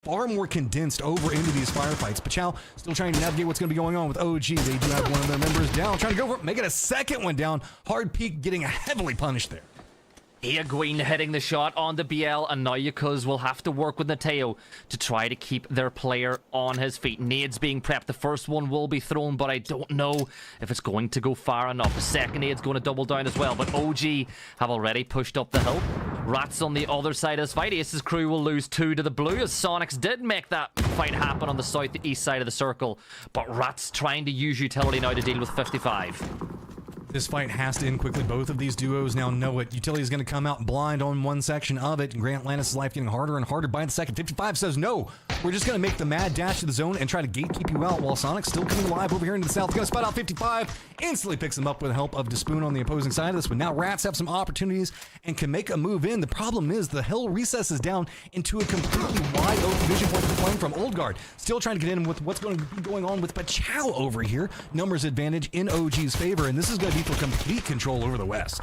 far more condensed over into these firefights. Pachau still trying to navigate what's going to be going on with OG. They do have one of their members down, trying to go for it, making a second one down. Hard Peak getting heavily punished there. Higuain hitting the shot on the BL, and now Yakuza will have to work with Nateo to try to keep their player on his feet. Nades being prepped. The first one will be thrown, but I don't know if it's going to go far enough. The second nade's going to double down as well, but OG have already pushed up the hill. Rats on the other side of this fight. Ace's crew will lose 2 to the blue, as Sonics did make that fight happen on the southeast side of the circle, but Rats trying to use utility now to deal with 55. This fight has to end quickly. Both of these duos now know it. Utility is going to come out blind on one section of it. Grant Lannis' life getting harder and harder by the second. 55 says, no, we're just going to make the mad dash to the zone and try to gatekeep you out, while Sonic's still coming live over here into the south. Going to spot out 55. Instantly picks him up with the help of Despoon on the opposing side of this one. Now Rats have some opportunities and can make a move in. The problem is the hill recesses down into a completely wide open vision point for playing from Old Guard. Still trying to get in with what's going to be going on with Pachau over here. Numbers advantage in OG's favor, and this is going to be for complete control over the west.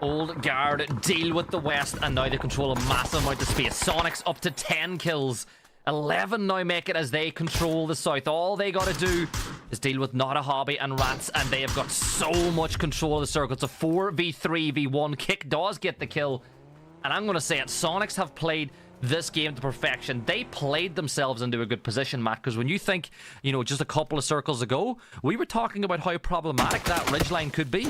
Old Guard deal with the west, and now they control a massive amount of space. Sonics up to 10 kills. 11 now make it as they control the south. All they got to do is deal with Not a Hobby and Rats, and they have got so much control of the circle. It's a 4v3v1. Kick does get the kill, and I'm going to say it, Sonics have played this game to perfection. They played themselves into a good position, Matt, because when you think, you know, just a couple of circles ago, we were talking about how problematic that ridgeline could be.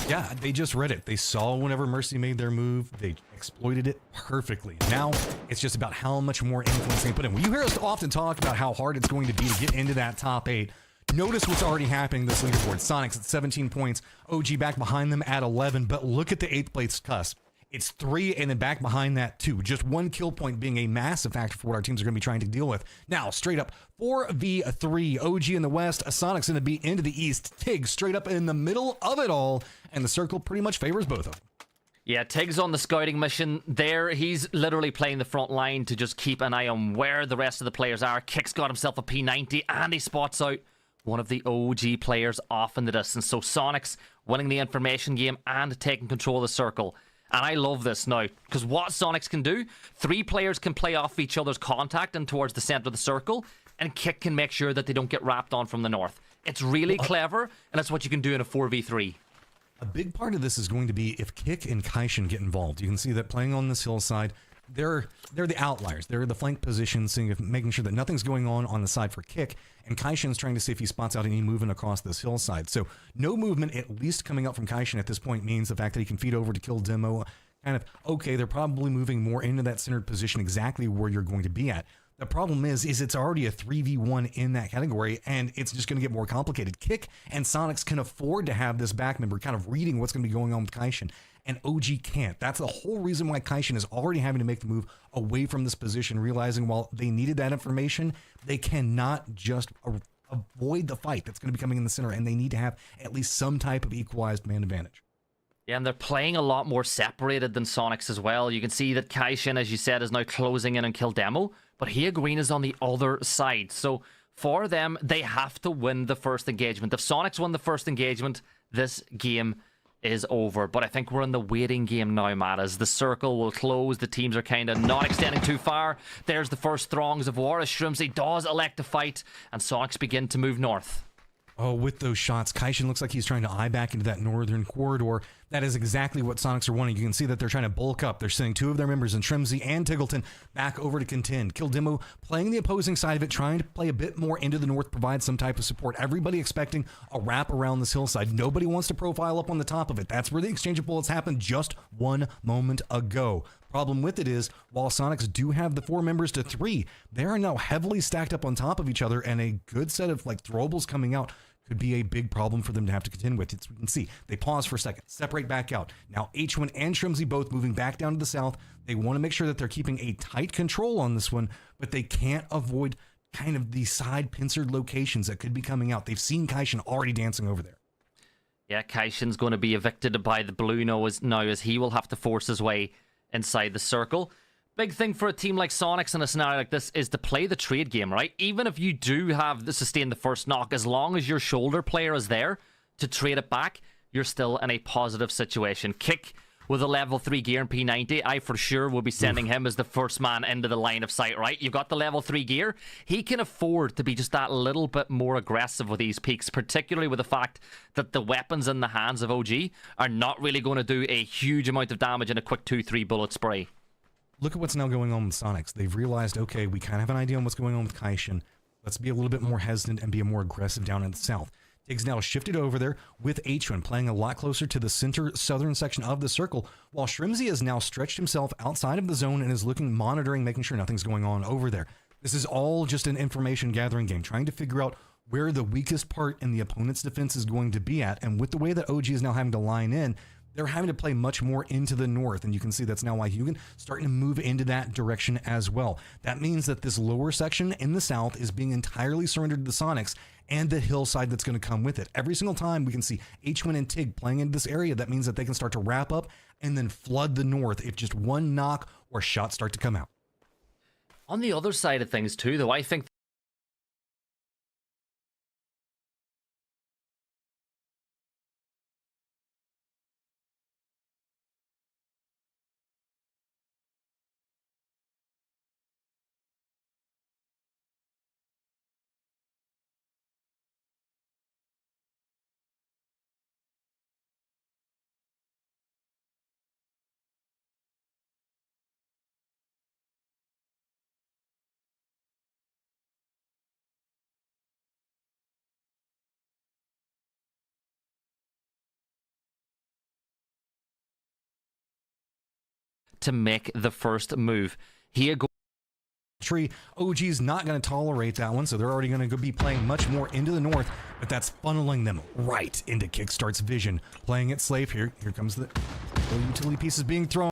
Yeah, they just read it. They saw whenever Mercy made their move, they exploited it perfectly. Now, it's just about how much more influence they put in. Well, you hear us often talk about how hard it's going to be to get into that top 8. Notice what's already happening this leaderboard. Sonics at 17 points, OG back behind them at 11, but look at the 8th place cusp. It's 3, and then back behind that 2. Just 1 kill point being a massive factor for what our teams are going to be trying to deal with. Now, straight up, 4v3. OG in the west, Sonic's going to be into the east. Tig straight up in the middle of it all, and the circle pretty much favors both of them. Yeah, Tig's on the scouting mission there. He's literally playing the front line to just keep an eye on where the rest of the players are. Kick's got himself a P90, and he spots out one of the OG players off in the distance. So Sonics winning the information game and taking control of the circle. And I love this now, because what Sonics can do, 3 players can play off each other's contact and towards the center of the circle, and Kick can make sure that they don't get wrapped on from the north. It's really clever, and that's what you can do in a 4v3. A big part of this is going to be if Kick and Kaishin get involved. You can see that playing on this hillside, they're the outliers. They're the flank position, making sure that nothing's going on the side for Kick, and Kaishin's trying to see if he spots out any movement across this hillside. So no movement, at least coming up from Kaishin at this point, means the fact that he can feed over to kill Demo. Kind of, okay, they're probably moving more into that centered position exactly where you're going to be at. The problem is it's already a 3v1 in that category, and it's just going to get more complicated. Kick and Sonics can afford to have this back member kind of reading what's going to be going on with Kaishin, and OG can't. That's the whole reason why Kaishin is already having to make the move away from this position, realizing while they needed that information, they cannot just avoid the fight that's going to be coming in the center, and they need to have at least some type of equalized man advantage. Yeah, and they're playing a lot more separated than Sonics as well. You can see that Kaishin, as you said, is now closing in on Kill Demo, but Higuain is on the other side. So for them, they have to win the first engagement. If Sonics win the first engagement, this game is over. But I think we're in the waiting game now, Matt, as the circle will close. The teams are kind of not extending too far. There's the first throngs of war as Shrimsy does elect to fight, and Sonics begin to move north. Oh, with those shots, Kaishin looks like he's trying to eye back into that northern corridor. That is exactly what Sonics are wanting. You can see that they're trying to bulk up. They're sending 2 of their members, in Shrimsy and Tiggleton, back over to contend. Kill Demo playing the opposing side of it, trying to play a bit more into the north, provide some type of support. Everybody expecting a wrap around this hillside. Nobody wants to profile up on the top of it. That's where the exchange of bullets happened just 1 moment ago. Problem with it is, while Sonics do have the 4 members to 3, they are now heavily stacked up on top of each other, and a good set of like throwables coming out could be a big problem for them to have to contend with. We can see they pause for a second, separate back out. Now H1 and Shrimsy both moving back down to the south. They want to make sure that they're keeping a tight control on this one, but they can't avoid kind of the side pincered locations that could be coming out. They've seen Kaishin already dancing over there. Yeah, Kaishin's going to be evicted by the blue now as he will have to force his way inside the circle. Big thing for a team like Sonics in a scenario like this is to play the trade game, right? Even if you do have the sustain the first knock, as long as your shoulder player is there to trade it back, you're still in a positive situation. Kick with a level 3 gear in P90, I for sure will be sending him as the first man into the line of sight, right? You've got the level 3 gear. He can afford to be just that little bit more aggressive with these peaks, particularly with the fact that the weapons in the hands of OG are not really going to do a huge amount of damage in a quick 2-3 bullet spray. Look at what's now going on with Sonics. They've realized, okay, we kind of have an idea on what's going on with Kaishin. Let's be a little bit more hesitant and be more aggressive down in the south. Tig's now shifted over there with H1, playing a lot closer to the center southern section of the circle, while Shrimzy has now stretched himself outside of the zone and is looking, monitoring, making sure nothing's going on over there. This is all just an information gathering game, trying to figure out where the weakest part in the opponent's defense is going to be at. And with the way that OG is now having to line in, they're having to play much more into the north, and you can see that's now why Hugin starting to move into that direction as well. That means that this lower section in the south is being entirely surrendered to the Sonics and the hillside that's going to come with it. Every single time we can see H1 and Tig playing into this area, that means that they can start to wrap up and then flood the north if just one knock or shots start to come out. On the other side of things too, though, I think to make the first move. Here go tree. OG's not going to tolerate that one, so they're already going to be playing much more into the north, but that's funneling them right into Kickstart's vision. Playing it safe here. Here comes the utility pieces being thrown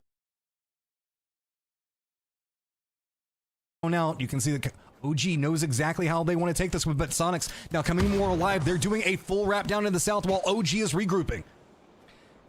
out. You can see that OG knows exactly how they want to take this one, but Sonics now coming more alive. They're doing a full wrap down in the south while OG is regrouping.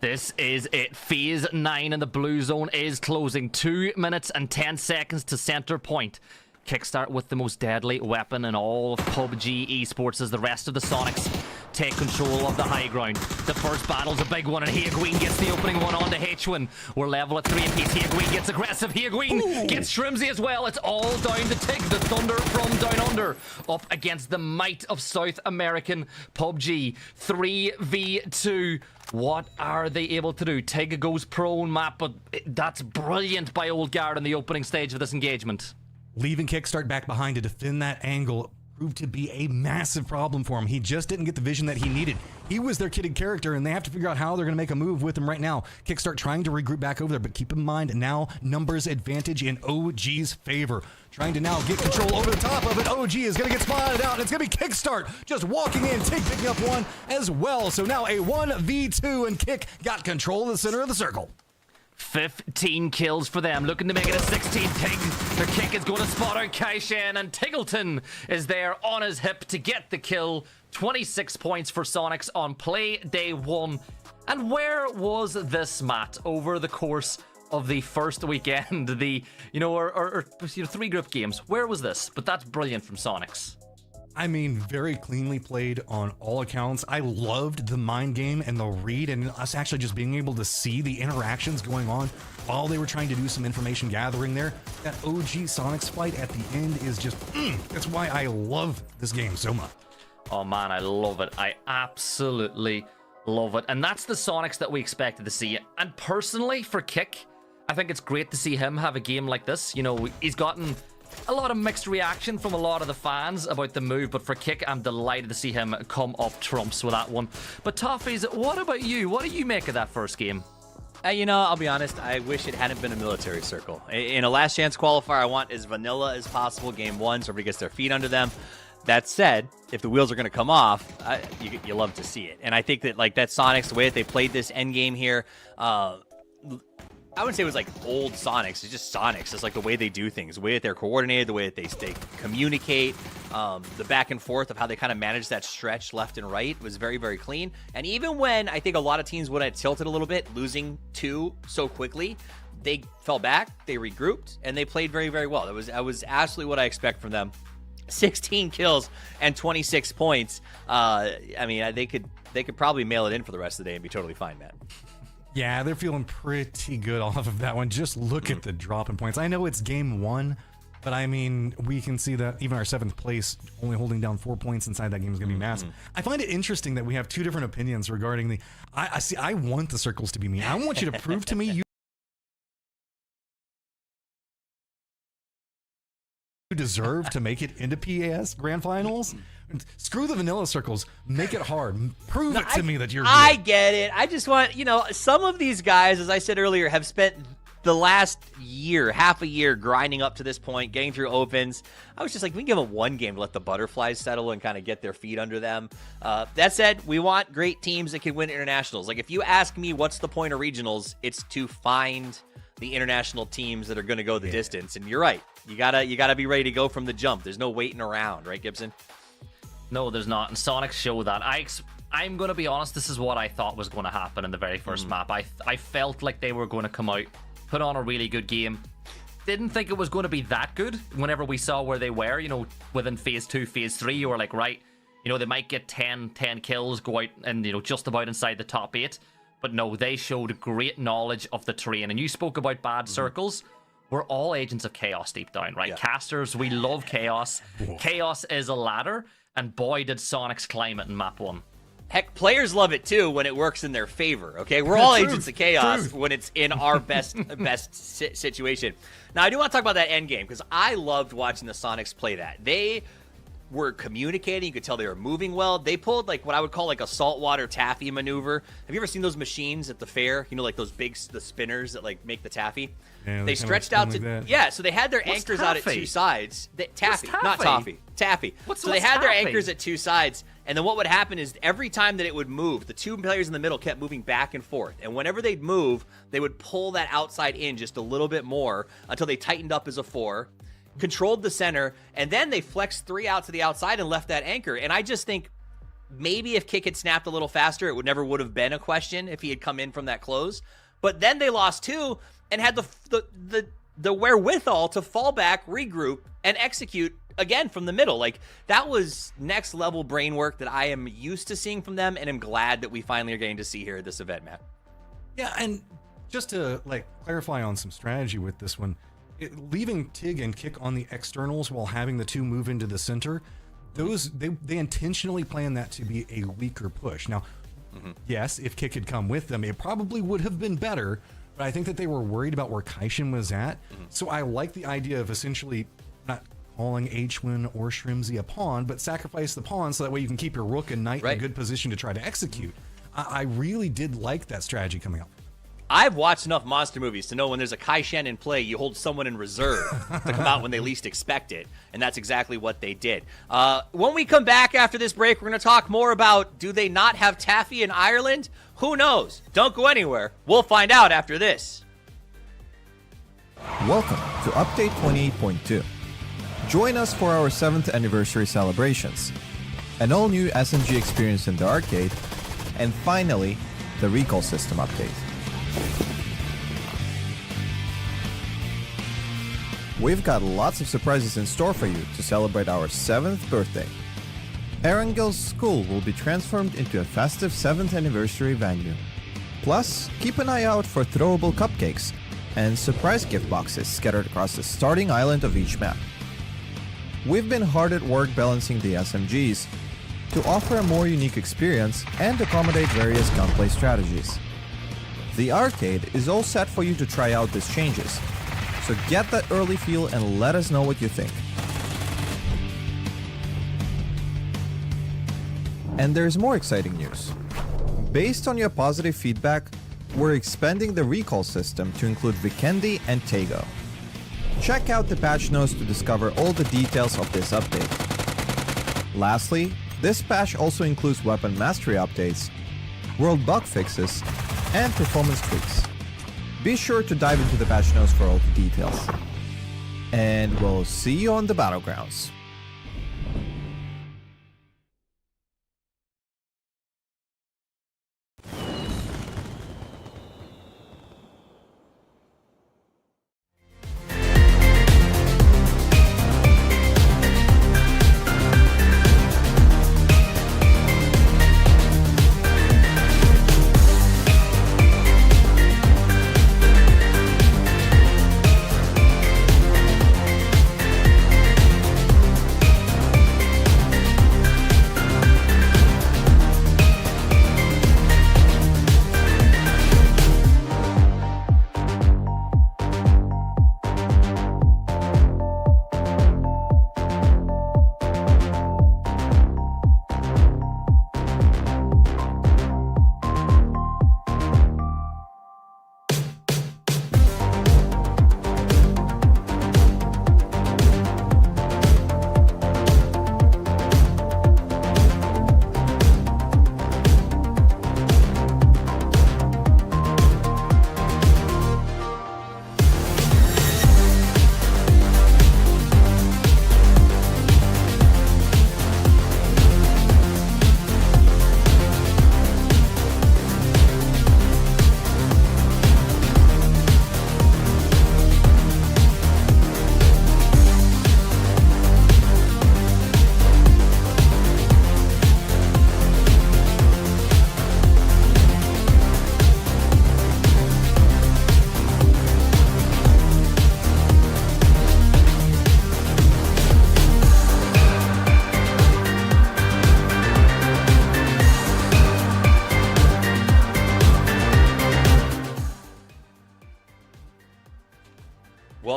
This is it. Phase 9 in the blue zone is closing. 2 minutes and 10 seconds to center point. Kickstart with the most deadly weapon in all of PUBG esports as the rest of the Sonics take control of the high ground. The first battle's a big one, and Higuin gets the opening one onto H1. We're level at 3 apiece. Higuin gets aggressive. Higuin gets Shrimzy as well. It's all down to Tig, the thunder from down under, up against the might of South American PUBG. 3v2. What are they able to do? Tig goes prone map, but that's brilliant by Old Guard in the opening stage of this engagement. Leaving Kickstart back behind to defend that angle proved to be a massive problem for him. He just didn't get the vision that he needed. He was their kidded character, and they have to figure out how they're going to make a move with him right now. Kickstart trying to regroup back over there, but keep in mind now numbers advantage in OG's favor. Trying to now get control over the top of it. OG is going to get spotted out, and it's going to be Kickstart just walking in. Tig picking up one as well. So now a 1v2, and Kick got control of the center of the circle. 15 kills for them, looking to make it a 16. Tig, their kick is going to spot out Kaishin, and Tiggleton is there on his hip to get the kill. 26 points for Sonics on play day 1. And where was this, Matt, over the course of the first weekend? The, or 3 group games. Where was this? But that's brilliant from Sonics. I mean, very cleanly played on all accounts. I loved the mind game and the read and us actually just being able to see the interactions going on while they were trying to do some information gathering there. That OG Sonics fight at the end is just, that's why I love this game so much. Oh man, I love it. I absolutely love it. And that's the Sonics that we expected to see. And personally, for Kick, I think it's great to see him have a game like this. He's gotten a lot of mixed reaction from a lot of the fans about the move, but for Kick, I'm delighted to see him come up trumps with that one. But Toffees, what about you? What do you make of that first game? I'll be honest, I wish it hadn't been a military circle. In a last chance qualifier, I want as vanilla as possible game 1 so everybody gets their feet under them. That said, if the wheels are going to come off, you love to see it. And I think that that Sonics, the way that they played this end game here, I wouldn't say it was like old Sonics. It's just Sonics. It's like the way they do things, the way that they're coordinated, the way that they communicate, the back and forth of how they kind of manage that stretch left and right was very, very clean. And even when I think a lot of teams would have tilted a little bit, losing 2 so quickly, they fell back, they regrouped, and they played very, very well. That was absolutely what I expect from them. 16 kills and 26 points. They could probably mail it in for the rest of the day and be totally fine, man. Yeah, they're feeling pretty good off of that one. Just look at the drop in points. I know it's game 1, but I mean, we can see that even our 7th place only holding down 4 points inside that game is going to be massive. I find it interesting that we have 2 different opinions regarding the... I want the circles to be me. I want you to prove to me you deserve to make it into PAS Grand Finals. Screw the vanilla circles. Make it hard. Prove it to me that you're good. I get it. I just want, some of these guys, as I said earlier, have spent the last year, half a year, grinding up to this point, getting through opens. I was just like, we can give them one game to let the butterflies settle and kind of get their feet under them. That said, we want great teams that can win internationals. Like, if you ask me what's the point of regionals, it's to find the international teams that are going to go the distance. And you're right. You gotta be ready to go from the jump. There's no waiting around, right, Gibson? No, there's not. And Sonic show that. I'm going to be honest, this is what I thought was going to happen in the very first map. I felt like they were going to come out, put on a really good game. Didn't think it was going to be that good. Whenever we saw where they were, within phase 2, phase 3, you were like, right, they might get 10 kills, go out and, just about inside the top 8. But no, they showed great knowledge of the terrain. And you spoke about bad circles. We're all agents of chaos deep down, right? Yeah. Casters, we love chaos. Chaos is a ladder. And boy, did Sonic's climb it in map 1. Heck, players love it too when it works in their favor, okay? We're all agents of chaos when it's in our best situation. Now, I do want to talk about that end game because I loved watching the Sonics play that. They were communicating. You could tell they were moving well. They pulled like what I would call like a saltwater taffy maneuver. Have you ever seen those machines at the fair? Like those the spinners that like make the taffy? Yeah, they stretched out to so they had their anchors out at 2 sides. Taffy, not toffee. Taffy. So they had their anchors at 2 sides, and then what would happen is every time that it would move, the 2 players in the middle kept moving back and forth. And whenever they'd move, they would pull that outside in just a little bit more until they tightened up as a 4. Controlled the center, and then they flexed 3 out to the outside and left that anchor. And I just think maybe if Kick had snapped a little faster, it never would have been a question if he had come in from that close. But then they lost 2 and had the wherewithal to fall back, regroup, and execute again from the middle. Like, that was next level brain work that I am used to seeing from them, and am glad that we finally are getting to see here at this event, Matt. Yeah, and just to clarify on some strategy with this one, leaving Tig and Kick on the externals while having the 2 move into the center, they intentionally planned that to be a weaker push. Now, yes, if Kick had come with them, it probably would have been better, but I think that they were worried about where Kaishin was at. So I like the idea of essentially not calling H-Win or Shrimsy a pawn, but sacrifice the pawn so that way you can keep your rook and knight in a good position to try to execute. I really did like that strategy coming up. I've watched enough monster movies to know when there's a Kaishen in play, you hold someone in reserve to come out when they least expect it. And that's exactly what they did. When we come back after this break, we're going to talk more about, do they not have taffy in Ireland? Who knows? Don't go anywhere. We'll find out after this. Welcome to Update 28.2. Join us for our 7th anniversary celebrations, an all-new SMG experience in the arcade, and finally, the recall system update. We've got lots of surprises in store for you to celebrate our 7th birthday. Erangel's school will be transformed into a festive 7th anniversary venue. Plus, keep an eye out for throwable cupcakes and surprise gift boxes scattered across the starting island of each map. We've been hard at work balancing the SMGs to offer a more unique experience and accommodate various gunplay strategies. The arcade is all set for you to try out these changes, so get that early feel and let us know what you think. And there's more exciting news. Based on your positive feedback, we're expanding the recall system to include Vikendi and Tego. Check out the patch notes to discover all the details of this update. Lastly, this patch also includes weapon mastery updates, world bug fixes, and performance tweaks. Be sure to dive into the patch notes for all the details. And we'll see you on the battlegrounds.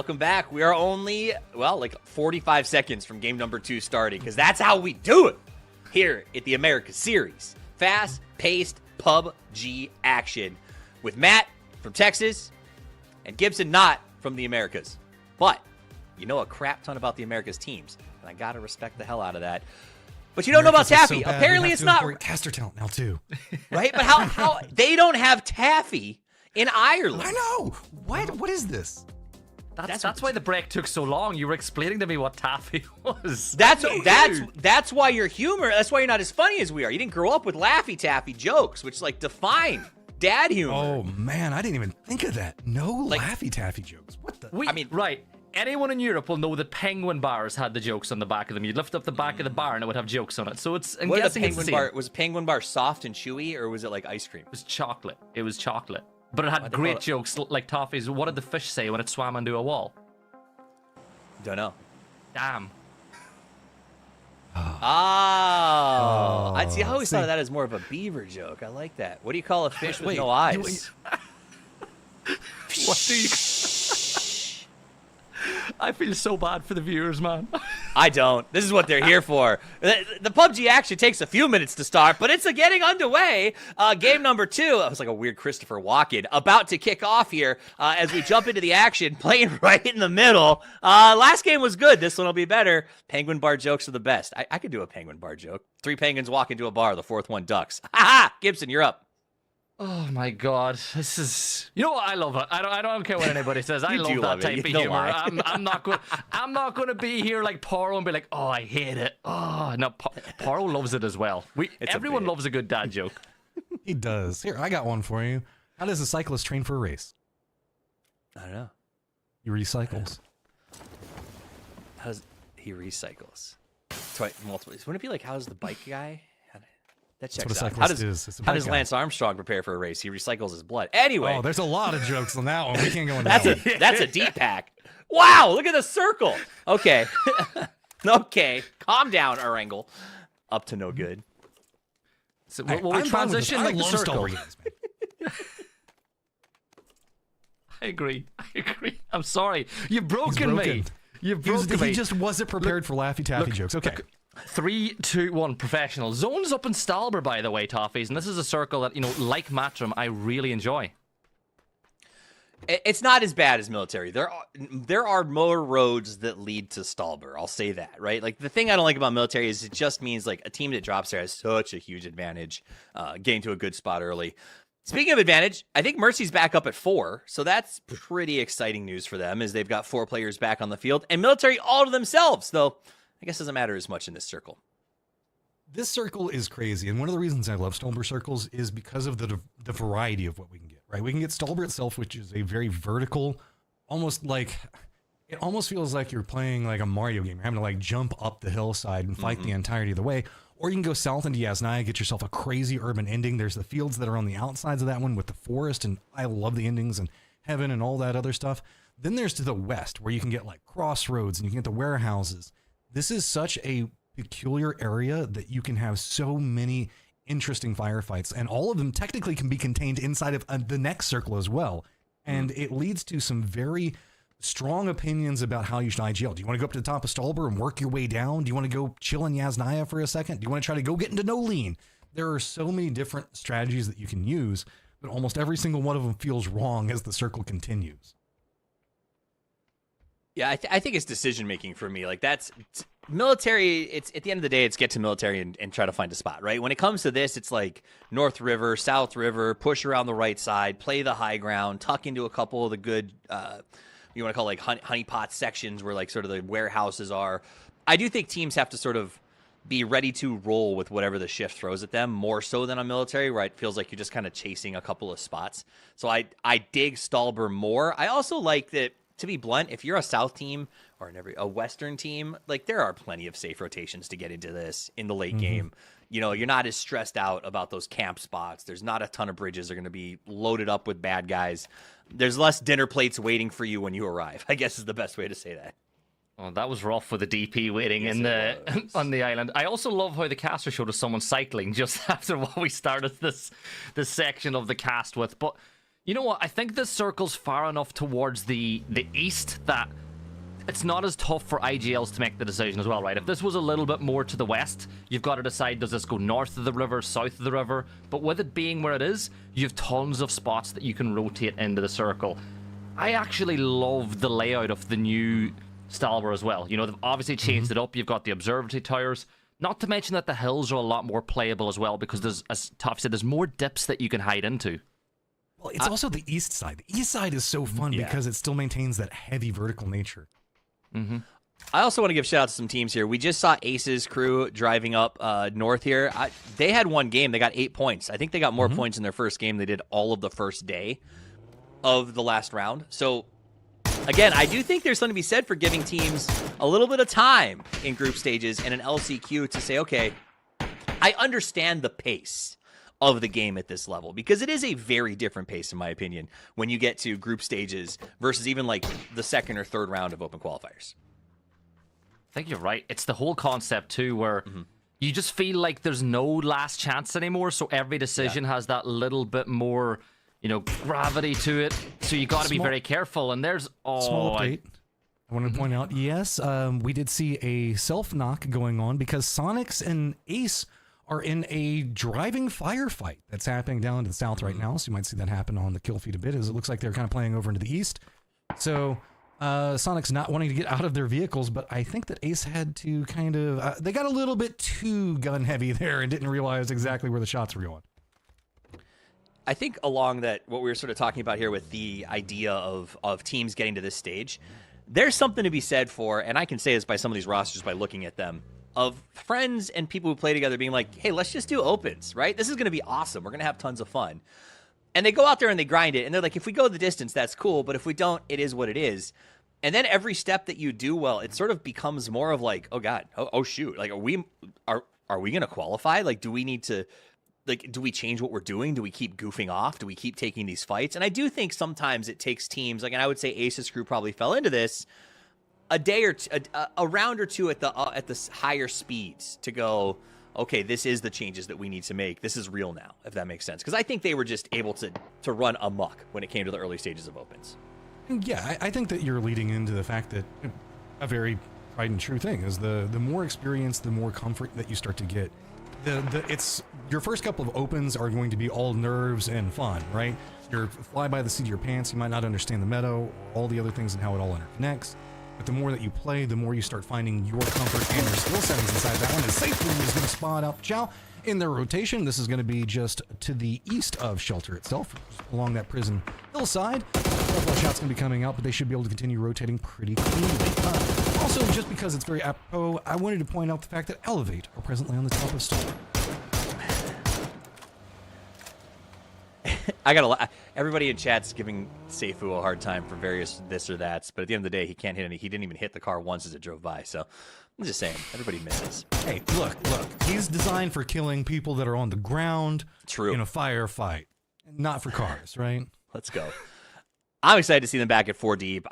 welcome back. We are only, well, like 45 seconds from game number 2 starting, because that's how we do it here at the America Series. Fast-paced PUBG action with Matt from Texas and Gibson not from the Americas. But you know a crap ton about the Americas teams, and I gotta respect the hell out of that. But you don't know about Taffy. Apparently it's not caster talent now too. Right? But how they don't have Taffy in Ireland. I know. What is this? That's why the break took so long. You were explaining to me what Taffy was. That's why you're humor. That's why you're not as funny as we are. You didn't grow up with Laffy Taffy jokes, which like define dad humor. Oh man, I didn't even think of that. No Laffy Taffy jokes. What the? Right. Anyone in Europe will know that penguin bars had the jokes on the back of them. You'd lift up the back of the bar and it would have jokes on it. So I'm guessing it's the same. Was penguin bar soft and chewy, or was it like ice cream? It was chocolate. But it had great jokes like toffees. What did the fish say when it swam into a wall? Don't know. Damn. I see. I always thought of that as more of a beaver joke. I like that. What do you call a fish with no eyes? What do you? I feel so bad for the viewers, man. I don't. This is what they're here for. The PUBG action takes a few minutes to start, but it's getting underway. Game number 2. That was like a weird Christopher Walken. About to kick off here as we jump into the action, playing right in the middle. Last game was good. This one will be better. Penguin bar jokes are the best. I could do a penguin bar joke. 3 penguins walk into a bar. The 4th one ducks. Ha ha! Gibson, you're up. Oh my god, this is. You know what? I love it. I don't care what anybody says. I love that type of humor. I'm not going to be here like Poro and be like, oh, I hate it. Oh no, Poro loves it as well. Everyone loves a good dad joke. He does. Here, I got one for you. How does a cyclist train for a race? I don't know. He recycles. How does he recycles? Multiple. Wouldn't it be like how's the bike guy? That checks out. How does Lance Armstrong prepare for a race? He recycles his blood. Anyway. Oh, there's a lot of jokes on that one. We can't go into That's a deep pack. Wow, look at the circle. Okay. Okay. Calm down, Erangel. Up to no good. So we'll transition like the circle. I agree. I'm sorry. You've broken me. You've broken me. He just wasn't prepared for Laffy Taffy jokes. Okay. 3, 2, 1, professional. Zone's up in Stalber, by the way, Toffees, and this is a circle that, like Matrim, I really enjoy. It's not as bad as military. There are more roads that lead to Stalber. I'll say that, right? Like, the thing I don't like about military is it just means, like, a team that drops there has such a huge advantage getting to a good spot early. Speaking of advantage, I think Mercy's back up at 4, so that's pretty exciting news for them as they've got 4 players back on the field, and military all to themselves, though I guess it doesn't matter as much in this circle. This circle is crazy, and one of the reasons I love Stolber circles is because of the variety of what we can get, right? We can get Stolber itself, which is a very vertical, it almost feels like you're playing like a Mario game. You're having to like jump up the hillside and fight the entirety of the way. Or you can go south into Yasnaya, get yourself a crazy urban ending. There's the fields that are on the outsides of that one with the forest, and I love the endings and heaven and all that other stuff. Then there's to the west, where you can get like crossroads and you can get the warehouses. This is such a peculiar area that you can have so many interesting firefights, and all of them technically can be contained inside of the next circle as well. And it leads to some very strong opinions about how you should IGL. Do you want to go up to the top of Stalber and work your way down? Do you want to go chill in Yasnaya for a second? Do you want to try to go get into No Lean? There are so many different strategies that you can use, but almost every single one of them feels wrong as the circle continues. Yeah, I think it's decision making for me. Like, that's military. It's at the end of the day, it's get to military and try to find a spot, right? When it comes to this, it's like North River, South River, push around the right side, play the high ground, tuck into a couple of the good, you want to call like honeypot sections where like sort of the warehouses are. I do think teams have to sort of be ready to roll with whatever the shift throws at them, more so than on military, where it feels like you're just kind of chasing a couple of spots. So I dig Stalber more. I also like that. To be blunt, if you're a South team or a Western team, like there are plenty of safe rotations to get into this in the late game. You know, you're not as stressed out about those camp spots. There's not a ton of bridges that are going to be loaded up with bad guys. There's less dinner plates waiting for you when you arrive, I guess is the best way to say that. Oh, that was rough with the DP waiting on the island. I also love how the caster showed us someone cycling just after what we started this section of the cast with. But You know what? I think this circle's far enough towards the east that it's not as tough for IGLs to make the decision as well, right? If this was a little bit more to the west, you've got to decide, does this go north of the river, south of the river? But with it being where it is, you have tons of spots that you can rotate into the circle. I actually love the layout of the new Stalber as well. You know, they've obviously changed it up. You've got the observatory towers. Not to mention that the hills are a lot more playable as well, because there's, as Top said, there's more dips that you can hide into. Well, it's also the east side. The east side is so fun because it still maintains that heavy vertical nature. I also want to give shout out to some teams here. We just saw Ace's crew driving up north here. They had one game. They got 8 points. I think they got more points in their first game. They did all of the first day of the last round. So, again, I do think there's something to be said for giving teams a little bit of time in group stages and an LCQ to say, okay, I understand the pace of the game at this level, because it is a very different pace, in my opinion, when you get to group stages versus even like the second or third round of open qualifiers. I think you're right. It's the whole concept too, where you just feel like there's no last chance anymore. So every decision has that little bit more, you know, gravity to it. So you got to be very careful. And there's Small update. I want to point out, yes, we did see a self-knock going on because Sonics and Ace are in a driving firefight that's happening down to the south right now. So you might see that happen on the kill feed a bit, as it looks like they're kind of playing over into the east. So Sonic's not wanting to get out of their vehicles, but I think that Ace had to kind of... they got a little bit too gun heavy there and didn't realize exactly where the shots were going. I think along that, what we were sort of talking about here with the idea of teams getting to this stage, there's something to be said for, and I can say this by some of these rosters by looking at them, of friends and people who play together being like, hey, let's just do opens, right? This is going to be awesome. We're going to have tons of fun. And they go out there and they grind it, and they're like, if we go the distance, that's cool, but if we don't, it is what it is. And then every step that you do well, it sort of becomes more of like, oh God, oh shoot, like are we going to qualify? Like, do we need to, like, do we change what we're doing? Do we keep goofing off? Do we keep taking these fights? And I do think sometimes it takes teams, like, and I would say Ace's crew probably fell into this, a day or a round or two at the higher speeds to go, okay, this is the changes that we need to make. This is real now, if that makes sense. Because I think they were just able to run amok when it came to the early stages of opens. Yeah, I think that you're leading into the fact that a very tried and true thing is the more experience, the more comfort that you start to get. It's your first couple of opens are going to be all nerves and fun, right? You're fly by the seat of your pants. You might not understand the meta or all the other things and how it all interconnects. But the more that you play, the more you start finding your comfort and your skill settings inside that one. And Safely is going to spot out Chow in their rotation. This is going to be just to the east of Shelter itself, along that prison hillside. A couple of shots going to be coming out, but they should be able to continue rotating pretty cleanly. Also, just because it's very apropos, I wanted to point out the fact that Elevate are presently on the top of Star. I gotta. Everybody in chat's giving Seifu a hard time for various this or that's, but at the end of the day, he can't hit any. He didn't even hit the car once as it drove by. So I'm just saying, everybody misses. Hey, look. He's designed for killing people that are on the ground. True. In a firefight, not for cars, right? Let's go. I'm excited to see them back at 4 deep.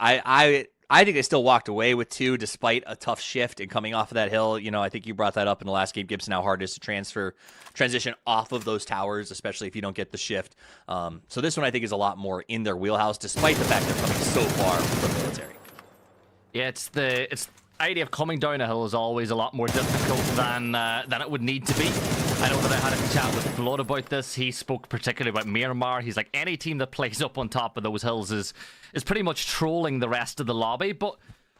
I think they still walked away with 2 despite a tough shift and coming off of that hill. You know, I think you brought that up in the last game, Gibson, how hard it is to transition off of those towers, especially if you don't get the shift. So this one I think is a lot more in their wheelhouse, despite the fact they're coming so far from military. Yeah, it's the idea of coming down a hill is always a lot more difficult than it would need to be. I know that I had a chat with Flood about this. He spoke particularly about Miramar. He's like, any team that plays up on top of those hills is pretty much trolling the rest of the lobby. But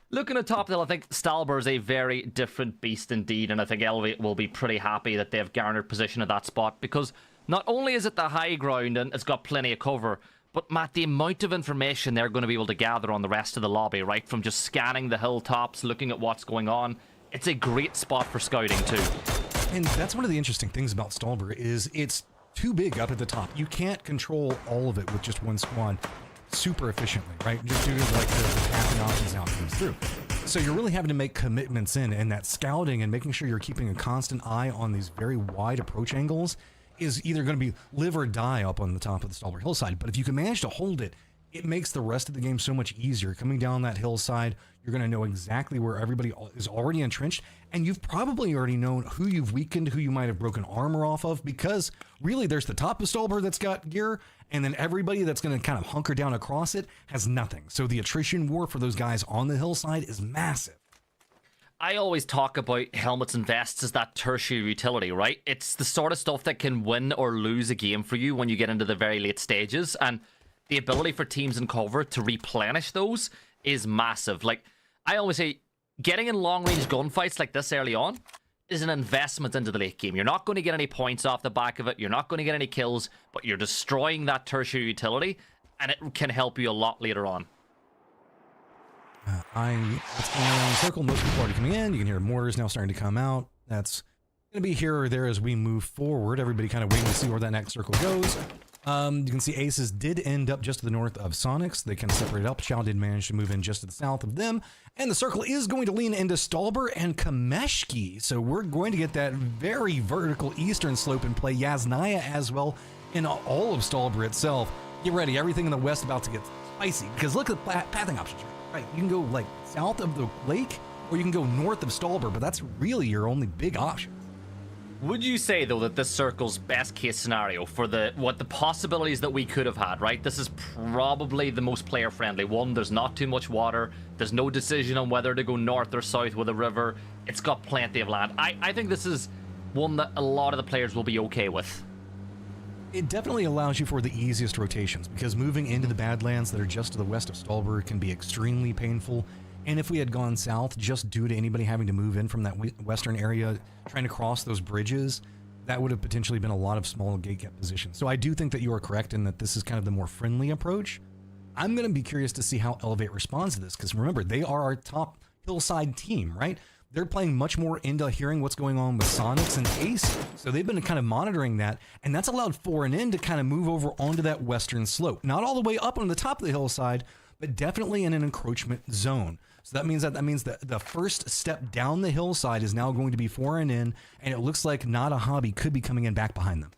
looking at top of the hill, I think Stalber is a very different beast indeed, and I think Elevate will be pretty happy that they've garnered position at that spot, because not only is it the high ground and it's got plenty of cover, but Matt, the amount of information they're going to be able to gather on the rest of the lobby, right, from just scanning the hilltops, looking at what's going on, it's a great spot for scouting too. And that's one of the interesting things about Stalber is it's too big up at the top. You can't control all of it with just one squad super efficiently, right? Just due to like the tapping options now comes through. So you're really having to make commitments in, and that scouting and making sure you're keeping a constant eye on these very wide approach angles is either going to be live or die up on the top of the Stalber hillside. But if you can manage to hold it it makes the rest of the game so much easier. Coming down that hillside, you're going to know exactly where everybody is already entrenched, and you've probably already known who you've weakened, who you might have broken armor off of, because really there's the top of Stolber that's got gear, and then everybody that's going to kind of hunker down across it has nothing. So the attrition war for those guys on the hillside is massive. I always talk about helmets and vests as that tertiary utility, right? It's the sort of stuff that can win or lose a game for you when you get into the very late stages, and the ability for teams in cover to replenish those is massive. Like, I always say, getting in long-range gunfights like this early on is an investment into the late game. You're not going to get any points off the back of it, you're not going to get any kills, but you're destroying that tertiary utility, and it can help you a lot later on. What's going on in the circle? Most people are already coming in. You can hear mortars now starting to come out. That's going to be here or there as we move forward. Everybody kind of waiting to see where that next circle goes. You can see Aces did end up just to the north of Sonics. They kind of separated up. Shao did manage to move in just to the south of them. And the circle is going to lean into Stolber and Kameshki. So we're going to get that very vertical eastern slope in play. Yasnaya as well in all of Stolber itself. Get ready. Everything in the west about to get spicy. Because look at the pathing options. Right, you can go like south of the lake, or you can go north of Stolber, but that's really your only big option. Would you say, though, that this circle's best case scenario for the possibilities that we could have had, right? This is probably the most player friendly one. There's not too much water. There's no decision on whether to go north or south with a river. It's got plenty of land. I think this is one that a lot of the players will be okay with. It definitely allows you for the easiest rotations, because moving into the Badlands that are just to the west of Stolber can be extremely painful. And if we had gone south, just due to anybody having to move in from that western area, trying to cross those bridges, that would have potentially been a lot of small gate kept positions. So I do think that you are correct in that this is kind of the more friendly approach. I'm going to be curious to see how Elevate responds to this, because remember, they are our top hillside team, right? They're playing much more into hearing what's going on with Sonics and Ace, so they've been kind of monitoring that, and that's allowed 4NN to kind of move over onto that western slope. Not all the way up on the top of the hillside, but definitely in an encroachment zone. So that means that the first step down the hillside is now going to be 4NN, and it looks like Not a Hobby could be coming in back behind them.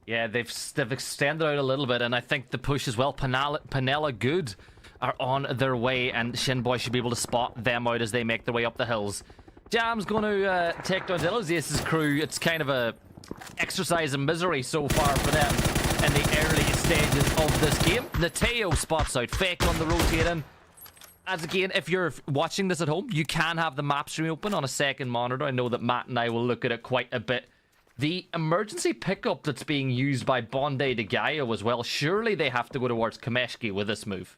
Yeah, they've extended out a little bit, and I think the push as well. Panella Good are on their way, and Shinboy should be able to spot them out as they make their way up the hills. Jam's going to take down Zillow's Ace's crew. It's kind of a exercise in misery so far for them in the early stages of this game. Nateo spots out Fake on the rotating. As again, if you're watching this at home, you can have the map stream open on a second monitor. I know that Matt and I will look at it quite a bit. The emergency pickup that's being used by Bondi de Gaio as well, surely they have to go towards Kameshki with this move.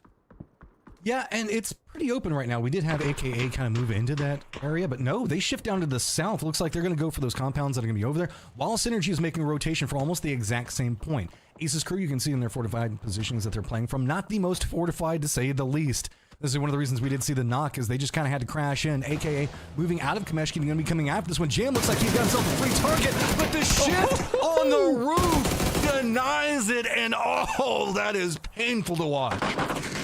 Yeah, and it's pretty open right now. We did have AKA kind of move into that area, but no, they shift down to the south. Looks like they're going to go for those compounds that are going to be over there, while Synergy is making a rotation for almost the exact same point. Ace's crew, you can see in their fortified positions that they're playing from, not the most fortified to say the least. This is one of the reasons we did see the knock, is they just kind of had to crash in. AKA moving out of Kameshki and going to be coming after this one. Jam looks like he's got himself a free target, but the shift on the roof denies it, and oh, that is painful to watch.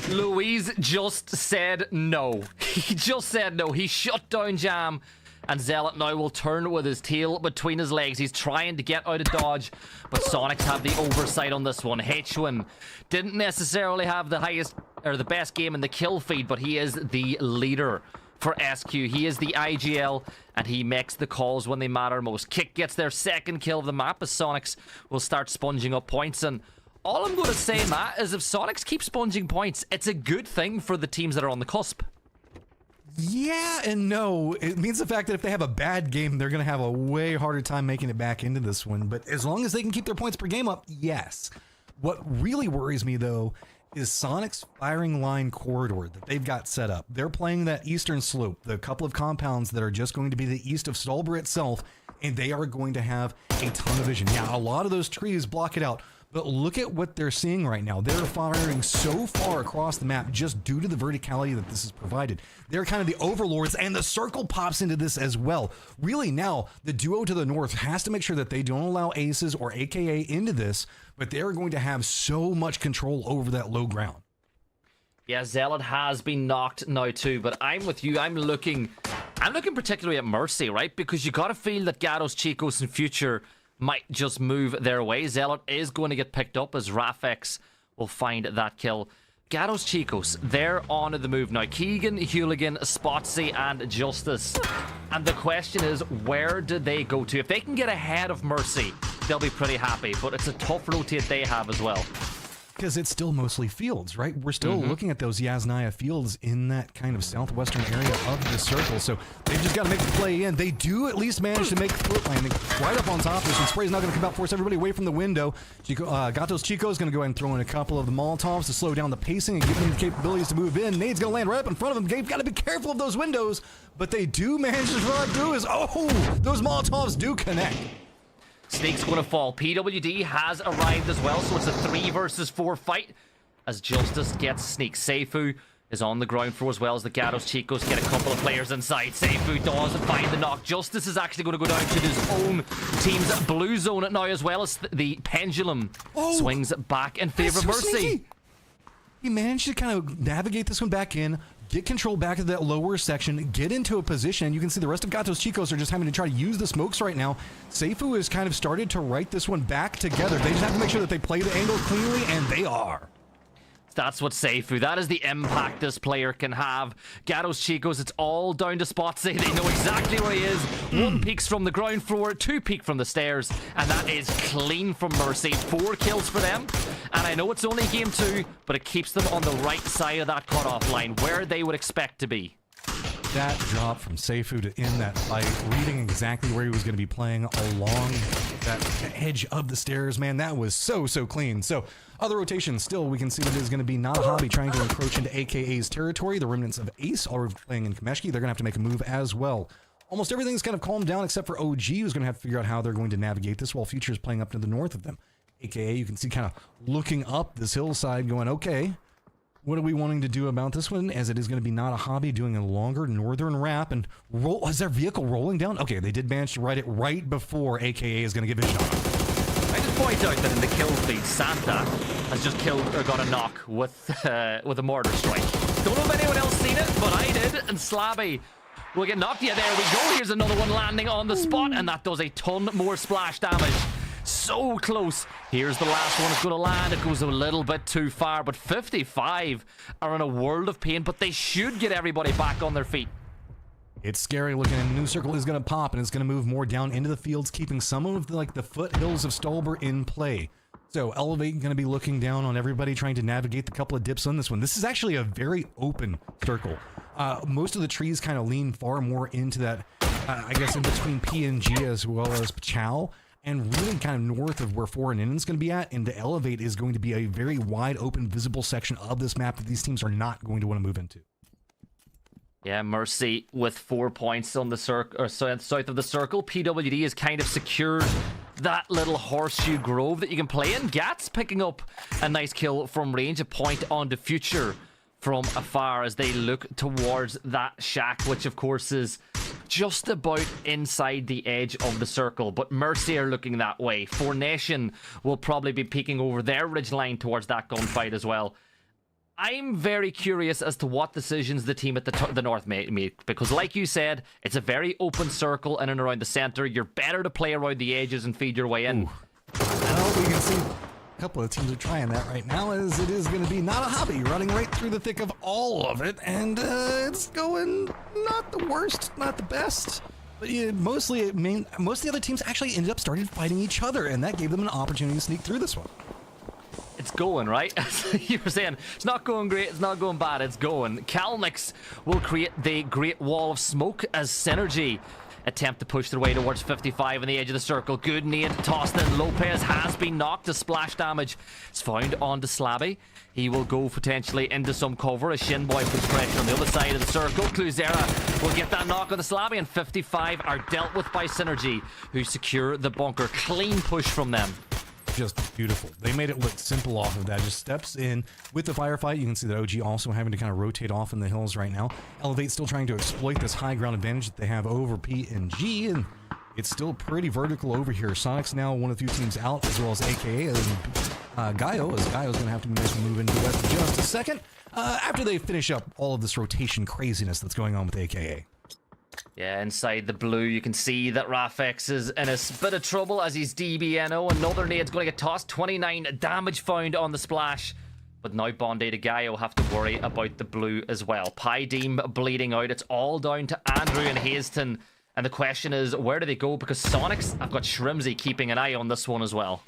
Louise just said no. He just said no. He shut down Jam, and Zealot now will turn with his tail between his legs. He's trying to get out of dodge, but Sonics have the oversight on this one. H-Wim didn't necessarily have the highest or the best game in the kill feed, but he is the leader for SQ. He is the IGL, and he makes the calls when they matter most. Kick gets their second kill of the map as Sonics will start sponging up points, and all I'm going to say, Matt, is if Sonics keep sponging points, it's a good thing for the teams that are on the cusp. Yeah and no. It means the fact that if they have a bad game, they're going to have a way harder time making it back into this one. But as long as they can keep their points per game up, yes. What really worries me, though, is Sonic's firing line corridor that they've got set up. They're playing that eastern slope, the couple of compounds that are just going to be the east of Stolber itself, and they are going to have a ton of vision. Yeah, a lot of those trees block it out. But look at what they're seeing right now. They're firing so far across the map just due to the verticality that this is provided. They're kind of the overlords, and the circle pops into this as well. Really now, the duo to the north has to make sure that they don't allow Aces or AKA into this, but they're going to have so much control over that low ground. Yeah, Zealot has been knocked now too, but I'm with you. I'm looking particularly at Mercy, right? Because you got to feel that Gatos, Chicos, and Future might just move their way. Zealot is going to get picked up as Rafex will find that kill. Gatos Chicos, they're on the move now. Keegan, Hooligan, Spotsy, and Justice. And the question is, where do they go to? If they can get ahead of Mercy, they'll be pretty happy. But it's a tough rotate they have as well. Because it's still mostly fields, right? We're still looking at those Yasnaya fields in that kind of southwestern area of the circle. So they've just got to make the play in. They do at least manage to make foot landing right up on top of this. And Spray's not going to come out, force everybody away from the window. Gatos Chico is going to go ahead and throw in a couple of the Molotovs to slow down the pacing and give them the capabilities to move in. Nade's going to land right up in front of them. They've got to be careful of those windows, but they do manage to run through. Those Molotovs do connect. Snake's going to fall. PWD has arrived as well, so it's a 3 versus 4 fight as Justice gets Sneak. Seifu is on the ground floor as well as the Gatos Chicos get a couple of players inside. Seifu does find the knock. Justice is actually going to go down to his own team's blue zone now, as well as the pendulum swings back in favor of Mercy. Sneaky. He managed to kind of navigate this one back in, get control back of that lower section, get into a position. You can see the rest of Gatos Chicos are just having to try to use the smokes right now. Seifu has kind of started to write this one back together. They just have to make sure that they play the angle cleanly, and they are. That's what Seifu. That is the impact this player can have. Gatos Chicos, it's all down to Spotsy. They know exactly where he is. 1 peeks from the ground floor, 2 peek from the stairs, and that is clean from Mercy. 4 kills for them. And I know it's only game 2, but it keeps them on the right side of that cutoff line, where they would expect to be. That drop from Seifu to end that fight, reading exactly where he was going to be playing along that edge of the stairs, man, that was so clean. So, other rotations, still, we can see that it is going to be Not a Hobby trying to encroach into AKA's territory. The remnants of Ace already playing in Kameshki. They're going to have to make a move as well. Almost everything's kind of calmed down except for OG, who's going to have to figure out how they're going to navigate this while Future is playing up to the north of them. AKA, you can see kind of looking up this hillside going, okay, what are we wanting to do about this one? As it is going to be Not a Hobby doing a longer northern wrap and roll. Is their vehicle rolling down? Okay, they did manage to ride it right before AKA is going to give it a shot. I just point out that in the kill feed, Santa has just killed or got a knock with a mortar strike. Don't know if anyone else seen it, but I did. And Slabby will get knocked. Yeah, there we go. Here's another one landing on the spot, and that does a ton more splash damage. So close. Here's the last one. It's going to land. It goes a little bit too far, but 55 are in a world of pain, but they should get everybody back on their feet. It's scary looking, and New Circle is going to pop, and it's going to move more down into the fields, keeping some of the foothills of Stolber in play. So Elevate going to be looking down on everybody, trying to navigate the couple of dips on this one. This is actually a very open circle. Most of the trees kind of lean far more into that, I guess, in between P and G as well as Chow, and really kind of north of where 4 and Innen's going to be at, and to Elevate is going to be a very wide open visible section of this map that these teams are not going to want to move into. Yeah, Mercy with 4 points on the circle, or south of the circle. PWD has kind of secured that little horseshoe grove that you can play in. Gats picking up a nice kill from range, a point onto Future from afar as they look towards that shack, which of course is just about inside the edge of the circle. But Mercy are looking that way. 4 Nation will probably be peeking over their ridgeline towards that gunfight as well. I'm very curious as to what decisions the team at the north may make, because like you said, it's a very open circle in and around the center. You're better to play around the edges and feed your way in. Ooh. Well, we can see a couple of teams are trying that right now, as it is going to be Not a Hobby running right through the thick of all of it, and it's going not the worst, not the best. But most of the other teams actually ended up starting fighting each other, and that gave them an opportunity to sneak through this one. It's going, right? You were saying, it's not going great, it's not going bad, it's going. Kalnix will create the Great Wall of Smoke as Synergy attempt to push their way towards 55 on the edge of the circle. Good nade tossed in. Lopez has been knocked. The splash damage is found onto Slabby. He will go potentially into some cover as Shinboy puts pressure on the other side of the circle. Cluzera will get that knock on the Slabby, and 55 are dealt with by Synergy, who secure the bunker. Clean push from them. Just beautiful. They made it look simple off of that. Just steps in with the firefight. You can see that OG also having to kind of rotate off in the hills right now. Elevate still trying to exploit this high ground advantage that they have over P and G, and it's still pretty vertical over here. Sonic's now one of the few teams out, as well as AKA and Gaio, as Gaio's going to have to make a move into the west in just a second after they finish up all of this rotation craziness that's going on with AKA. Yeah, inside the blue, you can see that Rafex is in a bit of trouble as he's DBNO. Another nade's going to get tossed. 29 damage found on the splash. But But now Bondi to Guy will have to worry about the blue as well. Pydeem bleeding out. It's all down to Andrew and Hazelton. And the question is, where do they go? Because Sonics, I've got Shrimsy keeping an eye on this one as well.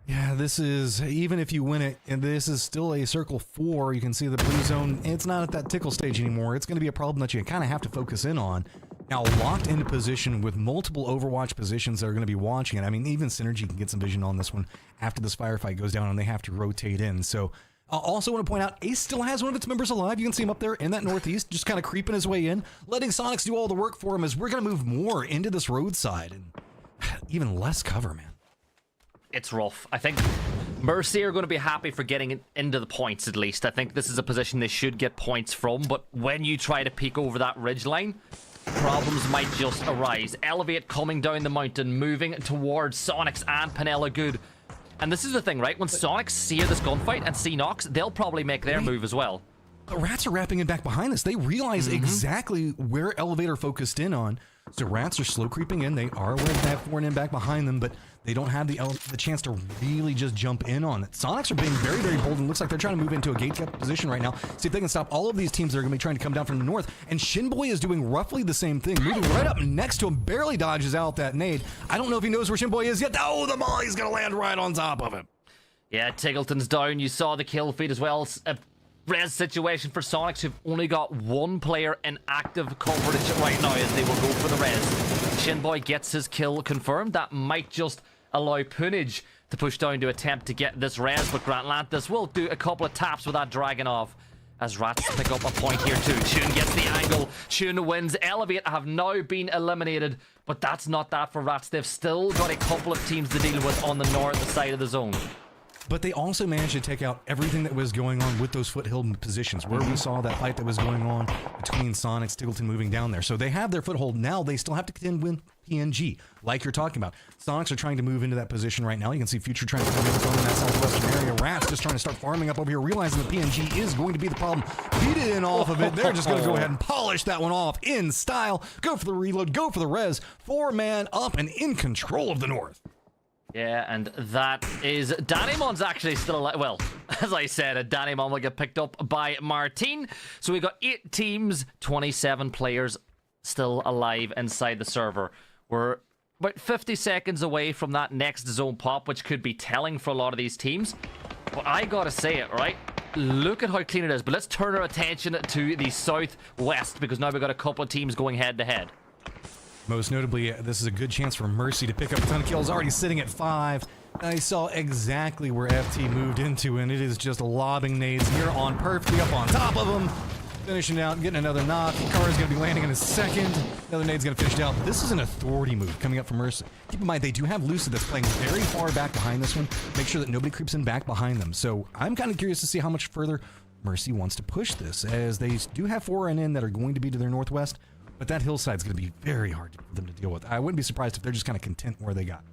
Yeah, this is, even if you win it, and this is still a circle 4, you can see the blue zone, it's not at that tickle stage anymore. It's going to be a problem that you kind of have to focus in on. Now, locked into position with multiple Overwatch positions that are going to be watching it. I mean, even Synergy can get some vision on this one after this firefight goes down and they have to rotate in. So, I also want to point out, Ace still has one of its members alive. You can see him up there in that northeast, just kind of creeping his way in, letting Sonics do all the work for him as we're going to move more into this roadside and even less cover, man. It's rough. I think Mercy are going to be happy for getting into the points at least. I think this is a position they should get points from, but when you try to peek over that ridgeline, problems might just arise. Elevate coming down the mountain, moving towards Sonics and Penella Good. And this is the thing, right? When Sonics see this gunfight and see Nox, they'll probably make their move as well. The Rats are wrapping in back behind this. They realize exactly where Elevator focused in on. So Rats are slow creeping in. They are aware that they have 4 in back behind them, but they don't have the chance to really just jump in on it. Sonics are being very, very bold and looks like they're trying to move into a gate position right now. See if they can stop all of these teams that are going to be trying to come down from the north. And Shinboy is doing roughly the same thing, moving right up next to him, barely dodges out that nade. I don't know if he knows where Shinboy is yet. Oh, the molly's going to land right on top of him. Yeah, Tiggleton's down. You saw the kill feed as well. A res situation for Sonics, who've only got 1 player in active coverage right now as they will go for the res. Shinboy gets his kill confirmed. That might just allow Punage to push down to attempt to get this res, but Grant Lantis will do a couple of taps with that dragon off as Rats pick up a point here too. Chun gets the angle. Chun wins. Elevate have now been eliminated, but that's not that for Rats. They've still got a couple of teams to deal with on the north side of the zone. But they also managed to take out everything that was going on with those foothill positions, where we saw that fight that was going on between Sonics, Tiggleton moving down there. So they have their foothold. Now they still have to contend with PNG, like you're talking about. Sonics are trying to move into that position right now. You can see Future trying to come in from that southwestern area. Rats just trying to start farming up over here, realizing that PNG is going to be the problem. Beat it in off of it. They're just going to go ahead and polish that one off in style. Go for the reload. Go for the res. 4-man up and in control of the north. Yeah, and that is... Danimon's actually still alive. Well, as I said, Danimon will get picked up by Martin. So we got 8 teams, 27 players still alive inside the server. We're about 50 seconds away from that next zone pop, which could be telling for a lot of these teams. But I gotta say it, right? Look at how clean it is. But let's turn our attention to the southwest, because now we've got a couple of teams going head-to-head. Most notably, this is a good chance for Mercy to pick up a ton of kills, already sitting at 5. I saw exactly where FT moved into, and it is just lobbing nades here on perfectly up on top of him. Finishing out, getting another knock. Kara's going to be landing in a second. Another nade's going to finish it out. This is an authority move coming up from Mercy. Keep in mind, they do have Lucid that's playing very far back behind this one. Make sure that nobody creeps in back behind them. So I'm kind of curious to see how much further Mercy wants to push this, as they do have 4 in that are going to be to their northwest. But that hillside's going to be very hard for them to deal with. I wouldn't be surprised if they're just kind of content where they got.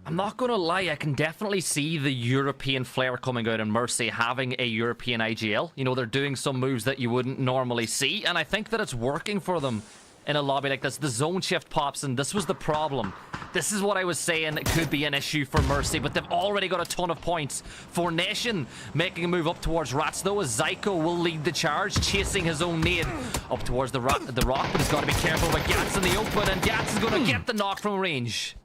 I'm not going to lie, I can definitely see the European flair coming out in Mercy having a European IGL. You know, they're doing some moves that you wouldn't normally see, and I think that it's working for them in a lobby like this. The zone shift pops, and this was the problem. This is what I was saying could be an issue for Mercy, but they've already got a ton of points. For Nation making a move up towards Rats, though, as Zyko will lead the charge, chasing his own nade up towards the rock, but he's got to be careful with Gats in the open, and Gats is going to get the knock from range.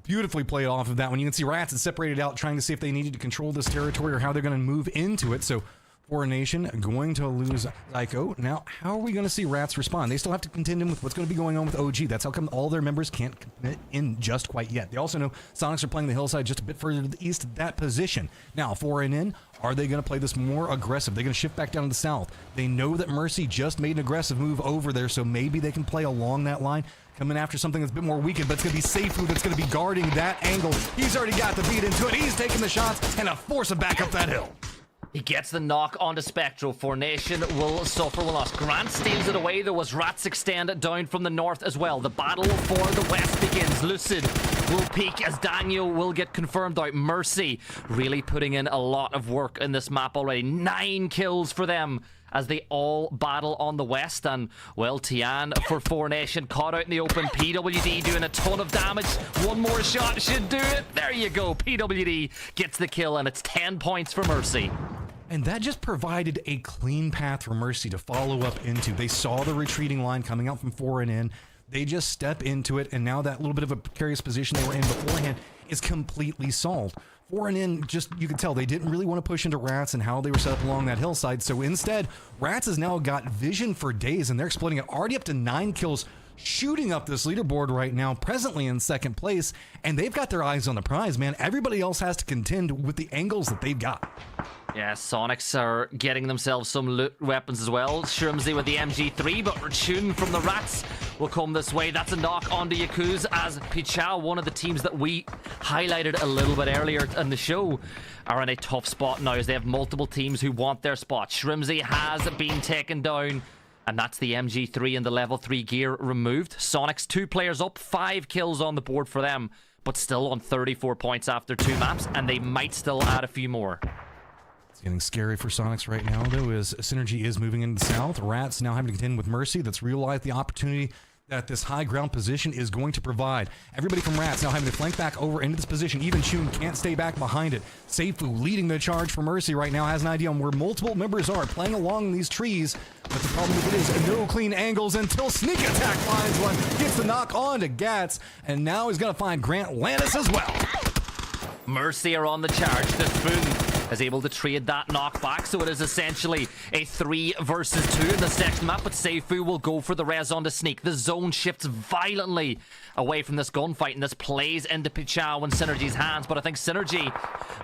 Beautifully played off of that one. You can see Rats is separated out, trying to see if they needed to control this territory or how they're going to move into it. So for Nation going to lose Zyko. Now, how are we going to see Rats respond? They still have to contend with what's going to be going on with OG. That's how come all their members can't commit in just quite yet. They also know Sonics are playing the hillside just a bit further to the east of that position. Now, for an in, are they going to play this more aggressive? They're going to shift back down to the south. They know that Mercy just made an aggressive move over there, so maybe they can play along that line, coming after something that's a bit more weakened, but it's going to be Seifu that's going to be guarding that angle. He's already got the beat into it. He's taking the shots and a force him back up that hill. He gets the knock onto Spectro. Formation will suffer a loss. Grant steals it away, though, as Rats extend down from the north as well. The battle for the west begins. Lucid will peak as Daniel will get confirmed out. Mercy really putting in a lot of work in this map already. 9 kills for them as they all battle on the west. And, well, Tian for 4Nation caught out in the open. PWD doing a ton of damage. One more shot should do it. There you go. PWD gets the kill, and it's 10 points for Mercy. And that just provided a clean path for Mercy to follow up into. They saw the retreating line coming out from 4 and in. They just step into it, and now that little bit of a precarious position they were in beforehand is completely solved. 4 and in, just you could tell they didn't really want to push into Rats and how they were set up along that hillside. So instead, Rats has now got vision for days, and they're exploiting it. Already up to 9 kills, shooting up this leaderboard right now, presently in second place, and they've got their eyes on the prize, man. Everybody else has to contend with the angles that they've got. Yeah, Sonics are getting themselves some loot weapons as well. Shrimsy with the MG3, but Retune from the Rats will come this way. That's a knock onto Yakuz as Pichao, one of the teams that we highlighted a little bit earlier in the show, are in a tough spot now as they have multiple teams who want their spot. Shrimsy has been taken down, and that's the MG3 and the level 3 gear removed. Sonics 2 players up, 5 kills on the board for them, but still on 34 points after 2 maps, and they might still add a few more. Getting scary for Sonics right now, though, as Synergy is moving into the south. Rats now having to contend with Mercy. That's realized the opportunity that this high ground position is going to provide. Everybody from Rats now having to flank back over into this position. Even Chun can't stay back behind it. Seifu leading the charge for Mercy right now, has an idea on where multiple members are playing along these trees. But the problem with it is no clean angles until Sneak Attack finds one. Gets the knock on to Gats, and now he's going to find Grant Lannis as well. Mercy are on the charge. The Spoon is able to trade that knockback, so it is essentially a 3 versus 2 in the second map, but Seifu will go for the res on the Sneak. The zone shifts violently away from this gunfight, and this plays into Pichao and Synergy's hands, but I think Synergy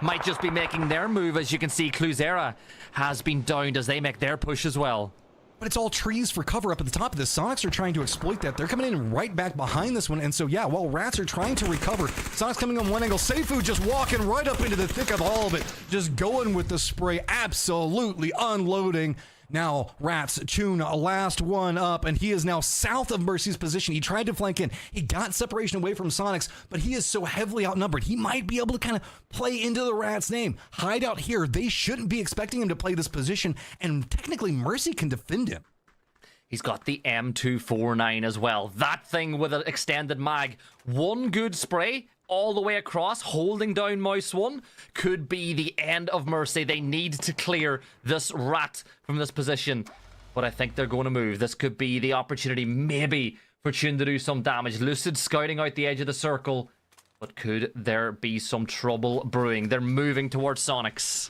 might just be making their move. As you can see, Cluzera has been downed as they make their push as well. But it's all trees for cover up at the top of this. Sonics are trying to exploit that. They're coming in right back behind this one. And so, yeah, while Rats are trying to recover, Sonics coming on one angle. Seifu just walking right up into the thick of all of it. Just going with the spray. Absolutely unloading. Now, Rats, Chun, last one up, and he is now south of Mercy's position. He tried to flank in. He got separation away from Sonics, but he is so heavily outnumbered. He might be able to kind of play into the Rats' name. Hide out here. They shouldn't be expecting him to play this position, and technically Mercy can defend him. He's got the M249 as well. That thing with an extended mag. One good spray all the way across, holding down Mouse 1, could be the end of Mercy. They need to clear this Rat from this position, but I think they're going to move. This could be the opportunity, maybe, for Chun to do some damage. Lucid scouting out the edge of the circle, but could there be some trouble brewing? They're moving towards Sonics.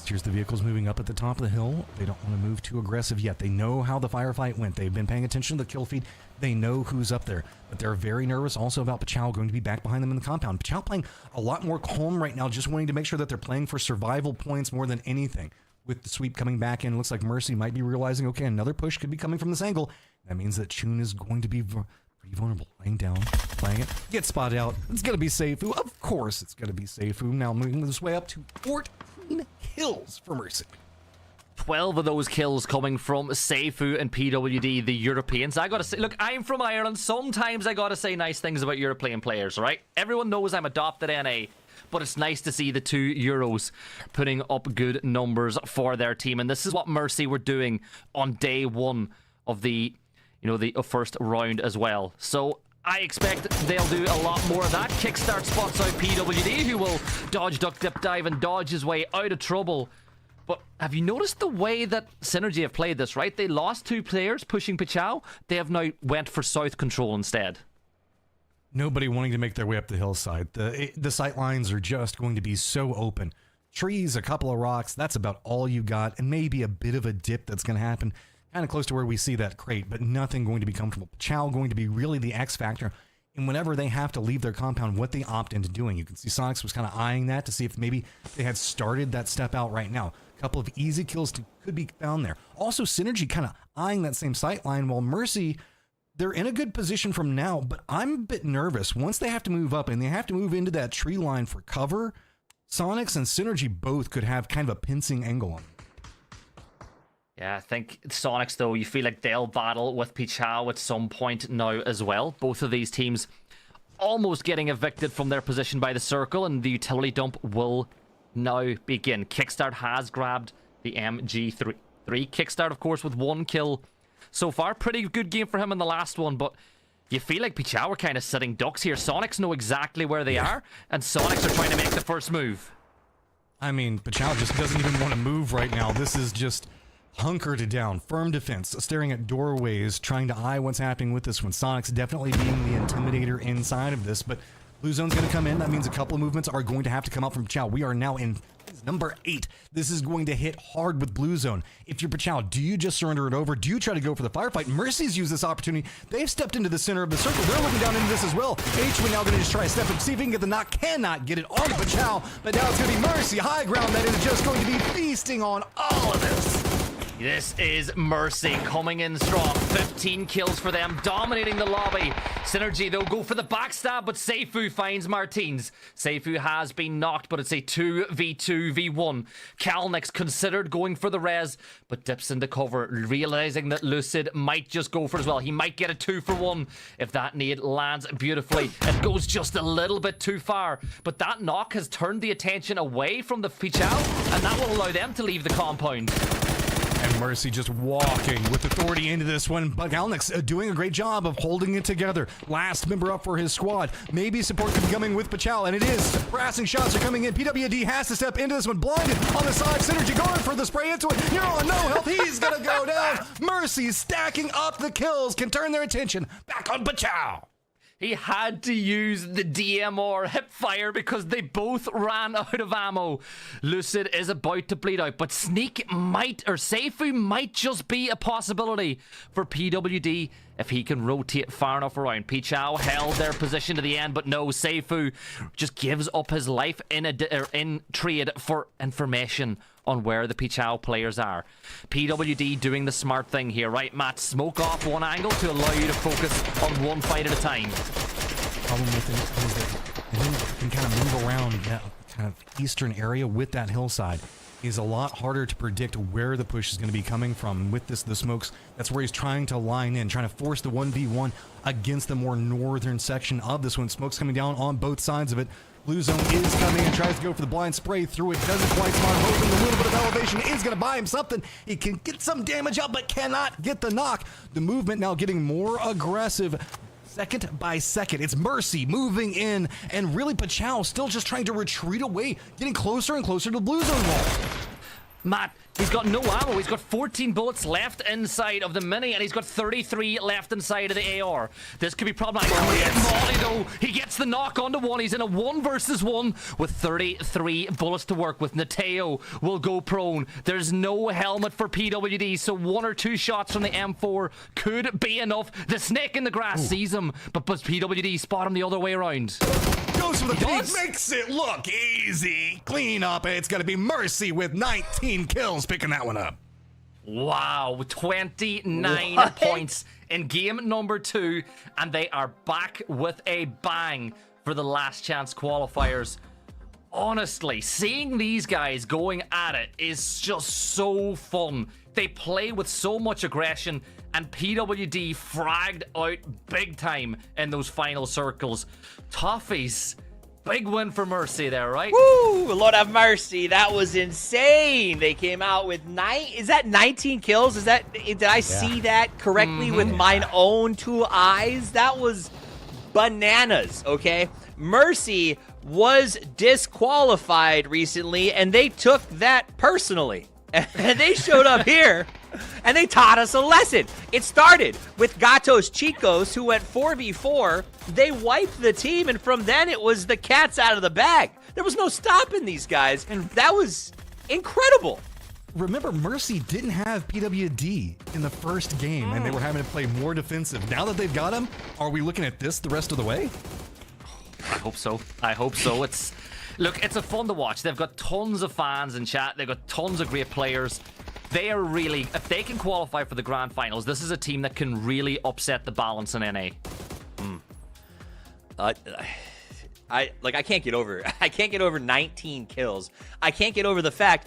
Here's the vehicles moving up at the top of the hill. They don't want to move too aggressive yet. They know how the firefight went. They've been paying attention to the kill feed. They know who's up there. But they're very nervous also about Pichao going to be back behind them in the compound. Pichao playing a lot more calm right now, just wanting to make sure that they're playing for survival points more than anything. With the sweep coming back in, it looks like Mercy might be realizing, okay, another push could be coming from this angle. That means that Chun is going to be pretty vulnerable. Laying down, playing it, get spotted out. It's going to be Seifu. Of course it's going to be Seifu. Now moving this way up to 14 kills for Mercy. 12 of those kills coming from Seifu and PWD, the Europeans. I gotta say, look, I'm from Ireland. Sometimes I gotta say nice things about European players, right? Everyone knows I'm adopted NA, but it's nice to see the 2 Euros putting up good numbers for their team. And this is what Mercy were doing on day 1 of the, the first round as well. So I expect they'll do a lot more of that. Kickstart spots out PWD, who will dodge, duck, dip, dive, and dodge his way out of trouble. But have you noticed the way that Synergy have played this, right? They lost 2 players pushing Pichao. They have now went for south control instead. Nobody wanting to make their way up the hillside. The sight lines are just going to be so open. Trees, a couple of rocks, that's about all you got, and maybe a bit of a dip that's going to happen kind of close to where we see that crate, but nothing going to be comfortable. Pichao going to be really the X factor, and whenever they have to leave their compound, what they opt into doing. You can see Sonics was kind of eyeing that to see if maybe they had started that step out right now. A couple of easy kills could be found there. Also, Synergy kind of eyeing that same sight line, while Mercy, they're in a good position from now, but I'm a bit nervous. Once they have to move up and they have to move into that tree line for cover, Sonics and Synergy both could have kind of a pincing angle on them. Yeah, I think Sonics, though, you feel like they'll battle with Pichao at some point now as well. Both of these teams almost getting evicted from their position by the circle, and the utility dump will now begin. Kickstart has grabbed the MG3. Kickstart, of course, with 1 kill so far. Pretty good game for him in the last one, but you feel like Pichao are kind of sitting ducks here. Sonics know exactly where they are, and Sonics are trying to make the first move. I mean, Pachao just doesn't even want to move right now. This is just hunkered down, firm defense, staring at doorways, trying to eye what's happening with this one. Sonic's definitely being the intimidator inside of this, but Blue Zone's going to come in. That means a couple of movements are going to have to come out from Pachao. We are now in number 8. This is going to hit hard with Blue Zone. If you're Pachao, do you just surrender it over? Do you try to go for the firefight? Mercy's used this opportunity. They've stepped into the center of the circle. They're looking down into this as well. H-Wing now going to just try to step up, see if he can get the knock. Cannot get it on Pachao, but now it's going to be Mercy, high ground, that is just going to be feasting on all of this. This is Mercy coming in strong. 15 kills for them, dominating the lobby. Synergy, they'll go for the backstab, but Seifu finds Martins. Seifu has been knocked, but it's a 2v2v1. Kalnix considered going for the res, but dips into cover, realizing that Lucid might just go for it as well. He might get a 2-for-1 if that nade lands beautifully. It goes just a little bit too far, but that knock has turned the attention away from the Pachao, and that will allow them to leave the compound. And Mercy just walking with authority into this one, but Kalnix doing a great job of holding it together. Last member up for his squad. Maybe support could be coming with Pachao, and it is. Harassing shots are coming in. PWD has to step into this one, blinded on the side. Synergy going for the spray into it. You're on no health. He's gonna go down. Mercy stacking up the kills, can turn their attention back on Pachao. He had to use the DMR hip fire because they both ran out of ammo. Lucid is about to bleed out, but Sneak might, or Seifu might just be a possibility for PWD if he can rotate far enough around. Pachao held their position to the end, but no, Seifu just gives up his life in trade for information on where the Pachao players are. PWD doing the smart thing here, right, Matt? Smoke off one angle to allow you to focus on one fight at a time. Problem with it is that they can kind of move around that kind of eastern area with that hillside. Is a lot harder to predict where the push is going to be coming from. With this, the smokes, that's where he's trying to line in, trying to force the 1v1 against the more northern section of this one. Smoke's coming down on both sides of it. Blue Zone is coming and tries to go for the blind spray through it. Doesn't quite smart, hoping a little bit of elevation is going to buy him something. He can get some damage up, but cannot get the knock. The movement now getting more aggressive. Second by second, it's Mercy moving in, and really Pachao still just trying to retreat away, getting closer and closer to the Blue Zone wall. Matt, he's got no ammo. He's got 14 bullets left inside of the Mini, and he's got 33 left inside of the AR. This could be problematic. Molly, though, he gets the knock onto one. He's in a 1 versus 1 with 33 bullets to work with. Nateo will go prone. There's no helmet for PWD, so 1 or 2 shots from the M4 could be enough. The snake in the grass sees him, but PWD spot him the other way around. Goes for the peek, makes it look easy. Clean up, it's going to be Mercy with 19 kills picking that one up. Wow, 29 points in game number 2, and they are back with a bang for the last chance qualifiers. Honestly, seeing these guys going at it is just so fun. They play with so much aggression, and PWD fragged out big time in those final circles. Toffees, big win for Mercy there, right? Woo! Lord have mercy. That was insane. They came out with 19 kills? Did I see that correctly with mine own 2 eyes? That was bananas, okay? Mercy was disqualified recently, and they took that personally. And they showed up here, and they taught us a lesson. It started with Gatos Chicos, who went 4v4. They wiped the team, and from then it was the cat's out of the bag. There was no stopping these guys, and that was incredible. Remember, Mercy didn't have PWD in the first game, and they were having to play more defensive. Now that they've got him, are we looking at this the rest of the way? I hope so. I hope so. Look, it's a fun to watch. They've got tons of fans in chat. They've got tons of great players. They are really, if they can qualify for the grand finals, this is a team that can really upset the balance in NA. I can't get over it. I can't get over 19 kills. I can't get over the fact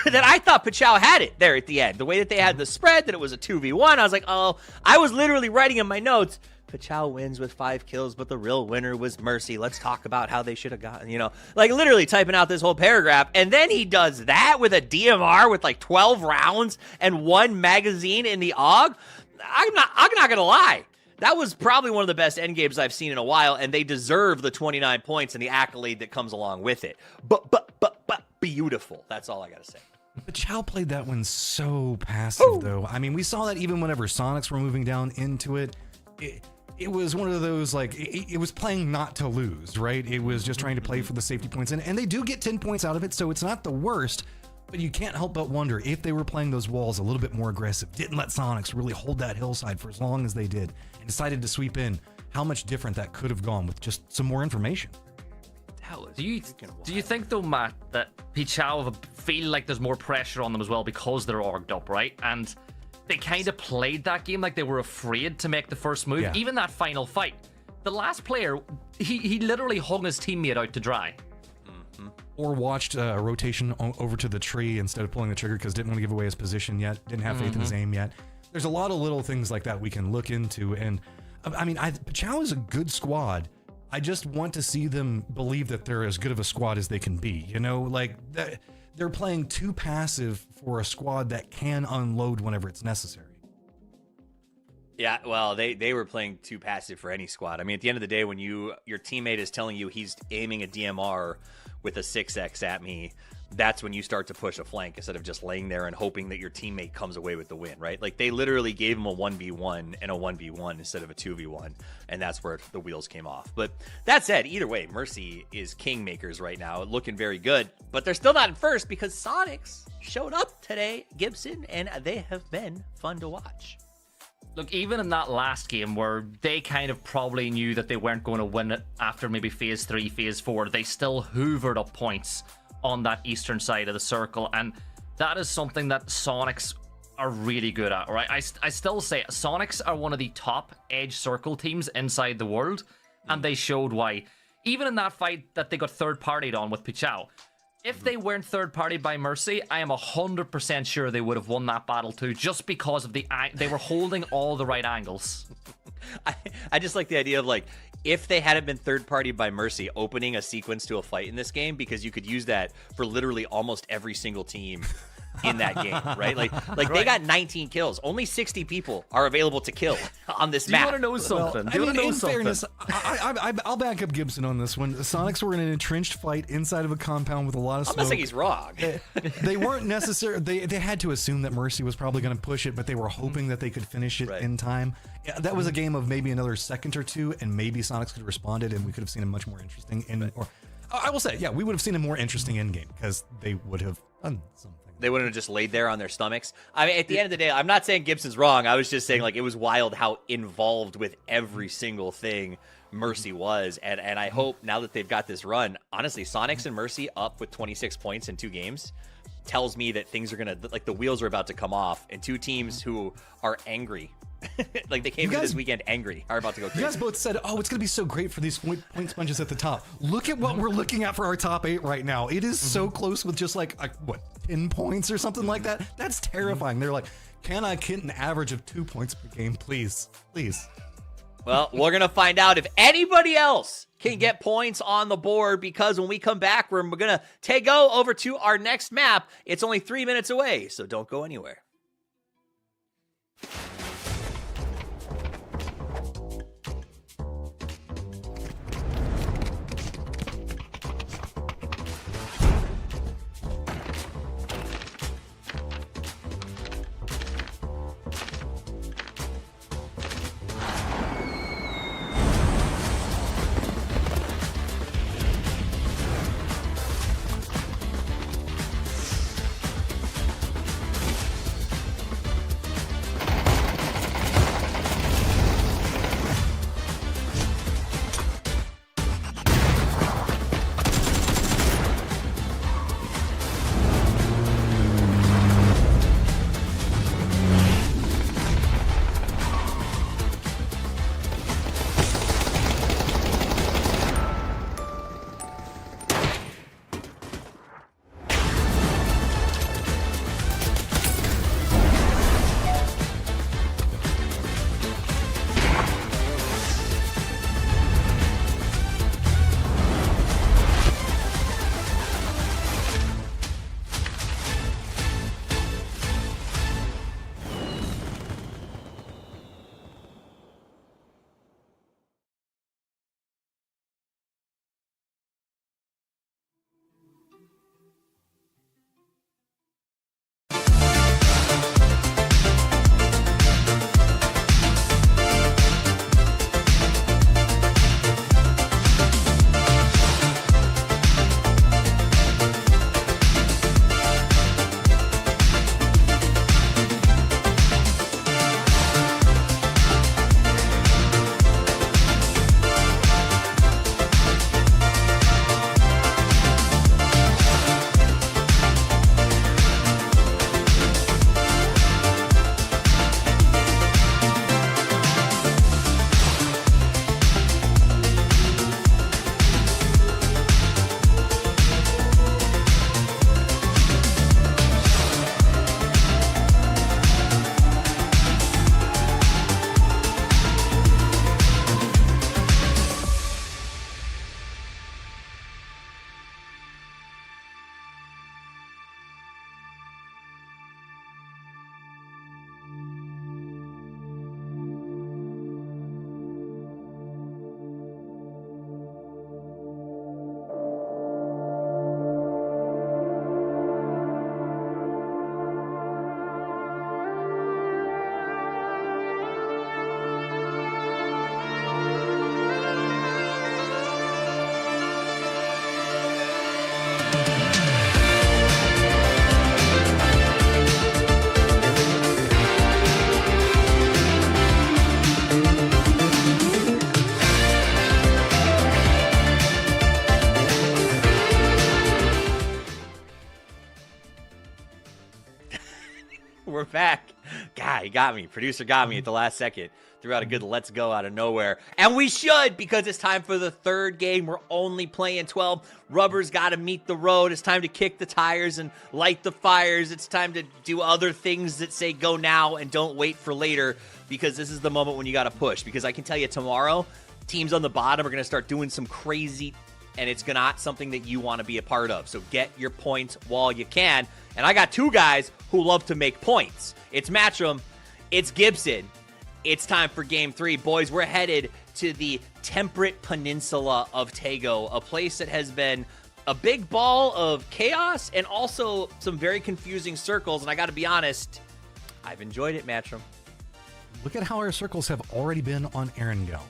that I thought Pachao had it there at the end. The way that they had the spread, that it was a 2v1. I was like, oh, I was literally writing in my notes, Pachao wins with 5 kills, but the real winner was Mercy. Let's talk about how they should have gotten, like literally typing out this whole paragraph. And then he does that with a DMR with like 12 rounds and 1 magazine in the AUG. I'm not going to lie. That was probably one of the best end games I've seen in a while, and they deserve the 29 points and the accolade that comes along with it. But beautiful. That's all I got to say. But Chow played that one so passive, though. I mean, we saw that even whenever Sonics were moving down into it. It was one of those, like, it was playing not to lose, right? It was just trying to play for the safety points. And they do get 10 points out of it, so it's not the worst. But you can't help but wonder if they were playing those walls a little bit more aggressive, didn't let Sonics really hold that hillside for as long as they did, and decided to sweep in, how much different that could have gone with just some more information. Do you think though, Matt, that Pichao feel like there's more pressure on them as well because they're orged up, right? And they kind of played that game like they were afraid to make the first move. Yeah. Even that final fight, the last player, he literally hung his teammate out to dry. Or watched a rotation over to the tree instead of pulling the trigger because didn't want to give away his position yet, didn't have faith in his aim yet. There's a lot of little things like that we can look into. And I mean, Pichao is a good squad. I just want to see them believe that they're as good of a squad as they can be. You know, like they're playing too passive for a squad that can unload whenever it's necessary. Yeah, well, they were playing too passive for any squad. I mean, at the end of the day, when your teammate is telling you he's aiming a DMR with a 6x at me, that's when you start to push a flank instead of just laying there and hoping that your teammate comes away with the win, right? Like, they literally gave him a 1v1 and a 1v1 instead of a 2v1, and that's where the wheels came off. But that said, either way, Mercy is kingmakers right now, looking very good, but they're still not in first because Sonics showed up today, Gibson, and they have been fun to watch. Look, even in that last game where they kind of probably knew that they weren't going to win it after maybe phase 3, phase 4, they still hoovered up points on that eastern side of the circle, and that is something that Sonics are really good at, right? I still say Sonics are one of the top edge circle teams inside the world, and they showed why. Even in that fight that they got third-partied on with Pichao, if they weren't third-partied by Mercy, I am 100% sure they would have won that battle too, just because of they were holding all the right angles. I just like the idea of, like, if they hadn't been third-partied by Mercy, opening a sequence to a fight in this game, because you could use that for literally almost every single team in that game, right? Like right. They got 19 kills. Only 60 people are available to kill on this map. Do you want to know something? In fairness, I'll back up Gibson on this one. The Sonics were in an entrenched fight inside of a compound with a lot of smoke. I'm not saying he's wrong. They weren't necessarily. They had to assume that Mercy was probably going to push it, but they were hoping that they could finish it in time. Yeah, that was a game of maybe another second or two, and maybe Sonics could have responded, and we could have seen a much more interesting Or I will say, yeah, we would have seen a more interesting end game because they would have done something. They wouldn't have just laid there on their stomachs. I mean, at the end of the day, I'm not saying Gibson's wrong. I was just saying, like, it was wild how involved with every single thing Mercy was. And I hope now that they've got this run, honestly, Sonics and Mercy up with 26 points in 2 games tells me that things are going to, like, the wheels are about to come off. And 2 teams who are angry, like they came into this weekend angry, are about to go crazy. You guys both said, oh, it's going to be so great for these point sponges at the top. Look at what we're looking at for our top 8 right now. It is so close with just like what, 10 points or something like that. That's terrifying. They're like, can I get an average of 2 points per game, please? Please. Well, we're going to find out if anybody else can get points on the board, because when we come back, we're going to go over to our next map. It's only 3 minutes away, so don't go anywhere. back. God, he got me. Producer got me at the last second. Threw out a good let's go out of nowhere. And we should, because it's time for the third game. We're only playing 12. Rubber's got to meet the road. It's time to kick the tires and light the fires. It's time to do other things that say go now and don't wait for later, because this is the moment when you got to push. Because I can tell you tomorrow, teams on the bottom are going to start doing some crazy, and it's not something that you want to be a part of. So get your points while you can. And I got two guys who love to make points. It's Matchroom. It's Gibson. It's time for Game 3. Boys, we're headed to the temperate peninsula of Tago, a place that has been a big ball of chaos and also some very confusing circles. And I got to be honest, I've enjoyed it, Matchroom. Look at how our circles have already been on Erangel.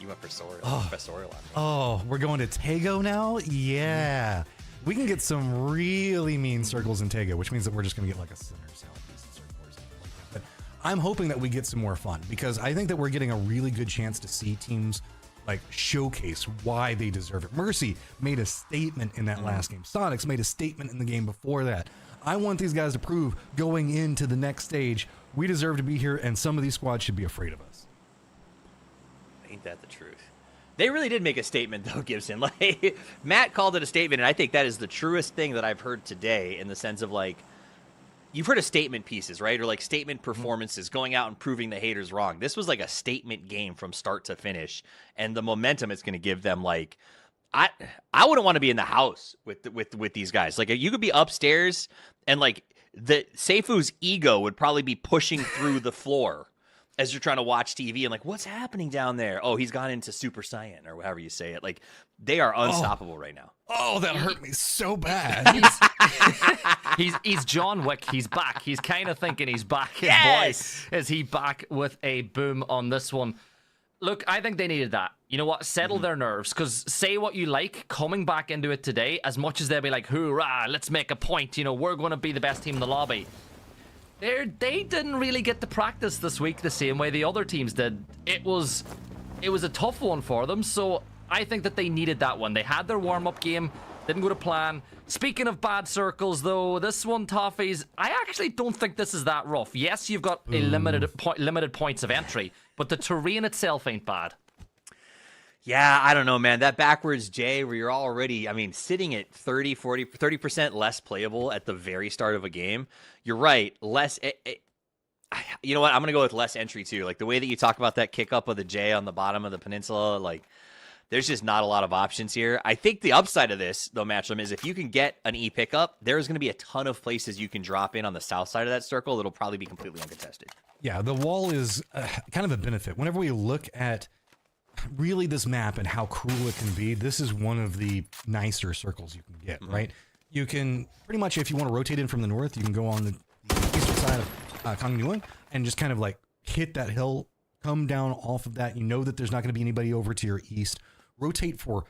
You went professorial on me. Oh, we're going to Tago now? Yeah. We can get some really mean circles in Tago, which means that we're just going to get like a center southeast circle or something like that. But I'm hoping that we get some more fun, because I think that we're getting a really good chance to see teams like showcase why they deserve it. Mercy made a statement in that last game. Sonics made a statement in the game before that. I want these guys to prove going into the next stage, we deserve to be here, and some of these squads should be afraid of us. Ain't that the truth? They really did make a statement, though, Gibson. Like, Matt called it a statement, and I think that is the truest thing that I've heard today, in the sense of, like, you've heard of statement pieces, right? Or, like, statement performances, going out and proving the haters wrong. This was, like, a statement game from start to finish, and the momentum it's going to give them, like, I wouldn't want to be in the house with these guys. Like, you could be upstairs, and, like, the Seifu's ego would probably be pushing through the floor as you're trying to watch TV, and like, what's happening down there? Oh, he's gone into Super Saiyan, or however you say it. Like, they are unstoppable right now. Oh, that hurt me so bad. He's John Wick. He's back. He's kind of thinking he's back. Yes! Boy, is he back with a boom on this one. Look, I think they needed that. You know what? Settle their nerves, because say what you like, coming back into it today, as much as they'll be like, hoorah, let's make a point. You know, we're going to be the best team in the lobby. They didn't really get to practice this week the same way the other teams did. It was a tough one for them, so I think that they needed that one. They had their warm-up game, didn't go to plan. Speaking of bad circles, though, this one, Toffees, I actually don't think this is that rough. Yes, you've got a limited points of entry, but the terrain itself ain't bad. Yeah, I don't know, man. That backwards J, where you're already, I mean, sitting at 30% less playable at the very start of a game. You're right. Less, you know what? I'm going to go with less entry, too. Like, the way that you talk about that kick up of the J on the bottom of the peninsula, like, there's just not a lot of options here. I think the upside of this, though, Matchroom, is if you can get an E pickup, there's going to be a ton of places you can drop in on the south side of that circle that'll probably be completely uncontested. Yeah, the wall is kind of a benefit. Whenever we look at really this map and how cruel it can be, this is one of the nicer circles you can get, right? You can pretty much, if you want to rotate in from the north, you can go on the eastern side of Kangnuan and just kind of like hit that hill, come down off of that. You know that there's not going to be anybody over to your east. Rotate for,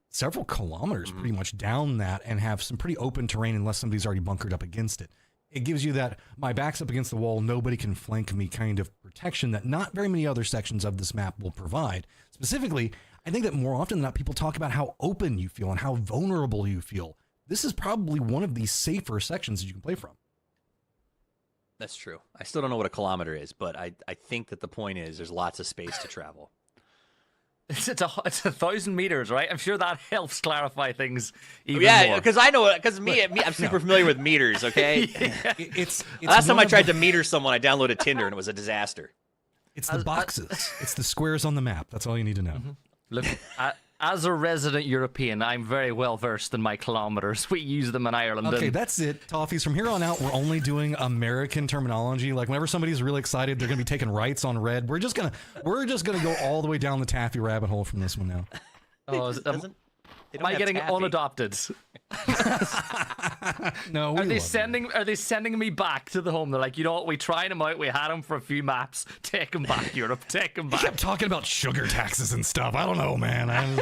several kilometers pretty much down that, and have some pretty open terrain unless somebody's already bunkered up against it. It gives you that my back's up against the wall, nobody can flank me kind of protection that not very many other sections of this map will provide. Specifically, I think that more often than not, people talk about how open you feel and how vulnerable you feel. This is probably one of the safer sections that you can play from. That's true. I still don't know what a kilometer is, but I think that the point is there's lots of space to travel. It's 1,000 meters, right? I'm sure that helps clarify things even more. Yeah, because I know, because I'm super familiar with meters, okay? Yeah. It's Last time I tried to meter someone, I downloaded Tinder, and it was a disaster. It's the boxes. It's the squares on the map. That's all you need to know. Look, as a resident European, I'm very well versed in my kilometers. We use them in Ireland. Okay, that's it, Toffees. From here on out, we're only doing American terminology. Like, whenever somebody's really excited, they're gonna be taking rights on red. We're just gonna go all the way down the taffy rabbit hole from this one now. Am I getting unadopted? No, are they sending me back to the home? They're like, you know what? We tried them out. We had them for a few maps. Take them back, Europe. Take them back. You kept talking about sugar taxes and stuff. I don't know, man.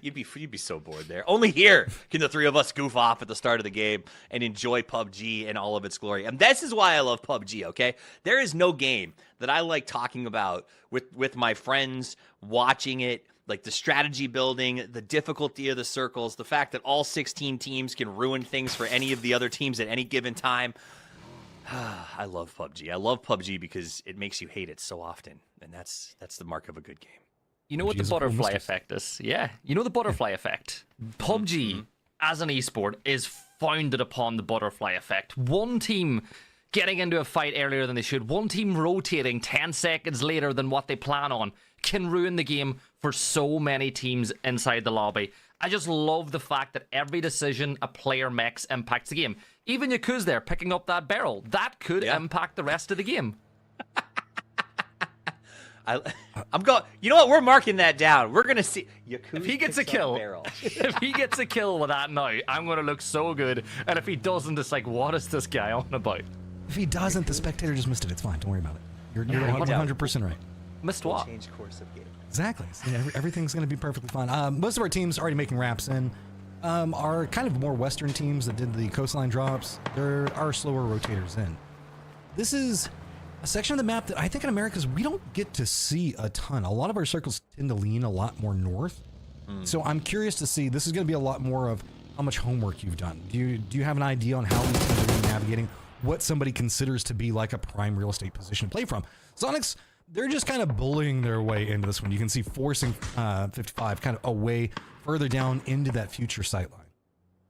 You'd be so bored there. Only here can the three of us goof off at the start of the game and enjoy PUBG in all of its glory. And this is why I love PUBG, okay? There is no game that I like talking about with my friends, watching it, like the strategy building, the difficulty of the circles, the fact that all 16 teams can ruin things for any of the other teams at any given time. I love PUBG. I love PUBG because it makes you hate it so often, and that's the mark of a good game. You know what the butterfly effect is? Yeah. You know the butterfly effect? PUBG, as an esport, is founded upon the butterfly effect. One team getting into a fight earlier than they should, one team rotating 10 seconds later than what they plan on, can ruin the game for so many teams inside the lobby. I just love the fact that every decision a player makes impacts the game. Even Yakuza there, picking up that barrel, that could impact the rest of the game. I'm going. You know what? We're marking that down. We're gonna see. Yakuza if he gets a kill, if he gets a kill with that now, I'm gonna look so good. And if he doesn't, it's like, what is this guy on about? If he doesn't, the spectator just missed it. It's fine. Don't worry about it. You're 100% right. Missed what? Change course of game. Exactly. So, yeah, everything's going to be perfectly fine. Most of our teams already making wraps in. Our kind of more Western teams that did the coastline drops, there are slower rotators in. This is a section of the map that I think in Americas we don't get to see a ton. A lot of our circles tend to lean a lot more north. So I'm curious to see, this is going to be a lot more of how much homework you've done. Do you have an idea on how these teams are going to be navigating what somebody considers to be like a prime real estate position to play from? Sonics, they're just kind of bullying their way into this one. You can see forcing 55 kind of away further down into that future sightline.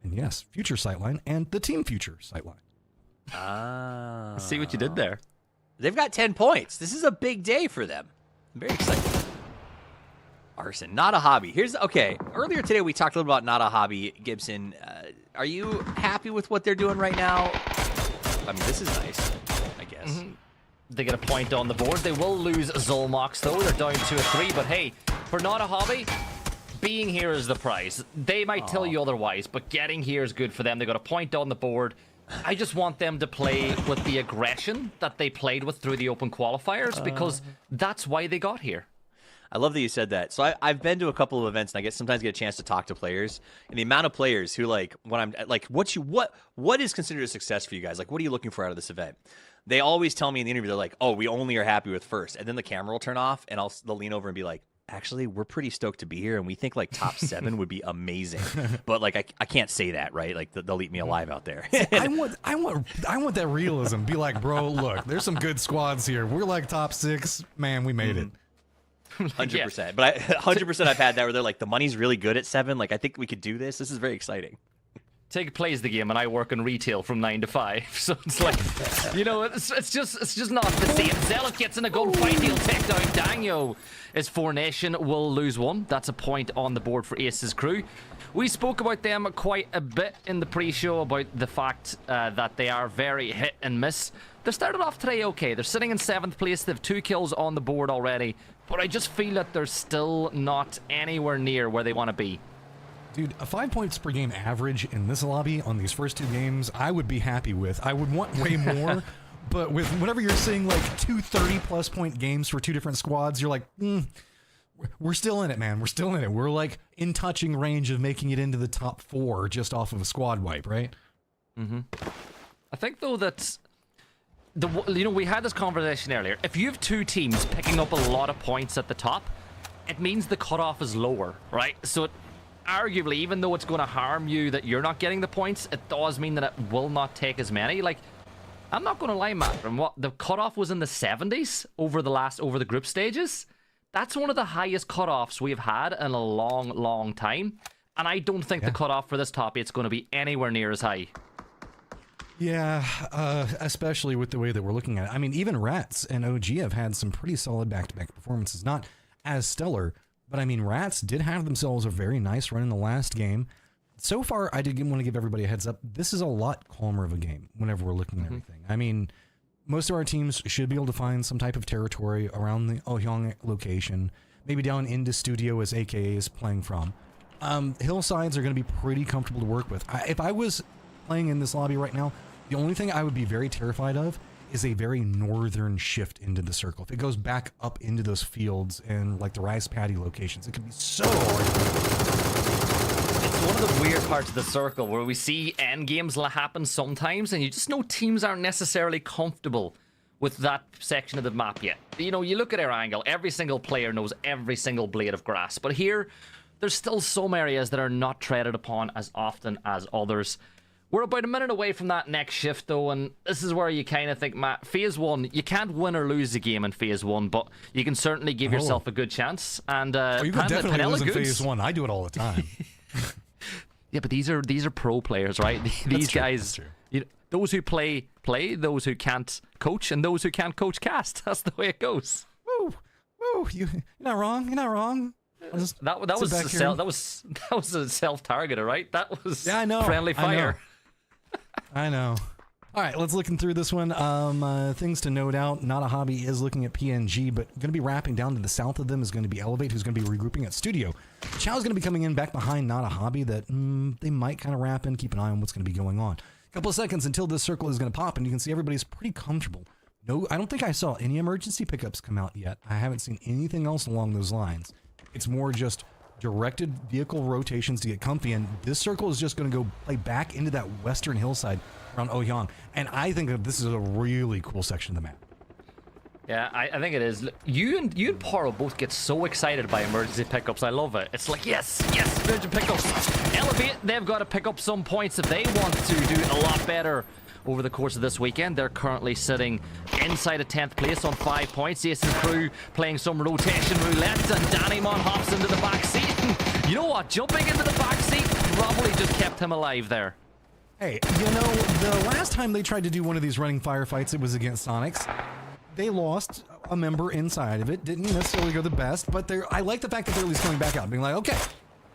And yes, future sightline and the team future sightline. See what you did there. They've got 10 points. This is a big day for them. I'm very excited. Arson, not a hobby. Okay. Earlier today we talked a little about not a hobby. Gibson, are you happy with what they're doing right now? I mean, this is nice, I guess. They get a point on the board. They will lose Zolmox, though. They're down 2-3. But hey, for not a hobby, being here is the prize. They might tell you otherwise, but getting here is good for them. They got a point on the board. I just want them to play with the aggression that they played with through the open qualifiers, because that's why they got here. I love that you said that. So I've been to a couple of events, and I sometimes get a chance to talk to players. And the amount of players who, like, when I'm like, what is considered a success for you guys? Like, what are you looking for out of this event? They always tell me in the interview, they're like, oh, we only are happy with first. And then the camera will turn off, and they'll lean over and be like, actually, we're pretty stoked to be here, and we think like top 7 would be amazing. But like, I can't say that, right? Like, they'll eat me alive out there. I want that realism. Be like, bro, look, there's some good squads here. We're like top 6, man. We made it. 100%. But 100% I've had that where they're like, the money's really good at 7. Like, I think we could do this. This is very exciting. Tig plays the game, and I work in retail from 9 to 5. So it's like, you know, it's just not the same. Zealot gets in a gunfight. He'll take down Dango. As 4 Nation will lose 1. That's a point on the board for Ace's crew. We spoke about them quite a bit in the pre-show about the fact that they are very hit and miss. They started off today okay. They're sitting in 7th place. They have 2 kills on the board already. But I just feel that they're still not anywhere near where they want to be. Dude, a 5 points per game average in this lobby on these first 2 games, I would be happy with. I would want way more, but with whenever you're seeing like 2 30-plus point games for 2 different squads, you're like, we're still in it, man. We're still in it. We're like in touching range of making it into the top 4 just off of a squad wipe, right? I think, though, that we had this conversation earlier. If you have 2 teams picking up a lot of points at the top, it means the cutoff is lower, right? So arguably, even though it's going to harm you that you're not getting the points, it does mean that it will not take as many. Like, I'm not going to lie, Matt, from what the cutoff was in the 70s over the group stages. That's one of the highest cutoffs we've had in a long, long time. And I don't think the cutoff for this top 8 is going to be anywhere near as high. Yeah, especially with the way that we're looking at it. I mean, even Rats and OG have had some pretty solid back-to-back performances. Not as stellar, but I mean, Rats did have themselves a very nice run in the last game. So far, I did want to give everybody a heads up. This is a lot calmer of a game whenever we're looking at everything. I mean, most of our teams should be able to find some type of territory around the Ohyang location, maybe down into Studio as AKA is playing from. Hillsides are going to be pretty comfortable to work with. If I was playing in this lobby right now, the only thing I would be very terrified of is a very northern shift into the circle. If it goes back up into those fields and like the rice paddy locations, it could be so hard. It's one of the weird parts of the circle where we see end games happen sometimes, and you just know teams aren't necessarily comfortable with that section of the map yet. You know, you look at Erangel, every single player knows every single blade of grass. But here, there's still some areas that are not treaded upon as often as others. We're about a minute away from that next shift, though, and this is where you kind of think, Matt, Phase 1, you can't win or lose the game in Phase 1, but you can certainly give yourself a good chance. And you can definitely lose in Phase 1. I do it all the time. Yeah, but these are pro players, right? These guys, those who play, those who can't coach, and those who can't coach cast. That's the way it goes. Woo, you're not wrong. You're not wrong. That was a self-targeter, right? That was I know. Friendly fire. I know. All right, let's looking through this one. Things to note out. Not a Hobby is looking at PNG, but going to be wrapping down to the south of them is going to be Elevate, who's going to be regrouping at Studio. Chow's going to be coming in back behind Not a Hobby that they might kind of wrap in. Keep an eye on what's going to be going on. A couple of seconds until this circle is going to pop, and you can see everybody's pretty comfortable. No, I don't think I saw any emergency pickups come out yet. I haven't seen anything else along those lines. It's more just directed vehicle rotations to get comfy, and this circle is just going to go play back into that western hillside around Ouyang, and I think that this is a really cool section of the map. Yeah, I think it is. You and Paro both get so excited by emergency pickups. I love it. It's like, yes, emergency pickups. Elevate, they've got to pick up some points if they want to do a lot better over the course of this weekend. They're currently sitting inside of 10th place on 5 points. Ace's crew playing some rotation roulette, and Danimon hops into the back seat. You know what? Jumping into the back seat probably just kept him alive there. Hey, you know, the last time they tried to do one of these running firefights, it was against Sonics. They lost a member inside of it. Didn't necessarily go the best, but I like the fact that they're at least coming back out, being like, okay,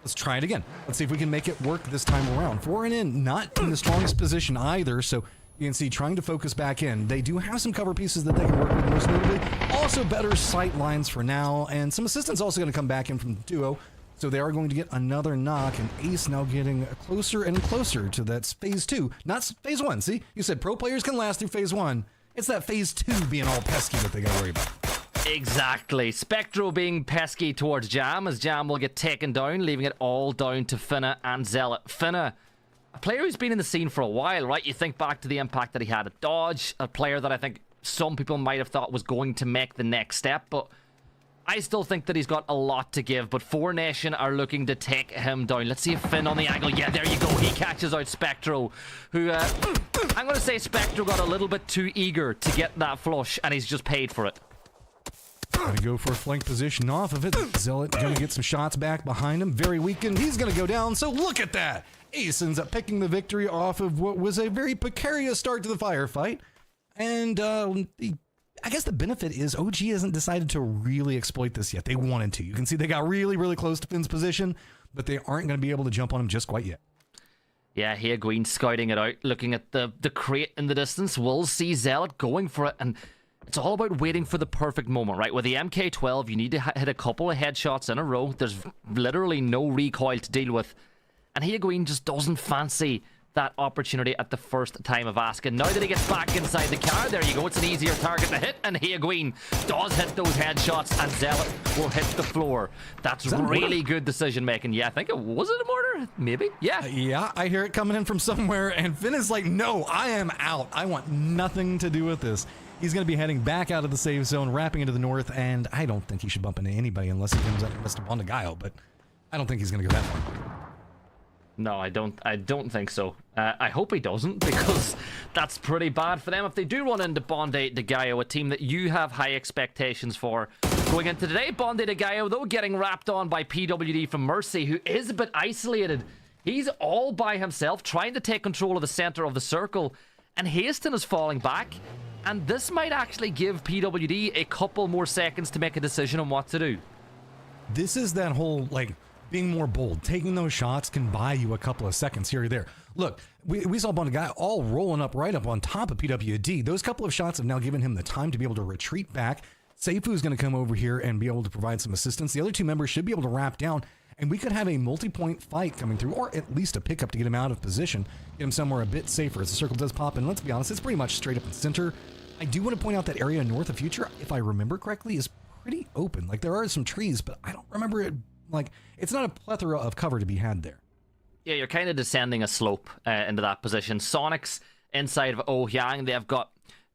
let's try it again. Let's see if we can make it work this time around. 4 and in, not in the strongest position either, so you can see trying to focus back in. They do have some cover pieces that they can work with, most notably. Also better sight lines for now, and some assistance also going to come back in from the duo. So they are going to get another knock, and Ace now getting closer and closer to that Phase 2. Not Phase 1, see? You said pro players can last through Phase 1. It's that Phase 2 being all pesky that they got to worry about. Exactly. Spectro being pesky towards Jam, as Jam will get taken down, leaving it all down to Finna and Zealot. Finna, a player who's been in the scene for a while, right? You think back to the impact that he had at Dodge, a player that I think some people might have thought was going to make the next step, but I still think that he's got a lot to give, but 4Nation are looking to take him down. Let's see if Finn on the angle. Yeah, there you go. He catches out Spectro, who, I'm going to say Spectro got a little bit too eager to get that flush, and he's just paid for it. Gonna go for a flank position off of it. Zealot gonna get some shots back behind him. Very weakened. He's gonna go down, so look at that. Ace ends up picking the victory off of what was a very precarious start to the firefight. And I guess the benefit is OG hasn't decided to really exploit this yet. They wanted to. You can see they got really, really close to Finn's position, but they aren't going to be able to jump on him just quite yet. Yeah, here Gwyn scouting it out, looking at the crate in the distance. We'll see Zealot going for it, and it's all about waiting for the perfect moment, right? With the MK12, you need to hit a couple of headshots in a row. There's literally no recoil to deal with, and here Gwyn just doesn't fancy that opportunity at the first time of asking. Now that he gets back inside the car, there you go, it's an easier target to hit, and Higuin does hit those headshots, and Zealot will hit the floor. That's really good decision making. Yeah, I think was it a mortar? Maybe? Yeah. Yeah, I hear it coming in from somewhere, and Finn is like, no, I am out. I want nothing to do with this. He's going to be heading back out of the safe zone, wrapping into the north, and I don't think he should bump into anybody unless he comes up and Mr. Bondagayo, but I don't think he's going to go that far. No, I don't think so. I hope he doesn't, because that's pretty bad for them. If they do run into Bondi de Gallo, a team that you have high expectations for going into today, Bondi de Gallo, though, getting wrapped on by PWD from Mercy, who is a bit isolated. He's all by himself, trying to take control of the center of the circle, and Haston is falling back, and this might actually give PWD a couple more seconds to make a decision on what to do. This is that whole, like, being more bold. Taking those shots can buy you a couple of seconds here or there. Look, we saw a guy all rolling up right up on top of PWD. Those couple of shots have now given him the time to be able to retreat back. Seifu's going to come over here and be able to provide some assistance. The other two members should be able to wrap down, and we could have a multi-point fight coming through, or at least a pickup to get him out of position, get him somewhere a bit safer as the circle does pop in. Let's be honest, it's pretty much straight up in center. I do want to point out that area north of Future, if I remember correctly, is pretty open. Like, there are some trees, but I don't remember it. Like, it's not a plethora of cover to be had there. Yeah, you're kind of descending a slope into that position. Sonics inside of Ouyang, they've got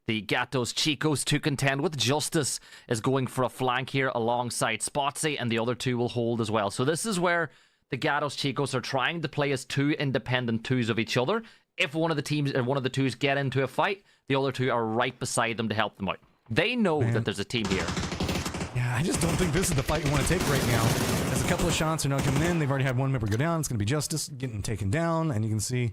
The Gatos Chicos to contend with. Justice is going for a flank here alongside Spotsy, and the other two will hold as well. So this is where the Gatos Chicos are trying to play as two independent twos of each other. If one of the teams or one of the twos get into a fight, the other two are right beside them to help them out. They know that there's a team here. Yeah, I just don't think this is the fight you want to take right now. As a couple of shots are not coming in, they've already had one member go down. It's going to be Justice getting taken down, and you can see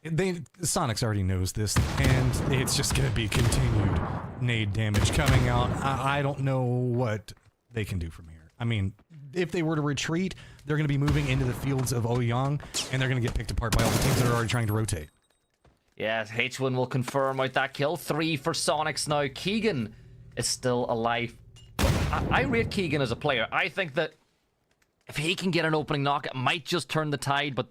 Sonics already knows this, and it's just going to be continued nade damage coming out. I don't know what they can do from here. I mean, if they were to retreat, they're going to be moving into the fields of Ouyang, and they're going to get picked apart by all the teams that are already trying to rotate. Yeah, H1 will confirm out that kill. 3 for Sonics now. Keegan is still alive. I rate Keegan as a player. I think that if he can get an opening knock, it might just turn the tide, but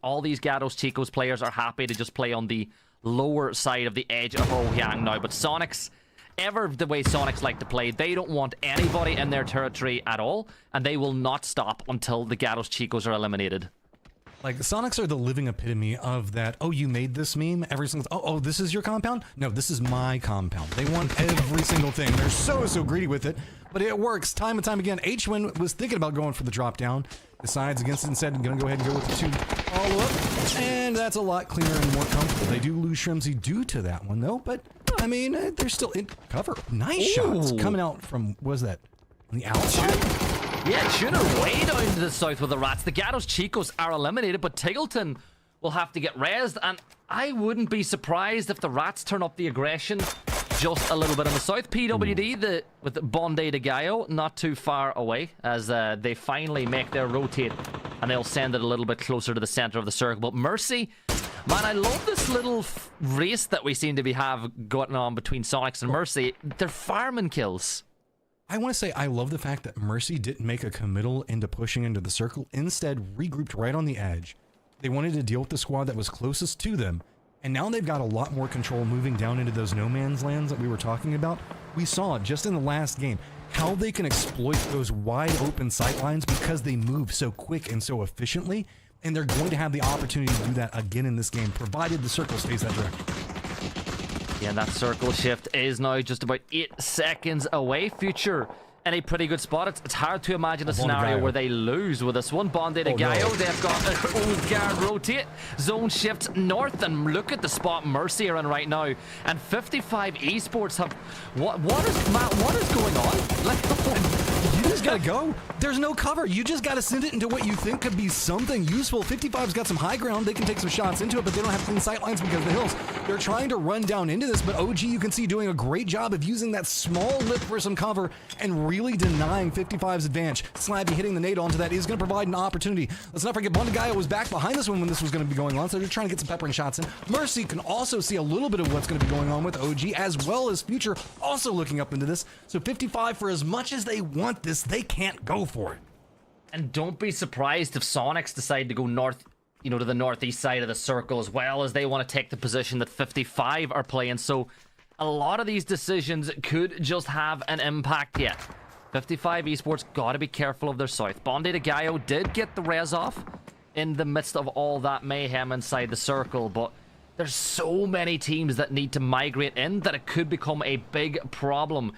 all these Gatos Chicos players are happy to just play on the lower side of the edge of Ouyang now. But Sonics, ever the way Sonics like to play, they don't want anybody in their territory at all, and they will not stop until the Gatos Chicos are eliminated. Like, Sonics are the living epitome of that, oh, you made this meme? Every single, oh, this is your compound? No, this is my compound. They want every single thing. They're so greedy with it, but it works time and time again. H1 was thinking about going for the drop down, decides against it instead, and gonna go ahead and go with the 2 follow-up, and that's a lot cleaner and more comfortable. They do lose Shrimsy due to that one, though, but, I mean, they're still in cover. Nice shots coming out from, what was that, on the outside? Yeah, Tuner way down to the south with the Rats. The Gatos Chicos are eliminated, but Tiggleton will have to get rezzed, and I wouldn't be surprised if the Rats turn up the aggression just a little bit on the south. PWD with Bonde de Gallo not too far away as they finally make their rotate, and they'll send it a little bit closer to the center of the circle. But Mercy, man, I love this little race that we seem to have going on between Sonics and Mercy. They're farming kills. I want to say I love the fact that Mercy didn't make a committal into pushing into the circle, instead regrouped right on the edge. They wanted to deal with the squad that was closest to them, and now they've got a lot more control moving down into those no man's lands that we were talking about. We saw just in the last game how they can exploit those wide open sight lines because they move so quick and so efficiently, and they're going to have the opportunity to do that again in this game, provided the circle stays that direction. Yeah, and that circle shift is now just about 8 seconds away. Future in a pretty good spot. It's hard to imagine a scenario where they lose with this one. Bonde de Gallo, they've got an old guard rotate. Zone shifts north, and look at the spot Mercy are in right now. And 55 esports have... What is going on? You just gotta go. There's no cover. You just gotta send it into what you think could be something useful. 55's got some high ground. They can take some shots into it, but they don't have clean sight lines because of the hills. They're trying to run down into this, but OG, you can see, doing a great job of using that small lip for some cover and really denying 55's advantage. Slabby hitting the nade onto that is going to provide an opportunity. Let's not forget, Bondagayo was back behind this one when this was going to be going on, so they're trying to get some peppering shots in. Mercy can also see a little bit of what's going to be going on with OG, as well as Future also looking up into this. So 55, for as much as they want this, they can't go for it. And don't be surprised if Sonics decide to go north, you know, to the northeast side of the circle, as well as they want to take the position that 55 are playing. So a lot of these decisions could just have an impact yet. 55 esports got to be careful of their south. Bonde de Gallo did get the res off in the midst of all that mayhem inside the circle, but there's so many teams that need to migrate in that it could become a big problem.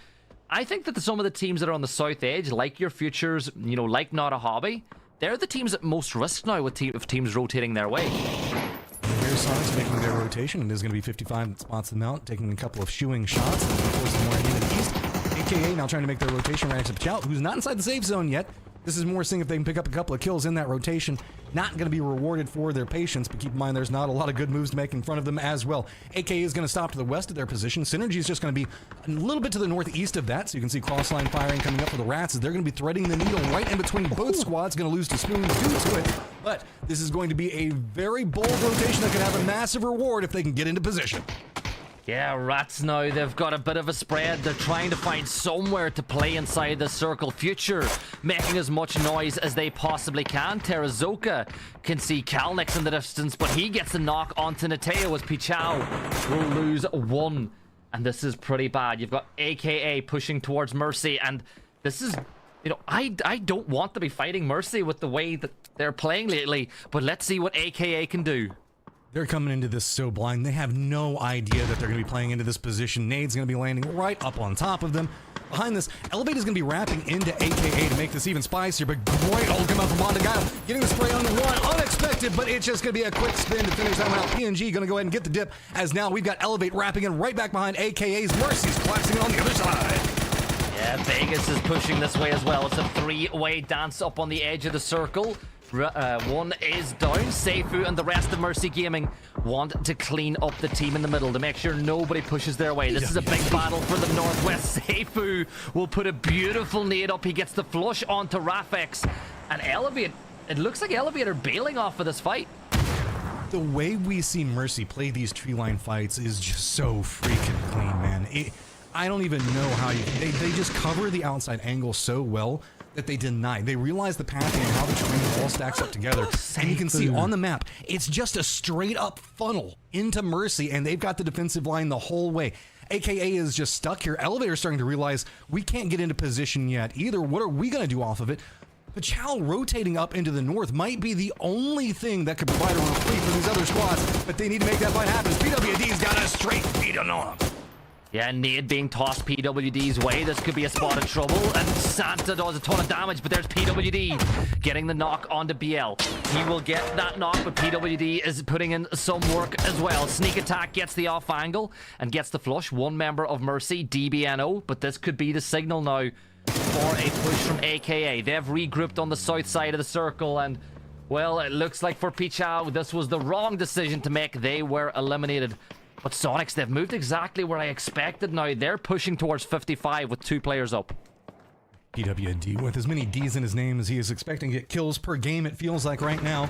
I think that some of the teams that are on the south edge, like your Futures, you know, like Not a Hobby, they're the teams at most risk now with teams rotating their way. Here's Sonics making their rotation, and there's going to be 55 that spots them out, taking a couple of shooing shots, and of course more into the east. AKA now trying to make their rotation right next to Chout, who's not inside the safe zone yet. This is more seeing if they can pick up a couple of kills in that rotation. Not going to be rewarded for their patience, but keep in mind there's not a lot of good moves to make in front of them as well. AKA is going to stop to the west of their position. Synergy is just going to be a little bit to the northeast of that, so you can see crossline firing coming up for the Rats as they're going to be threading the needle right in between both squads. Going to lose to Spoons due to it, but this is going to be a very bold rotation that could have a massive reward if they can get into position. Yeah, Rats now, they've got a bit of a spread. They're trying to find somewhere to play inside the circle. Future making as much noise as they possibly can. Terrazoka can see Kalnix in the distance, but he gets a knock onto Nateo as Pichao will lose 1. And this is pretty bad. You've got AKA pushing towards Mercy, and this is... You know, I don't want to be fighting Mercy with the way that they're playing lately, but let's see what AKA can do. They're coming into this so blind. They have no idea that they're going to be playing into this position. Nade's going to be landing right up on top of them. Behind this, Elevate is going to be wrapping into AKA to make this even spicier, but great ult come out from Mondegao. Getting the spray on the one, unexpected, but it's just going to be a quick spin to finish that one out. PNG going to go ahead and get the dip, as now we've got Elevate wrapping in right back behind AKA's. Mercy's collapsing in on the other side. Yeah, Vegas is pushing this way as well. It's a three-way dance up on the edge of the circle. One is down. Seifu and the rest of Mercy Gaming want to clean up the team in the middle to make sure nobody pushes their way. This is a big battle for the Northwest. Seifu will put a beautiful nade up. He gets the flush onto Rafex. And Elevate, it looks like Elevate are bailing off of this fight. The way we see Mercy play these tree line fights is just so freaking clean, man. I don't even know how you... They just cover the outside angle so well that they deny. They realize the pathing and how the terrain all stacks up together. And you can see on the map, it's just a straight up funnel into Mercy, and they've got the defensive line the whole way. AKA is just stuck here. Elevator's starting to realize we can't get into position yet either. What are we going to do off of it? Pachal rotating up into the north might be the only thing that could provide a reprieve for these other squads, but they need to make that fight happen. PWD's got a straight beat on them. Yeah, Nade being tossed PWD's way. This could be a spot of trouble. And Santa does a ton of damage, but there's PWD getting the knock onto BL. He will get that knock, but PWD is putting in some work as well. Sneak attack gets the off angle and gets the flush. One member of Mercy, DBNO, but this could be the signal now for a push from AKA. They've regrouped on the south side of the circle, and, well, it looks like for Pichao, this was the wrong decision to make. They were eliminated. But Sonics, they've moved exactly where I expected now. They're pushing towards 55 with 2 players up. PWD with as many D's in his name as he is expecting to get kills per game, it feels like right now.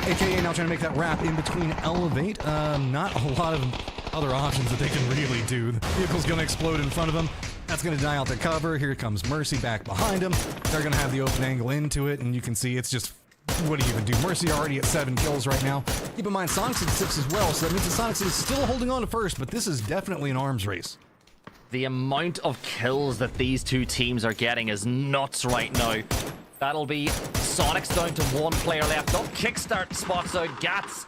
AKA now trying to make that wrap in between Elevate. Not a lot of other options that they can really do. The vehicle's going to explode in front of them. That's going to deny out their cover. Here comes Mercy back behind him. They're going to have the open angle into it, and you can see it's just... What do you even do? Mercy already at 7 kills right now. Keep in mind, Sonics at 6 as well, so that means the Sonics is still holding on to first, but this is definitely an arms race. The amount of kills that these two teams are getting is nuts right now. That'll be Sonics down to 1 player left up. Kickstart spots out Gats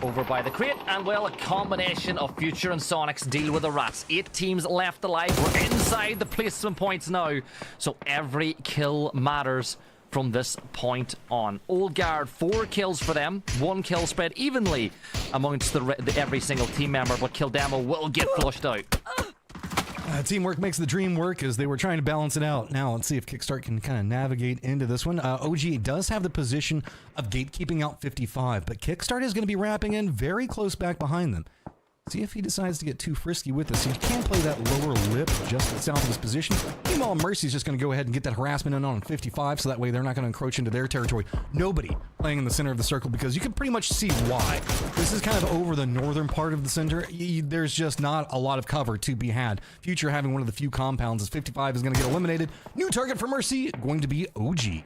over by the crate, and, well, a combination of Future and Sonics deal with the rats. 8 teams left alive. We're inside the placement points now, so every kill matters from this point on. Old Guard, 4 kills for them. 1 kill spread evenly amongst every single team member, but Kildemo will get flushed out. Teamwork makes the dream work as they were trying to balance it out. Now let's see if Kickstart can kind of navigate into this one. OG does have the position of gatekeeping out 55, but Kickstart is going to be wrapping in very close back behind them. See if he decides to get too frisky with this. He can play that lower lip just south of his position. Meanwhile, Mercy's just going to go ahead and get that harassment in on 55, so that way they're not going to encroach into their territory. Nobody playing in the center of the circle, because you can pretty much see why. This is kind of over the northern part of the center. There's just not a lot of cover to be had. Future having one of the few compounds as 55 is going to get eliminated. New target for Mercy, going to be OG.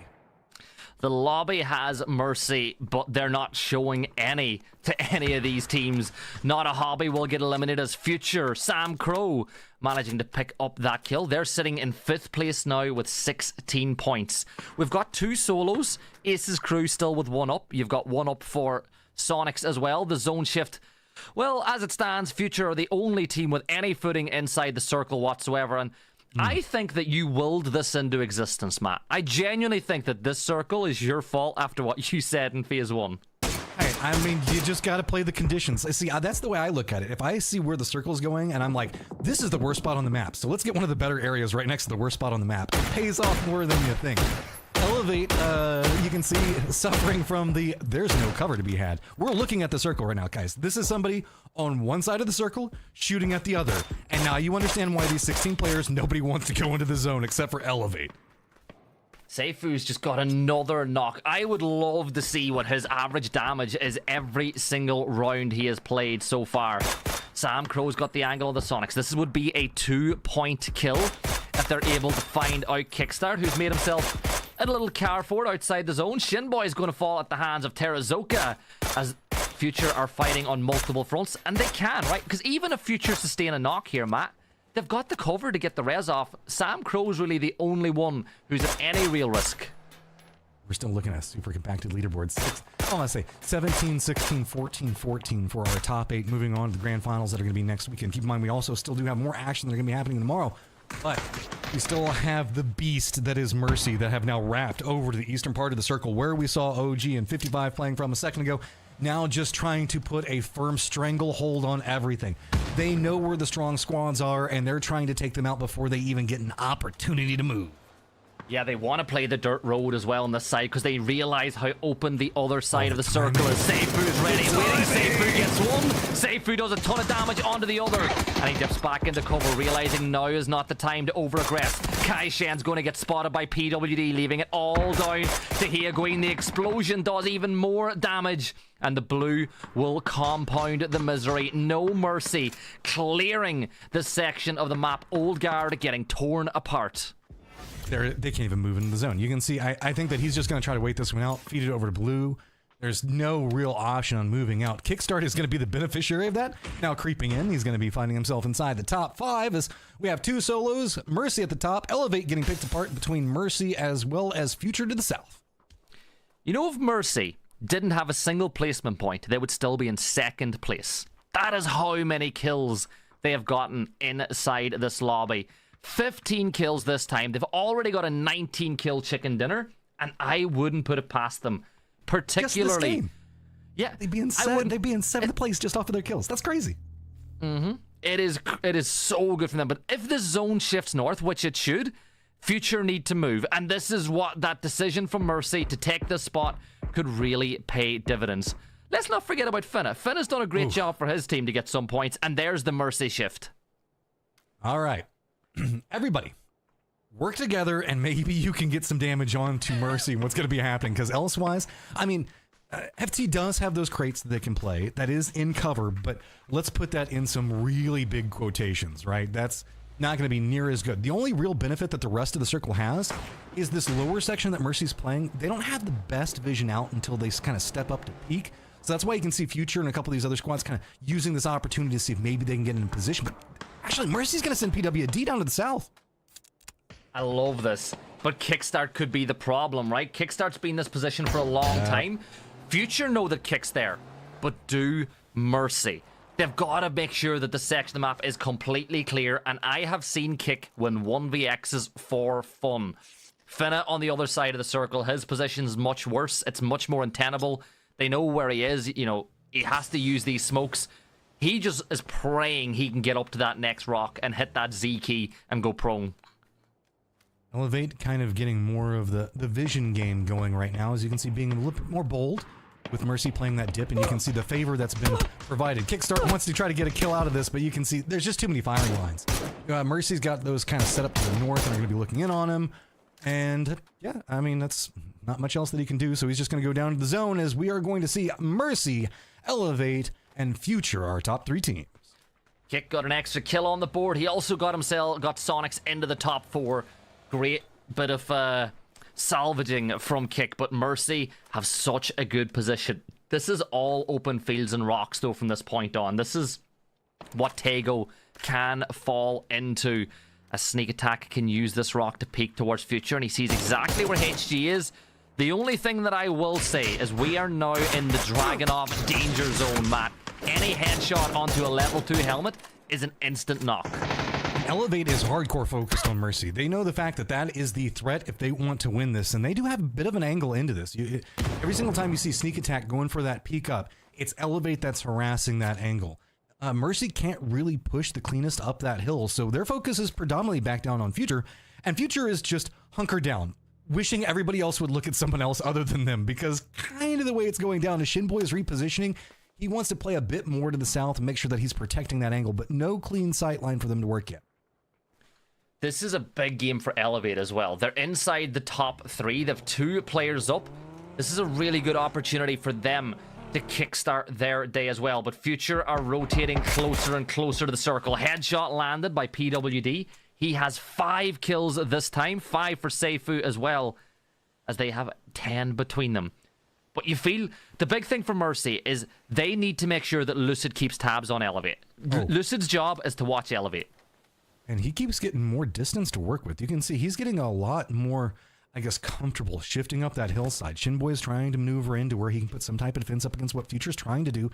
The lobby has Mercy, but they're not showing any to any of these teams. Not a Hobby will get eliminated as Future, Sam Crow, managing to pick up that kill. They're sitting in 5th place now with 16 points. We've got 2 solos. Ace's crew still with 1 up. You've got 1 up for Sonics as well. The zone shift, well, as it stands, Future are the only team with any footing inside the circle whatsoever, and I think that you willed this into existence, Matt. I genuinely think that this circle is your fault after what you said in Phase 1. Hey, I mean, you just got to play the conditions. See, that's the way I look at it. If I see where the circle's going and I'm like, this is the worst spot on the map, so let's get one of the better areas right next to the worst spot on the map. It pays off more than you think. Elevate, you can see suffering from there's no cover to be had. We're looking at the circle right now, guys. This is somebody on one side of the circle shooting at the other. And now you understand why these 16 players, nobody wants to go into the zone except for Elevate. Seifu's just got another knock. I would love to see what his average damage is every single round he has played so far. Sam Crow's got the angle of the Sonics. This would be a 2-point kill if they're able to find out Kickstart, who's made himself a little car fort outside the zone. Shinboy is going to fall at the hands of Terrazoka as Future are fighting on multiple fronts, and they can, right? Because even if Future sustain a knock here, Matt, they've got the cover to get the res off. Sam Crow's really the only one who's at any real risk. We're still looking at a super compacted leaderboard. I want to say 17, 16, 14, 14 for our top 8. Moving on to the grand finals that are going to be next weekend. Keep in mind, we also still do have more action that are going to be happening tomorrow. But we still have the beast that is Mercy that have now wrapped over to the eastern part of the circle where we saw OG and 55 playing from a second ago. Now just trying to put a firm stranglehold on everything. They know where the strong squads are, and they're trying to take them out before they even get an opportunity to move. Yeah, they want to play the dirt road as well on this side because they realize how open the other side of the circle is. Seifu is ready, waiting. Seifu gets one. Seifu does a ton of damage onto the other. And he dips back into cover, realizing now is not the time to over-aggress. Kai Shen's going to get spotted by PWD, leaving it all down to Hyeguin. The explosion does even more damage. And the blue will compound the misery. No mercy. Clearing the section of the map. Old Guard getting torn apart. They can't even move into the zone. You can see, I think that he's just going to try to wait this one out, feed it over to blue. There's no real option on moving out. Kickstart is going to be the beneficiary of that. Now creeping in, he's going to be finding himself inside the top 5 as we have 2 solos. Mercy at the top, Elevate getting picked apart between Mercy as well as Future to the south. You know, if Mercy didn't have a single placement point, they would still be in 2nd place. That is how many kills they have gotten inside this lobby. 15 kills this time. They've already got a 19 kill chicken dinner, and I wouldn't put it past them. Particularly, just this game. Yeah, they'd be in 7th place just off of their kills. That's crazy. It is so good for them. But if the zone shifts north, which it should, Future need to move, and this is what that decision from Mercy to take this spot could really pay dividends. Let's not forget about Finna. Finna's done a great job for his team to get some points, and there's the Mercy shift. All right. Everybody, work together, and maybe you can get some damage on to Mercy and what's going to be happening, because elsewise, I mean, FT does have those crates that they can play. That is in cover, but let's put that in some really big quotations, right? That's not going to be near as good. The only real benefit that the rest of the circle has is this lower section that Mercy's playing. They don't have the best vision out until they kind of step up to peak. So that's why you can see Future and a couple of these other squads kind of using this opportunity to see if maybe they can get in position. But actually, Mercy's going to send PWD down to the south. I love this. But Kickstart could be the problem, right? Kickstart's been in this position for a long time. Future know that Kick's there. But do Mercy. They've got to make sure that the section of the map is completely clear. And I have seen Kick win 1vx's for fun. Finna on the other side of the circle. His position's much worse. It's much more untenable. They know where he is. You know, he has to use these smokes. He just is praying he can get up to that next rock and hit that Z key and go prone. Elevate kind of getting more of the vision game going right now, as you can see, being a little bit more bold with Mercy playing that dip, and you can see the favor that's been provided. Kickstart wants to try to get a kill out of this, but you can see there's just too many firing lines. Mercy's got those kind of set up to the north, and they're going to be looking in on him. And yeah, I mean, that's not much else that he can do, so he's just going to go down to the zone, as we are going to see Mercy, Elevate, and Future, our top 3 teams. Kick got an extra kill on the board. He also got Sonics into the top 4. Great bit of salvaging from Kick, but Mercy have such a good position. This is all open fields and rocks, though, from this point on. This is what Tego can fall into. A sneak attack can use this rock to peek towards Future, and he sees exactly where HG is. The only thing that I will say is we are now in the Dragunov danger zone, Matt. Any headshot onto a level 2 helmet is an instant knock. Elevate is hardcore focused on Mercy. They know the fact that that is the threat if they want to win this, and they do have a bit of an angle into this. Every single time you see sneak attack going for that peek up, it's Elevate that's harassing that angle. Mercy can't really push the cleanest up that hill, so their focus is predominantly back down on Future, and Future is just hunkered down, wishing everybody else would look at someone else other than them, because kind of the way it's going down is Shinboy is repositioning. He wants to play a bit more to the south and make sure that he's protecting that angle, but no clean sight line for them to work yet. This is a big game for Elevate as well. They're inside the top 3. They have 2 players up. This is a really good opportunity for them to kickstart their day as well. But Future are rotating closer and closer to the circle. Headshot landed by PWD. He has 5 kills this time. 5 for Seifu as well, as they have 10 between them. But you feel the big thing for Mercy is they need to make sure that Lucid keeps tabs on Elevate. Lucid's job is to watch Elevate. And he keeps getting more distance to work with. You can see he's getting a lot more I guess, comfortable shifting up that hillside. Shinboy is trying to maneuver into where he can put some type of defense up against what Future's trying to do.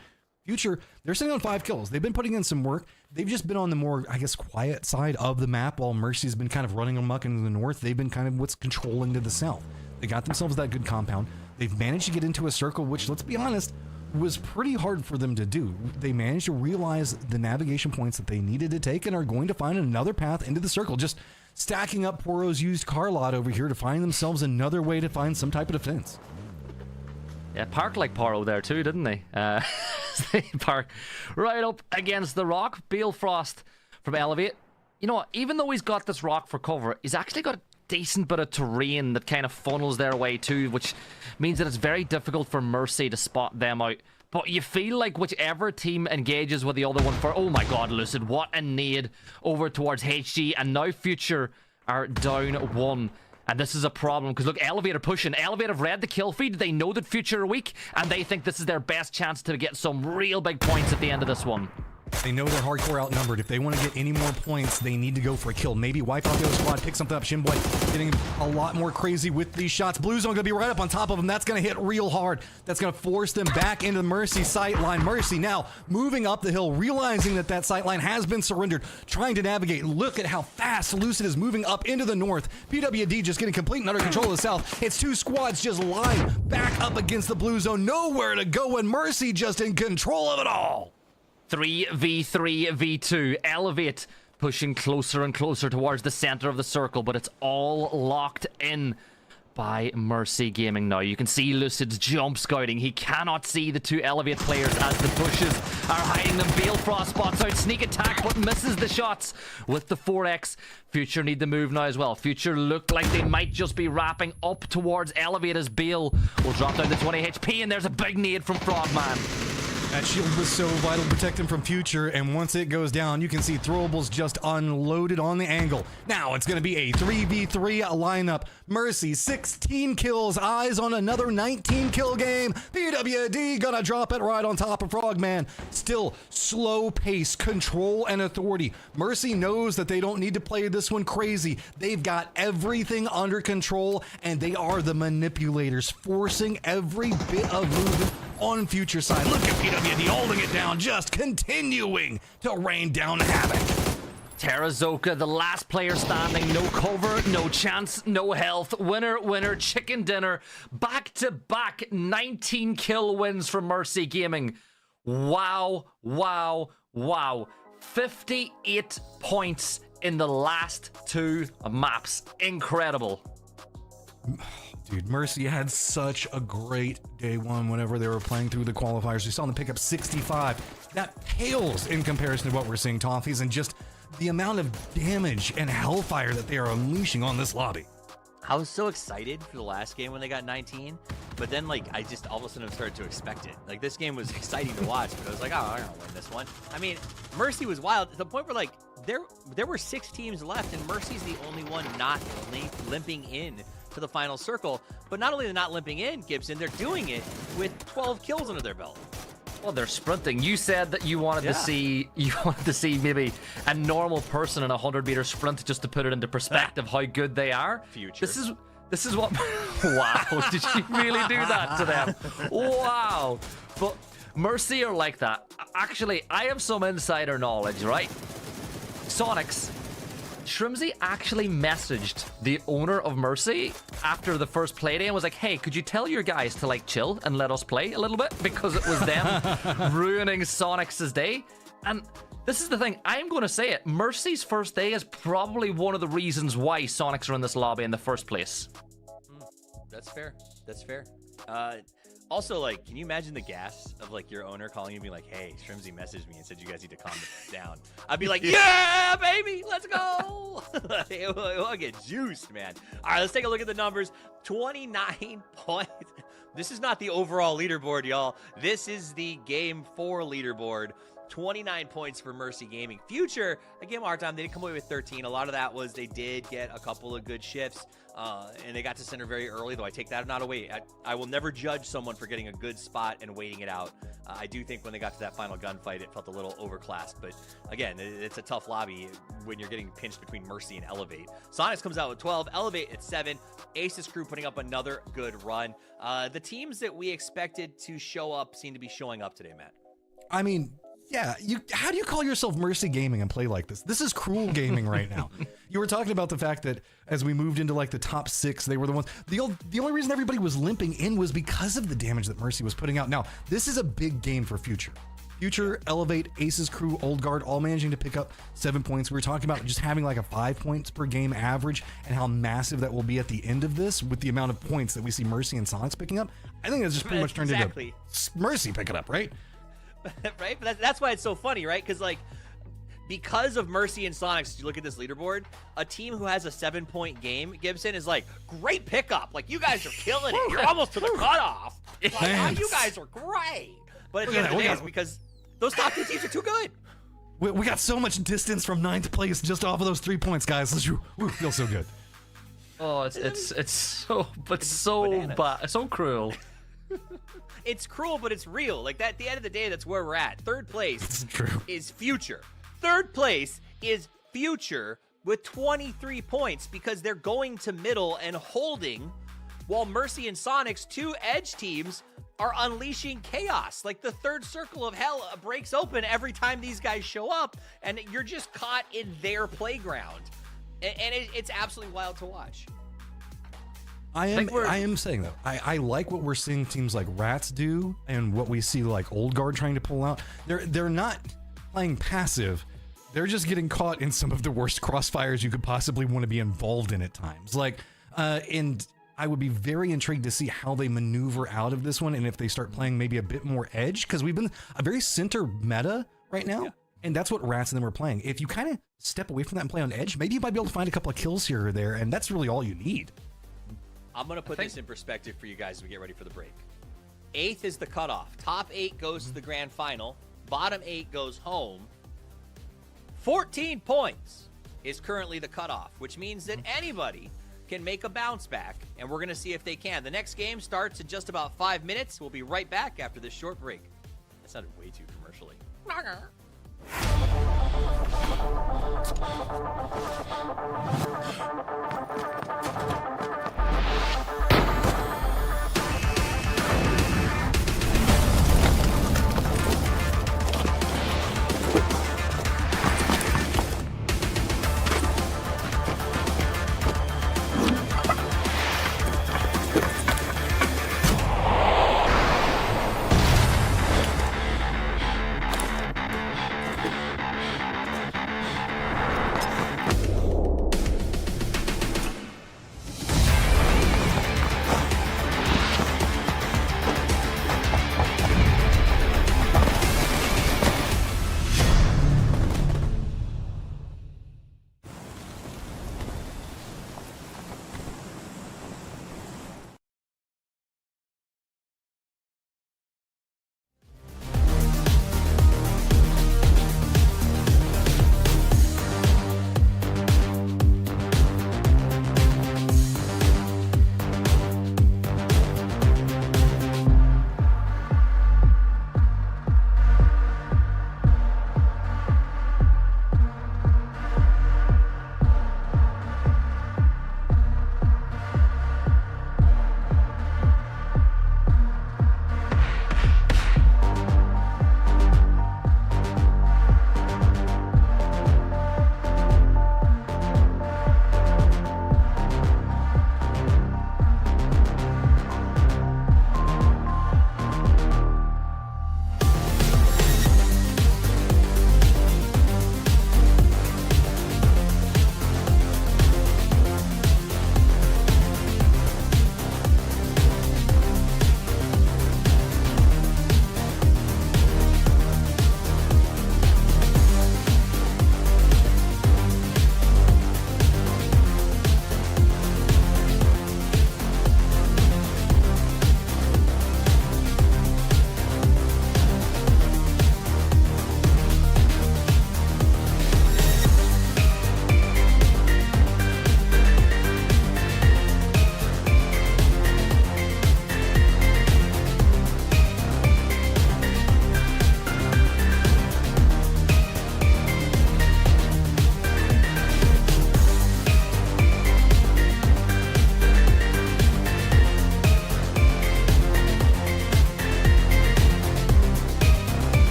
Future, they're sitting on 5 kills. They've been putting in some work. They've just been on the more, I guess, quiet side of the map, while Mercy's been kind of running amok into the north. They've been kind of what's controlling to the south. They got themselves that good compound. They've managed to get into a circle, which, let's be honest, was pretty hard for them to do. They managed to realize the navigation points that they needed to take and are going to find another path into the circle. Just stacking up Poro's used car lot over here to find themselves another way to find some type of defense. Yeah, parked like Poro there too, didn't they? They parked right up against the rock. Balefrost from Elevate. You know what? Even though he's got this rock for cover, he's actually got a decent bit of terrain that kind of funnels their way too, which means that it's very difficult for Mercy to spot them out. But you feel like whichever team engages with the other one for... Oh my god, Lucid, what a nade over towards HG. And now Future are down 1. And this is a problem, because look, Elevate are pushing. Elevate have read the kill feed. They know that Future are weak, and they think this is their best chance to get some real big points at the end of this one. They know they're hardcore outnumbered. If they want to get any more points, they need to go for a kill. Maybe wipe out the other squad, pick something up. Shinboy getting a lot more crazy with these shots. Blue Zone going to be right up on top of them. That's going to hit real hard. That's going to force them back into the Mercy sight line. Mercy now moving up the hill, realizing that that sight line has been surrendered, trying to navigate. Look at how fast Lucid is moving up into the north. PWD just getting complete and utter control of the south. It's 2 squads just lying back up against the Blue Zone. Nowhere to go, and Mercy just in control of it all. 3v3v2. Elevate pushing closer and closer towards the center of the circle, but it's all locked in by Mercy Gaming now. You can see Lucid's jump scouting. He cannot see the 2 Elevate players as the bushes are hiding them. Balefrost spots out sneak attack, but misses the shots with the 4x. Future need to move now as well. Future look like they might just be wrapping up towards Elevate as Bale will drop down to 20 HP, and there's a big nade from Frogman. That shield was so vital to protect him from Future, and once it goes down, you can see throwables just unloaded on the angle. Now it's going to be a 3v3 lineup. Mercy, 16 kills, eyes on another 19 kill game. PWD gonna drop it right on top of Frogman. Still slow pace, control, and authority. Mercy knows that they don't need to play this one crazy. They've got everything under control, and they are the manipulators, forcing every bit of movement on Future side. Look at PWD holding it down, just continuing to rain down havoc. Terrazoka, the last player standing. No cover, no chance, no health. Winner, winner, chicken dinner. Back-to-back 19 kill wins from Mercy Gaming. Wow, wow, wow. 58 points in the last 2 maps. Incredible. Dude, Mercy had such a great day 1 whenever they were playing through the qualifiers. We saw them pick up 65. That pales in comparison to what we're seeing Toffees, and just the amount of damage and hellfire that they are unleashing on this lobby. I was so excited for the last game when they got 19, but then like I just all of a sudden started to expect it. Like this game was exciting to watch, but I was like, oh, I'm gonna win this one. I mean, Mercy was wild to the point where like there were 6 teams left, and Mercy's the only one not limping in to the final circle. But not only they're not limping in, Gibson, they're doing it with 12 kills under their belt. Well, they're sprinting. You said that you wanted to see maybe a normal person in a 100-meter sprint, just to put it into perspective how good they are. Future. This is what. Wow! Did you really do that to them? Wow! But Mercy are like that. Actually, I have some insider knowledge, right? Sonics. Shrimsy actually messaged the owner of Mercy after the first play day and was like, hey, could you tell your guys to like chill and let us play a little bit? Because it was them ruining Sonics' day. And this is the thing, I'm going to say it. Mercy's first day is probably one of the reasons why Sonics are in this lobby in the first place. That's fair. That's fair. Also, like, can you imagine the gas of, like, your owner calling you and being like, hey, Shrimsy messaged me and said you guys need to calm down. I'd be like, yeah, baby, let's go. We'll get juiced, man. All right, let's take a look at the numbers. 29 points. This is not the overall leaderboard, y'all. This is the Game 4 leaderboard. 29 points for Mercy Gaming. Future, I gave them a hard time. They didn't come away with 13. A lot of that was they did get a couple of good shifts, and they got to center very early, though I take that not away. I will never judge someone for getting a good spot and waiting it out. I do think when they got to that final gunfight, it felt a little overclassed. But again, it's a tough lobby when you're getting pinched between Mercy and Elevate. Sonics comes out with 12, Elevate at 7, Ace's crew putting up another good run. The teams that we expected to show up seem to be showing up today, Matt. I mean, yeah, how do you call yourself Mercy Gaming and play like this? This is cruel gaming right now. You were talking about the fact that as we moved into like the top 6, they were the ones. The only reason everybody was limping in was because of the damage that Mercy was putting out. Now, this is a big game for Future. Future, Elevate, Ace's crew, Old Guard, all managing to pick up 7 points. We were talking about just having like a 5 points per game average and how massive that will be at the end of this with the amount of points that we see Mercy and Sonics picking up. I think that's just pretty much turned into Mercy picking up, right? Right? But that's why it's so funny, right? Because of Mercy and Sonics, you look at this leaderboard, a team who has a 7-point game, Gibson, is like, great pickup. Like, you guys are killing it. You're almost to the cutoff. Like, oh, you guys are great. But at the end of the day, it's because those top 2 teams are too good. We got so much distance from 9th place just off of those 3 points, guys. Feels so good. Oh, it's so bad, so cruel. It's cruel, but it's real. Like, that, at the end of the day, that's where we're at. 3rd place is Future. 3rd place is Future with 23 points because they're going to middle and holding, while Mercy and Sonics, 2 edge teams, are unleashing chaos. Like, the 3rd circle of hell breaks open every time these guys show up, and you're just caught in their playground. And it's absolutely wild to watch. I am saying though, I like what we're seeing teams like Rats do and what we see like Old Guard trying to pull out. They're not playing passive. They're just getting caught in some of the worst crossfires you could possibly want to be involved in at times. And I would be very intrigued to see how they maneuver out of this one and if they start playing maybe a bit more edge, because we've been a very center meta right now. Yeah. And that's what Rats and them are playing. If you kind of step away from that and play on edge, maybe you might be able to find a couple of kills here or there, and that's really all you need. I'm going to put this in perspective for you guys as we get ready for the break. 8th is the cutoff. Top 8 goes to the grand final. Bottom 8 goes home. 14 points is currently the cutoff, which means that anybody can make a bounce back, and we're going to see if they can. The next game starts in just about 5 minutes. We'll be right back after this short break. That sounded way too commercially.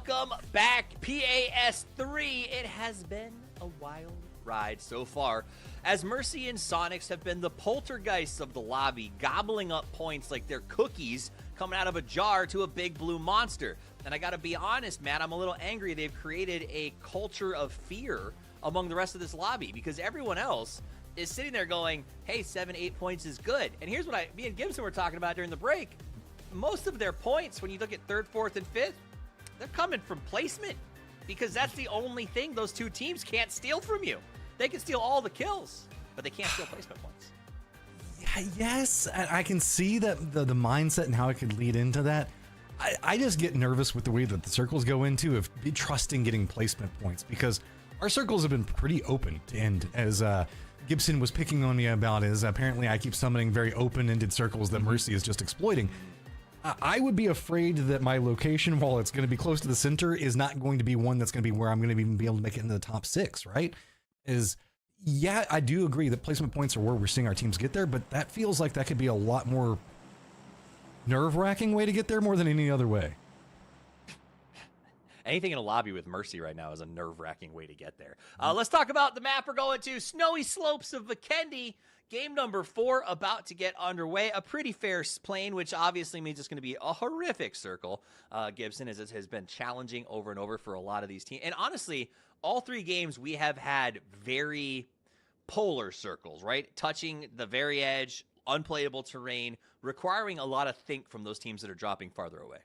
welcome back, PAS3. It has been a wild ride so far, as Mercy and Sonics have been the poltergeists of the lobby, gobbling up points like they're cookies coming out of a jar to a big blue monster. And I gotta be honest, Matt, I'm a little angry they've created a culture of fear among the rest of this lobby, because everyone else is sitting there going, hey, 7-8 points is good. And here's what me and Gibson were talking about during the break. Most of their points, when you look at 3rd, 4th, and 5th, they're coming from placement, because that's the only thing those two teams can't steal from you. They can steal all the kills, but they can't steal placement points. Yeah, yes, I can see that the mindset and how it could lead into that. I just get nervous with the way that the circles go into of trusting getting placement points, because our circles have been pretty open to end, as Gibson was picking on me about, is apparently I keep summoning very open-ended circles that Mercy is just exploiting. I would be afraid that my location, while it's going to be close to the center, is not going to be one that's going to be where I'm going to even be able to make it into the top 6, right? Yeah, I do agree that placement points are where we're seeing our teams get there, but that feels like that could be a lot more nerve-wracking way to get there more than any other way. Anything in a lobby with Mercy right now is a nerve-wracking way to get there. Let's talk about the map we're going to. Snowy Slopes of Vikendi. Game number 4 about to get underway. A pretty fair plane, which obviously means it's going to be a horrific circle, Gibson, as it has been challenging over and over for a lot of these teams. And honestly, all 3 games we have had very polar circles, right? Touching the very edge, unplayable terrain, requiring a lot of think from those teams that are dropping farther away.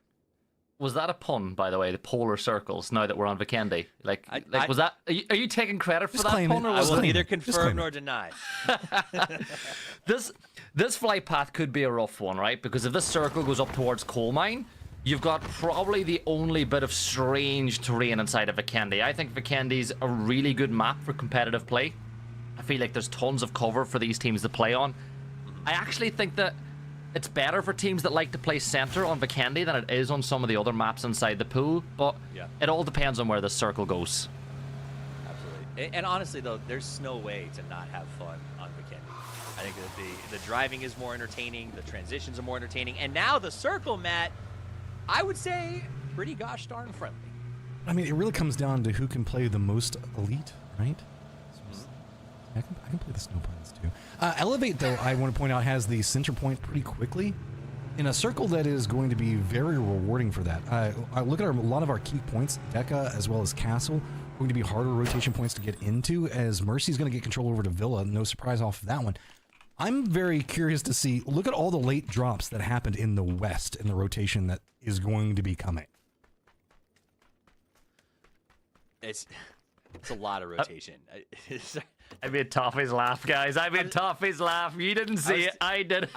Was that a pun, by the way, the polar circles, now that we're on Vikendi? Was that... Are you taking credit for that pun? Or I was will it... neither confirm nor deny. This flight path could be a rough one, right? Because if this circle goes up towards Coal Mine, you've got probably the only bit of strange terrain inside of Vikendi. I think Vikendi's a really good map for competitive play. I feel like there's tons of cover for these teams to play on. I actually think that it's better for teams that like to play center on Vikendi than it is on some of the other maps inside the pool, but it all depends on where the circle goes. Absolutely. And honestly, though, there's no way to not have fun on Vikendi. I think that the driving is more entertaining, the transitions are more entertaining, and now the circle, Matt, I would say pretty gosh darn friendly. I mean, it really comes down to who can play the most elite, right? I can play the snow planes too. Elevate, though, I want to point out, has the center point pretty quickly in a circle that is going to be very rewarding for that. I look at a lot of our key points, Deca as well as Castle, going to be harder rotation points to get into, as Mercy's going to get control over to Villa. No surprise off of that one. I'm very curious to see, look at all the late drops that happened in the West in the rotation that is going to be coming. It's a lot of rotation. I made Toffee's laugh, guys. I made Toffee's laugh. You didn't see it. I did.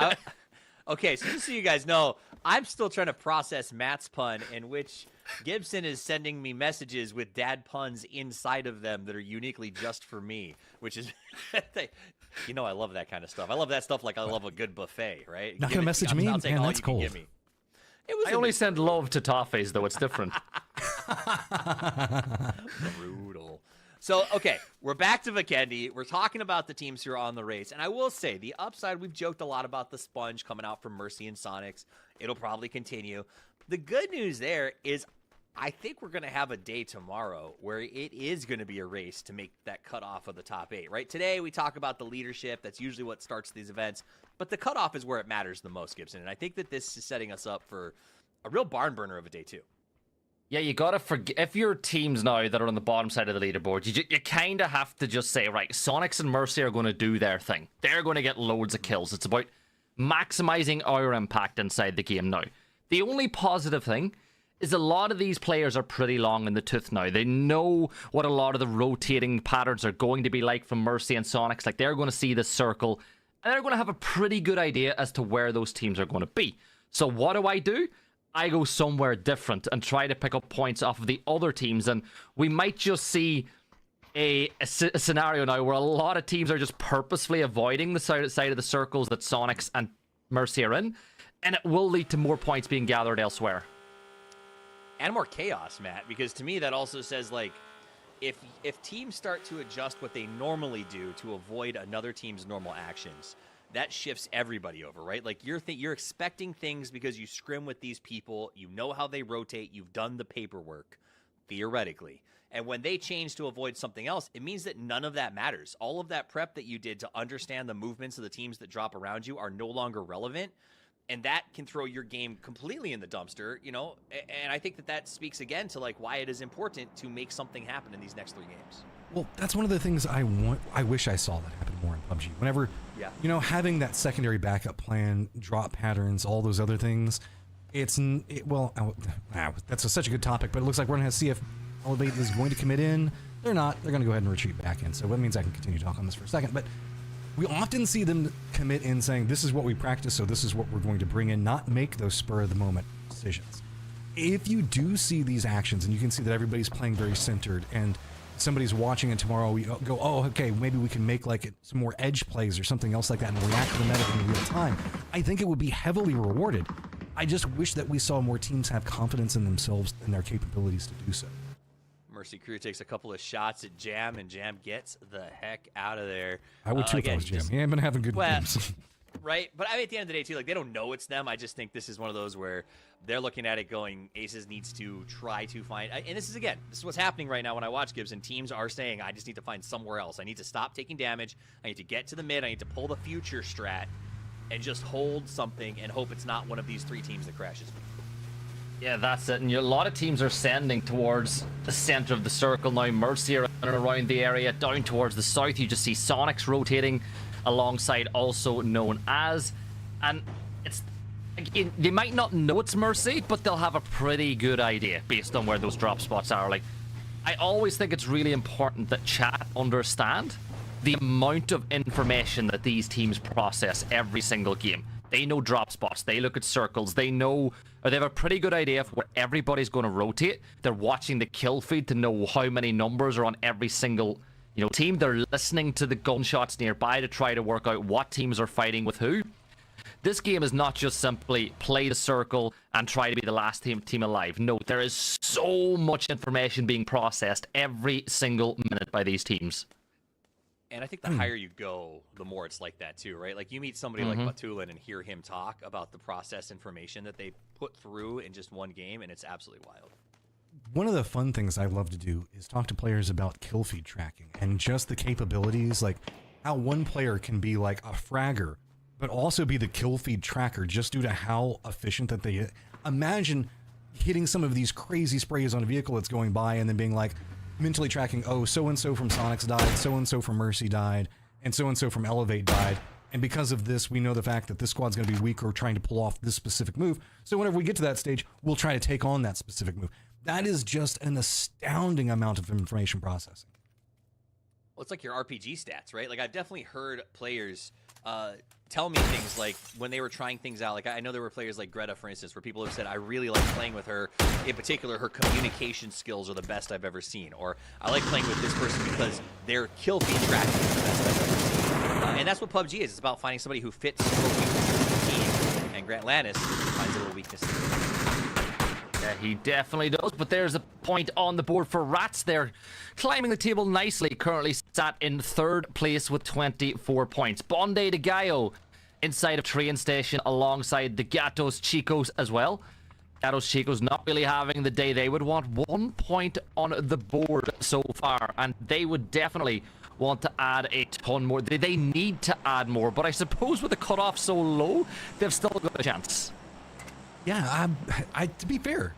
Okay, so just so you guys know, I'm still trying to process Matt's pun, in which Gibson is sending me messages with dad puns inside of them that are uniquely just for me, which is, you know, I love that kind of stuff. I love that stuff like I love a good buffet, right? Not going to message me? Man, that's cold. I only send love to Toffees, though. It's different. Brutal. So, okay, we're back to Vikendi. We're talking about the teams who are on the race. And I will say, the upside, we've joked a lot about the sponge coming out from Mercy and Sonics. It'll probably continue. The good news there is I think we're going to have a day tomorrow where it is going to be a race to make that cutoff of the top 8, right? Today, we talk about the leadership. That's usually what starts these events. But the cutoff is where it matters the most, Gibson. And I think that this is setting us up for a real barn burner of a day 2. Yeah, you gotta forget, if your teams now that are on the bottom side of the leaderboard, you kind of have to just say, right, Sonics and Mercy are going to do their thing. They're going to get loads of kills. It's about maximizing our impact inside the game now. The only positive thing is a lot of these players are pretty long in the tooth now. They know what a lot of the rotating patterns are going to be like from Mercy and Sonics. Like, they're going to see this circle, and they're going to have a pretty good idea as to where those teams are going to be. So what do? I go somewhere different and try to pick up points off of the other teams, and we might just see a scenario now where a lot of teams are just purposefully avoiding the side of the circles that Sonics and Mercy are in, and it will lead to more points being gathered elsewhere. And more chaos, Matt, because to me that also says, like, if teams start to adjust what they normally do to avoid another team's normal actions, that shifts everybody over, right? Like, you're expecting things because you scrim with these people, you know how they rotate, you've done the paperwork. theoretically. And when they change to avoid something else, it means that none of that matters. All of that prep that you did to understand the movements of the teams that drop around you are no longer relevant. And that can throw your game completely in the dumpster, you know? And I think that that speaks again to like why it is important to make something happen in these next 3 games. Well, that's one of the things I wish I saw that happen more in PUBG. Whenever, you know, having that secondary backup plan, drop patterns, all those other things, that's such a good topic, but it looks like we're going to see if Elevate is going to commit in. They're not. They're going to go ahead and retreat back in. So that means I can continue to talk on this for a second. But we often see them commit in saying, this is what we practice, so this is what we're going to bring in, not make those spur-of-the-moment decisions. If you do see these actions, and you can see that everybody's playing very centered, and somebody's watching it tomorrow, we go, oh, okay, maybe we can make like some more edge plays or something else like that and react to the meta in real time. I think it would be heavily rewarded. I just wish that we saw more teams have confidence in themselves and their capabilities to do so. Mercy Crew takes a couple of shots at Jam, and Jam gets the heck out of there. I would too if I was Jam. He ain't been having good games. Right? But I mean, at the end of the day, too, like, they don't know it's them. I just think this is one of those where they're looking at it going, Aces needs to try to find... And this is what's happening right now when I watch Gibson. Teams are saying, I just need to find somewhere else. I need to stop taking damage. I need to get to the mid. I need to pull the future strat and just hold something and hope it's not one of these 3 teams that crashes me. Yeah, that's it. And a lot of teams are sending towards the center of the circle now. Mercy are around the area. Down towards the south, you just see Sonics rotating alongside also known as. And it's, again, they might not know it's Mercy, but they'll have a pretty good idea based on where those drop spots are. Like, I always think it's really important that chat understand the amount of information that these teams process every single game. They know drop spots. They look at circles. They know, or they have a pretty good idea of where everybody's going to rotate. They're watching the kill feed to know how many numbers are on every single, you know, team. They're listening to the gunshots nearby to try to work out what teams are fighting with who. This game is not just simply play the circle and try to be the last team alive. No, there is so much information being processed every single minute by these teams. And I think the higher you go, the more it's like that too, right? Like you meet somebody like Batulin and hear him talk about the process information that they put through in just one game, and it's absolutely wild. One of the fun things I love to do is talk to players about kill feed tracking and just the capabilities, like how one player can be like a fragger, but also be the kill feed tracker just due to how efficient that they hit. Imagine hitting some of these crazy sprays on a vehicle that's going by and then being like, mentally tracking, oh, so-and-so from Sonics died, so-and-so from Mercy died, and so-and-so from Elevate died. And because of this, we know the fact that this squad's going to be weaker trying to pull off this specific move. So whenever we get to that stage, we'll try to take on that specific move. That is just an astounding amount of information processing. Well, it's like your RPG stats, right? Like I've definitely heard players tell me things like when they were trying things out. Like I know there were players like Greta, for instance, where people have said, I really like playing with her. In particular, her communication skills are the best I've ever seen. Or I like playing with this person because their kill feed tracking is the best I've ever seen. And that's what PUBG is. It's about finding somebody who fits your weaknesses in the team. And Grant Lannis finds a little weakness in it. Yeah, he definitely does. But there's a point on the board for Rats. They're climbing the table nicely. Currently sat in 3rd place with 24 points. Bonde de Gallo inside of train station alongside the Gatos Chicos as well. Gatos Chicos not really having the day they would want. 1 point on the board so far, and they would definitely want to add a ton more. They need to add more, but I suppose with the cutoff so low, they've still got a chance. Yeah, to be fair,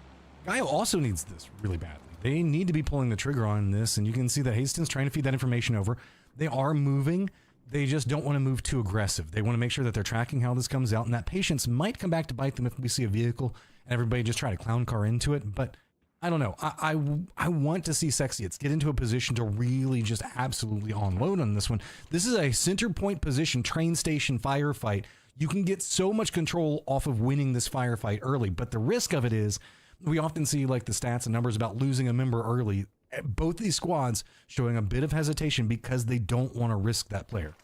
Gaio also needs this really badly. They need to be pulling the trigger on this, and you can see that Hastings trying to feed that information over. They are moving. They just don't want to move too aggressive. They want to make sure that they're tracking how this comes out, and that patience might come back to bite them if we see a vehicle and everybody just try to clown car into it. But I don't know. I want to see Sexy get into a position to really just absolutely unload on this one. This is a center point position, train station firefight. You can get so much control off of winning this firefight early, but the risk of it is we often see like the stats and numbers about losing a member early. Both these squads showing a bit of hesitation because they don't want to risk that player.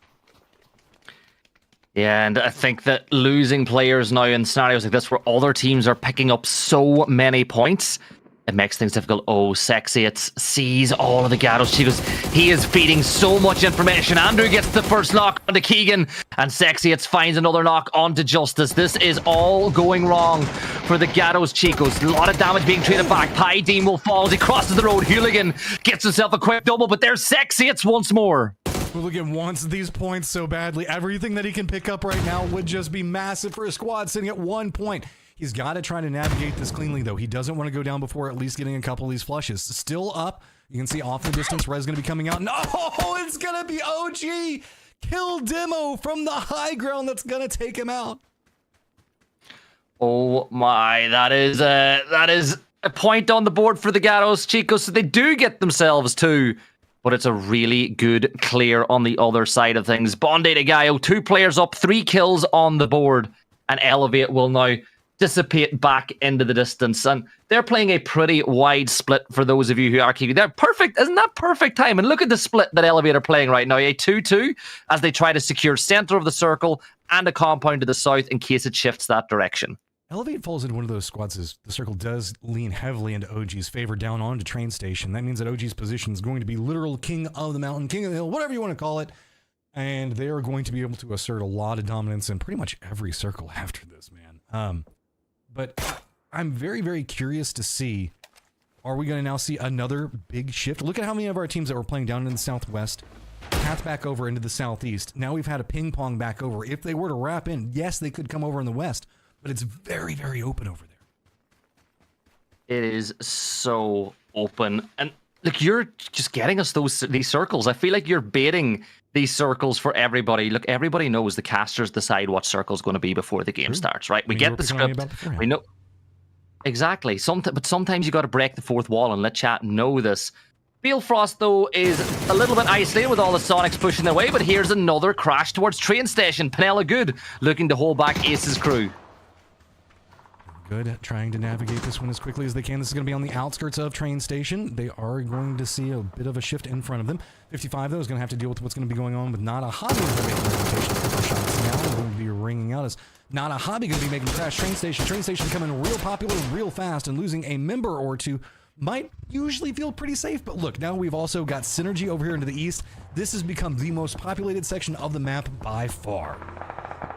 Yeah, and I think that losing players now in scenarios like this where other teams are picking up so many points, It makes things difficult. Oh, Sexy, it sees all of the Gyros Chicos. He is feeding so much information. Andrew gets the first knock onto Keegan, and Sexy it finds another knock onto Justice. This is all going wrong for the Gyros Chicos. A lot of damage being traded back. Pi Dean will fall as he crosses the road. Hooligan gets himself a quick double, but there's Sexy it's once more. Hooligan wants these points so badly. Everything that he can pick up right now would just be massive for a squad sitting at 1 point. He's got to try to navigate this cleanly, though. He doesn't want to go down before at least getting a couple of these flushes. Still up. You can see off in the distance, Rez going to be coming out. No, it's going to be OG. Kill Demo from the high ground. That's going to take him out. Oh my, that is a point on the board for the Gyros Chicos. So they do get themselves two, but it's a really good clear on the other side of things. Bondi to Gaio, 2 players up, 3 kills on the board, and Elevate will now dissipate back into the distance. And they're playing a pretty wide split for those of you who are keeping. They're perfect. Isn't that perfect time? And look at the split that Elevate are playing right now. A 2-2 as they try to secure center of the circle and a compound to the south in case it shifts that direction. Elevate falls into one of those squads as the circle does lean heavily into OG's favor down onto train station. That means that OG's position is going to be literal king of the mountain, king of the hill, whatever you want to call it. And they are going to be able to assert a lot of dominance in pretty much every circle after this, man. But I'm very, very curious to see, are we going to now see another big shift? Look at how many of our teams that were playing down in the southwest path back over into the southeast. Now we've had a ping pong back over. If they were to wrap in, yes, they could come over in the west, but it's very, very open over there. It is so open. And look, you're just getting us these circles. I feel like you're baiting these circles for everybody. Look, everybody knows the casters decide what circle's going to be before the game starts, right? We get the script. We know exactly. But sometimes you got to break the fourth wall and let chat know this. Frost, though, is a little bit isolated with all the Sonics pushing their way, but here's another crash towards train station. Penella Good looking to hold back Ace's crew. Good at trying to navigate this one as quickly as they can. This is going to be on the outskirts of train station. They are going to see a bit of a shift in front of them. 55, though, is going to have to deal with what's going to be going on with Not a Hobby. Shots now going to be ringing out as Not a Hobby going to be making crash train station. Train station becoming real popular real fast, and losing a member or two might usually feel pretty safe. But look, now we've also got Synergy over here into the east. This has become the most populated section of the map by far.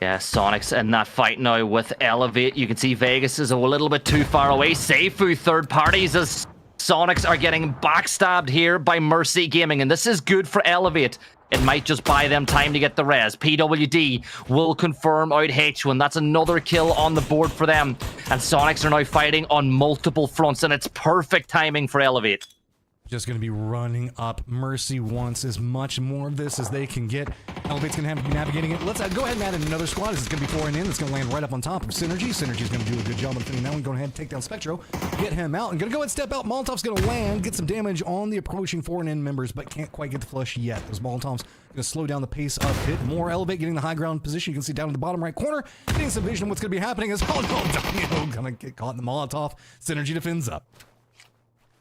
Yeah, Sonic's in that fight now with Elevate. You can see Vegas is a little bit too far away. Seifu third parties as Sonics are getting backstabbed here by Mercy Gaming. And this is good for Elevate. It might just buy them time to get the res. PWD will confirm out H1. That's another kill on the board for them. And Sonics are now fighting on multiple fronts. And it's perfect timing for Elevate. Just going to be running up. Mercy wants as much more of this as they can get. Elevate's going to have to be navigating it. Let's go ahead and add in another squad. It's going to be pouring in. It's going to land right up on top of Synergy. Synergy's going to do a good job of defending that one. Going ahead and take down Spectro. Get him out. And going to go ahead and step out. Molotov's going to land. Get some damage on the approaching 4 and N members, but can't quite get the flush yet. Those Molotovs going to slow down the pace a bit more. Elevate getting the high ground position. You can see down in the bottom right corner. Getting some vision of what's going to be happening as Daniel going to get caught in the Molotov. Synergy defends up.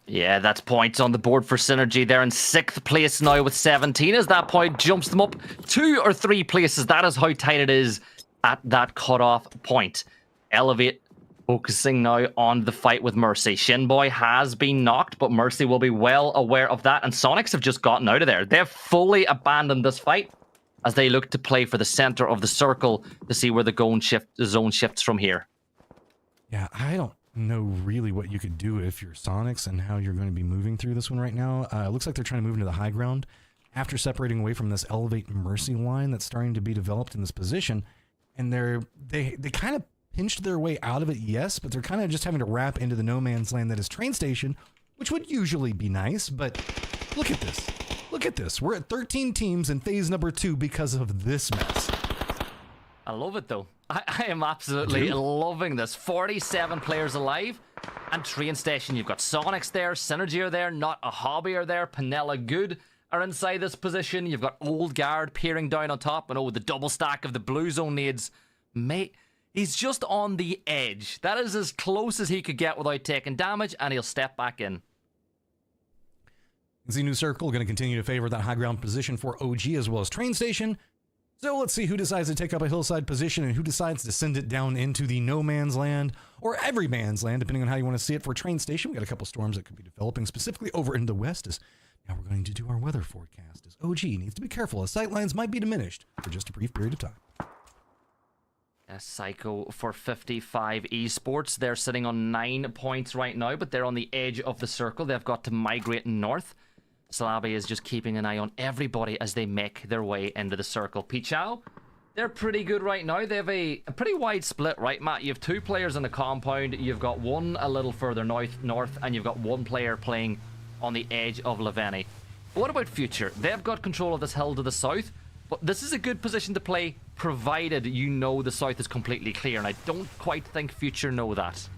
Yeah, that's points on the board for Synergy. They're in 6th place now with 17 as that point jumps them up 2 or 3 places. That is how tight it is at that cutoff point. Elevate focusing now on the fight with Mercy. Shinboy has been knocked, but Mercy will be well aware of that. And Sonics have just gotten out of there. They've fully abandoned this fight as they look to play for the center of the circle to see where the zone shifts from here. Yeah, I don't know really what you could do if you're Sonics and how you're going to be moving through this one right now. It looks like they're trying to move into the high ground after separating away from this Elevate Mercy line that's starting to be developed in this position. And they kind of pinched their way out of it, yes, but they're kind of just having to wrap into the no man's land that is train station, which would usually be nice. But look at this. Look at this. We're at 13 teams in phase number 2 because of this mess. I love it though. I am absolutely loving this. 47 players alive. And train station, you've got Sonics there, Synergy are there, Not a Hobby are there, Penella Good are inside this position. You've got Old Guard peering down on top. And the double stack of the blue zone nades. Mate, he's just on the edge. That is as close as he could get without taking damage, and he'll step back in. The new circle going to continue to favor that high ground position for OG as well as train station. So let's see who decides to take up a hillside position and who decides to send it down into the no man's land or every man's land, depending on how you want to see it. For a train station, we got a couple storms that could be developing specifically over in the west. As now we're going to do our weather forecast. As OG needs to be careful, as sight lines might be diminished for just a brief period of time. Psycho for 55 esports. They're sitting on 9 points right now, but they're on the edge of the circle. They've got to migrate north. Slaby is just keeping an eye on everybody as they make their way into the circle. Pichao, they're pretty good right now. They have a pretty wide split, right, Matt? You have 2 players in the compound. You've got one a little further north, and you've got 1 player playing on the edge of Leveni. What about Future? They've got control of this hill to the south, but this is a good position to play, provided you know the south is completely clear, and I don't quite think Future know that.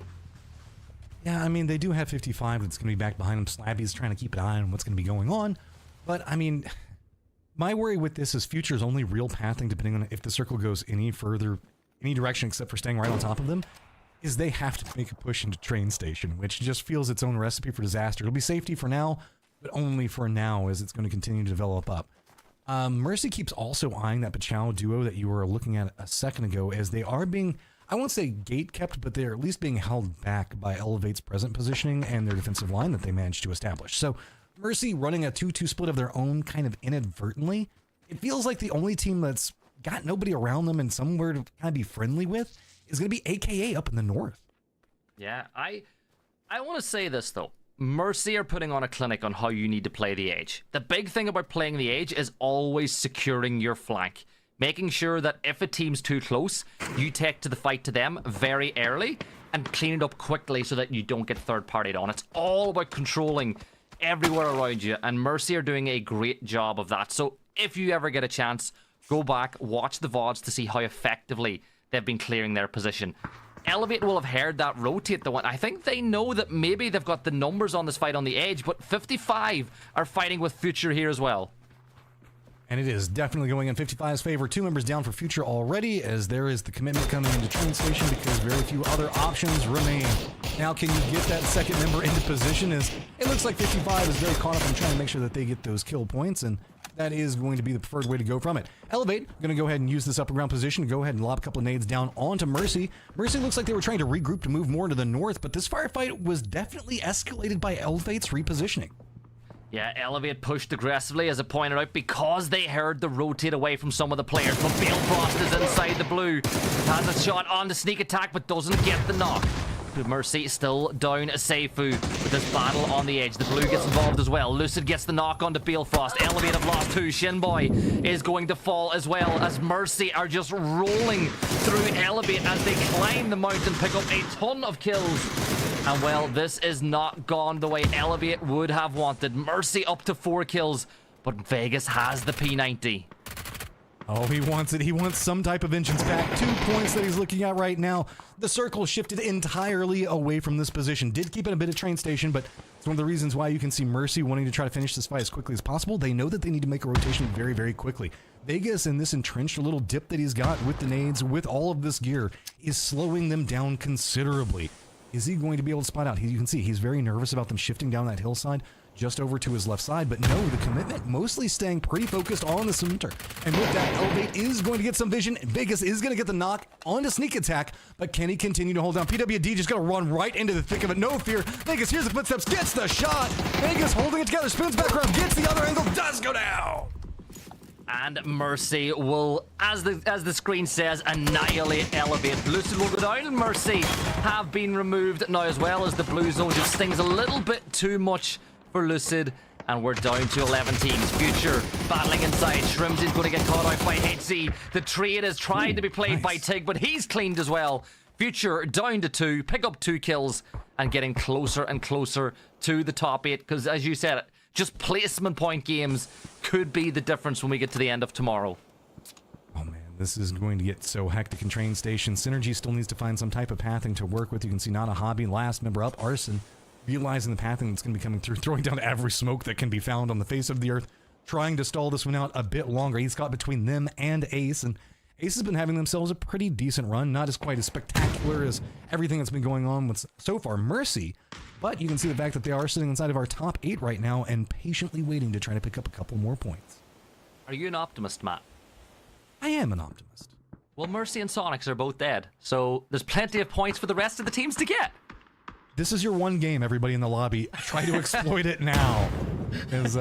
Yeah, I mean, they do have 55 that's going to be back behind them. Slabby's trying to keep an eye on what's going to be going on. But, I mean, my worry with this is Future's only real pathing, depending on if the circle goes any further, any direction except for staying right on top of them, is they have to make a push into train station, which just feels its own recipe for disaster. It'll be safety for now, but only for now, as it's going to continue to develop up. Mercy keeps also eyeing that Pichao duo that you were looking at a second ago, as they are being, I won't say gate kept, but they're at least being held back by Elevate's present positioning and their defensive line that they managed to establish. So Mercy running a 2-2 split of their own kind of inadvertently, it feels like the only team that's got nobody around them and somewhere to kind of be friendly with is going to be AKA up in the north. Yeah, I want to say this, though. Mercy are putting on a clinic on how you need to play the edge. The big thing about playing the edge is always securing your flank. Making sure that if a team's too close, you take to the fight to them very early and clean it up quickly so that you don't get third-partied on. It's all about controlling everywhere around you, and Mercy are doing a great job of that. So if you ever get a chance, go back, watch the VODs to see how effectively they've been clearing their position. Elevate will have heard that rotate the one. I think they know that maybe they've got the numbers on this fight on the edge, but 55 are fighting with Future here as well. And it is definitely going in 55's favor. 2 members down for Future already, as there is the commitment coming into train station because very few other options remain. Now, can you get that second member into position? As it looks like 55 is very caught up in trying to make sure that they get those kill points, and that is going to be the preferred way to go from it. Elevate, going to go ahead and use this upper ground position to go ahead and lob a couple of nades down onto Mercy. Mercy looks like they were trying to regroup to move more into the north, but this firefight was definitely escalated by Elevate's repositioning. Yeah, Elevate pushed aggressively, as I pointed out, because they heard the rotate away from some of the players. But Balefrost is inside the blue. Has a shot on the sneak attack, but doesn't get the knock. Mercy still down Seifu with this battle on the edge. The blue gets involved as well. Lucid gets the knock onto Balefrost. Elevate have lost 2. Shinboy is going to fall as well, as Mercy are just rolling through Elevate as they climb the mountain, pick up a ton of kills. And well, this is not gone the way Elevate would have wanted. Mercy up to 4 kills, but Vegas has the P90. Oh, he wants it. He wants some type of vengeance back. 2 points that he's looking at right now. The circle shifted entirely away from this position. Did keep it a bit of train station, but it's one of the reasons why you can see Mercy wanting to try to finish this fight as quickly as possible. They know that they need to make a rotation very, very quickly. Vegas, in this entrenched little dip that he's got with the nades, with all of this gear, is slowing them down considerably. Is he going to be able to spot out? You can see he's very nervous about them shifting down that hillside just over to his left side, but no, the commitment mostly staying pretty focused on the center. And with that, Elevate is going to get some vision. Vegas is going to get the knock on the sneak attack, but can he continue to hold down? PWD just going to run right into the thick of it. No fear. Vegas hears the footsteps, gets the shot. Vegas holding it together, spins back around, gets the other angle, does go down. And Mercy will, as the screen says, annihilate Elevate. Lucid will go down, and Mercy have been removed now, as well as the blue zone just stings a little bit too much for Lucid, and we're down to 11 teams. Future battling inside. Shrimps is going to get caught out by HC. The trade is trying to be played by Tig, but he's cleaned as well. Future down to 2, pick up 2 kills, and getting closer and closer to the top 8, because as you said, just placement point games could be the difference when we get to the end of tomorrow. Oh man, this is going to get so hectic in train station. Synergy still needs to find some type of pathing to work with. You can see Not a Hobby, last member up, Arson, realizing the pathing that's going to be coming through, throwing down every smoke that can be found on the face of the earth, trying to stall this one out a bit longer. He's got between them and Ace, and Ace has been having themselves a pretty decent run, not as quite as spectacular as everything that's been going on with so far Mercy, but you can see the fact that they are sitting inside of our top 8 right now and patiently waiting to try to pick up a couple more points. Are you an optimist, Matt? I am an optimist. Well, Mercy and Sonics are both dead, so there's plenty of points for the rest of the teams to get. This is your one game, everybody in the lobby. Try to exploit it now. As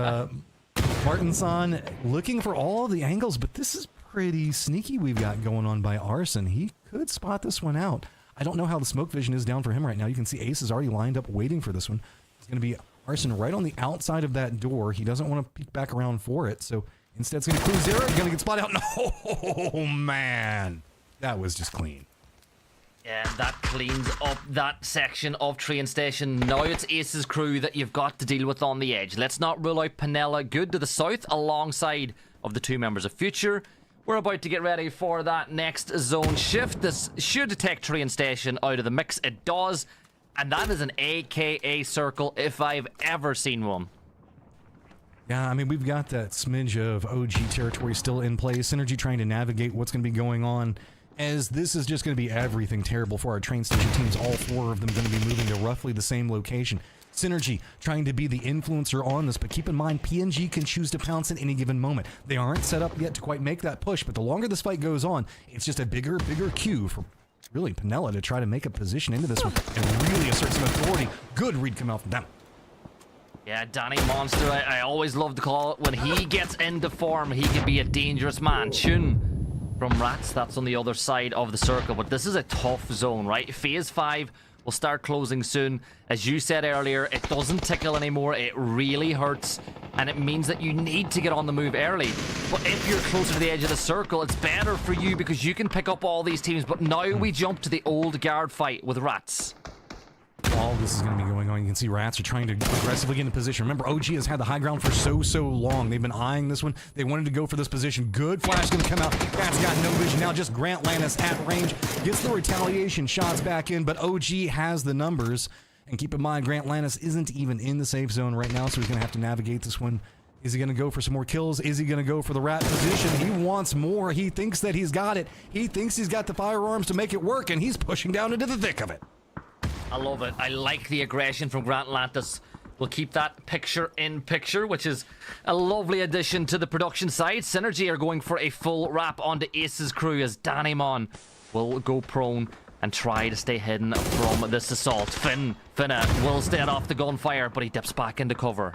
Martinson looking for all the angles, but this is pretty sneaky we've got going on by Arson. He could spot this one out. I don't know how the smoke vision is down for him right now. You can see Ace is already lined up waiting for this one. It's going to be Arson right on the outside of that door. He doesn't want to peek back around for it, so instead it's going to clue zero. He's going to get spotted out. No, man. That was just clean. And that cleans up that section of train station. Now it's Ace's crew that you've got to deal with on the edge. Let's not rule out Penella good to the south alongside of the two members of Future. We're about to get ready for that next zone shift. This should take train station out of the mix. It does. And that is an AKA circle if I've ever seen one. Yeah, I mean, we've got that smidge of OG territory still in play. Synergy trying to navigate what's going to be going on, as this is just going to be everything terrible for our train station teams. All four of them going to be moving to roughly the same location. Synergy trying to be the influencer on this, but keep in mind, PNG can choose to pounce at any given moment. They aren't set up yet to quite make that push, but the longer this fight goes on, it's just a bigger cue for really Penella to try to make a position into this one and really assert some authority. Good read come out from them. Yeah, Danny Monster, I always love to call it. When he gets into form, he can be a dangerous man. Chun from Rats, that's on the other side of the circle, but this is a tough zone, right? Phase 5 will start closing soon. As you said earlier, it doesn't tickle anymore. It really hurts, and it means that you need to get on the move early. But if you're closer to the edge of the circle, it's better for you because you can pick up all these teams. But now we jump to the old guard fight with Rats. All this is going to be going on. You can see Rats are trying to aggressively get into position. Remember, OG has had the high ground for so long. They've been eyeing this one. They wanted to go for this position. Good flash going to come out. Rats got no vision. Now just Grant Lannis at range. Gets the retaliation shots back in, but OG has the numbers. And keep in mind, Grant Lannis isn't even in the safe zone right now, so he's going to have to navigate this one. Is he going to go for some more kills? Is he going to go for the Rat position? He wants more. He thinks that he's got it. He thinks he's got the firearms to make it work, and he's pushing down into the thick of it. I love it. I like the aggression from Grant Lantis. We'll keep that picture in picture, which is a lovely addition to the production side. Synergy are going for a full wrap onto Ace's crew as Danimon will go prone and try to stay hidden from this assault. Finna will stay off the gunfire, but he dips back into cover.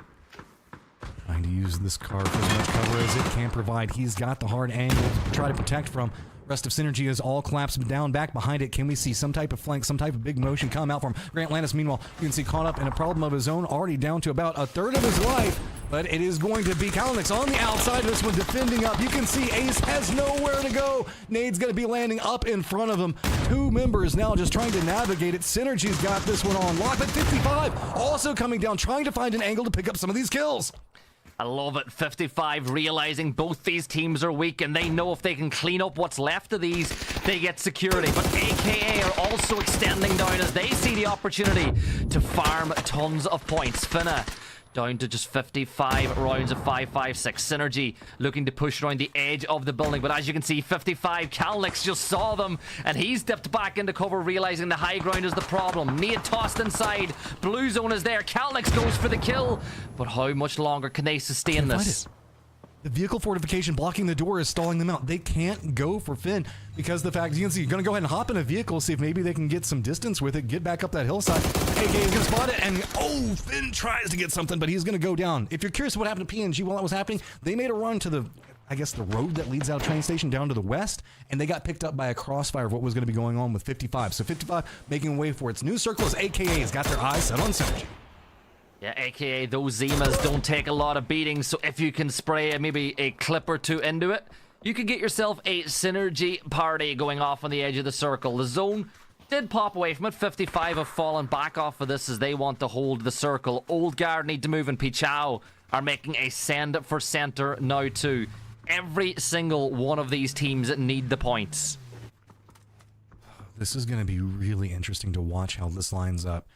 Trying to use this car for as much cover as it can provide. He's got the hard angle to try to protect from. Rest of Synergy is all collapsed down back behind it. Can we see some type of flank, some type of big motion come out from Grant Lannis? Meanwhile, you can see caught up in a problem of his own, already down to about a third of his life. But it is going to be Kalnix on the outside of this one, defending up. You can see Ace has nowhere to go. Nade's going to be landing up in front of him. Two members now just trying to navigate it. Synergy's got this one on lock, but 55 also coming down, trying to find an angle to pick up some of these kills. I love it. 55 realizing both these teams are weak and they know if they can clean up what's left of these, they get security. But AKA are also extending down as they see the opportunity to farm tons of points. Finna down to just 55 rounds of 5.56. Synergy looking to push around the edge of the building, but as you can see, 55 Kalnix just saw them and he's dipped back into cover, realizing the high ground is the problem. Nade tossed inside, blue zone is there, Kalnix goes for the kill, but how much longer can they sustain this? The vehicle fortification blocking the door is stalling them out. They can't go for Finn because the fact, you can see, you're going to go ahead and hop in a vehicle, see if maybe they can get some distance with it, get back up that hillside. AK is going to spot it, and oh, Finn tries to get something, but he's going to go down. If you're curious what happened to PNG while that was happening, they made a run to the, I guess, the road that leads out of train station down to the west, and they got picked up by a crossfire of what was going to be going on with 55. So 55 making way for its new circle as AKA has got their eyes set on Synergy. Yeah, AKA those Zimas don't take a lot of beatings, so if you can spray maybe a clip or two into it, you could get yourself a Synergy party going off on the edge of the circle. The zone did pop away from it. 55 have fallen back off of this as they want to hold the circle. Old Guard need to move, and Pichao are making a send for center now too. Every single one of these teams need the points. This is going to be really interesting to watch how this lines up.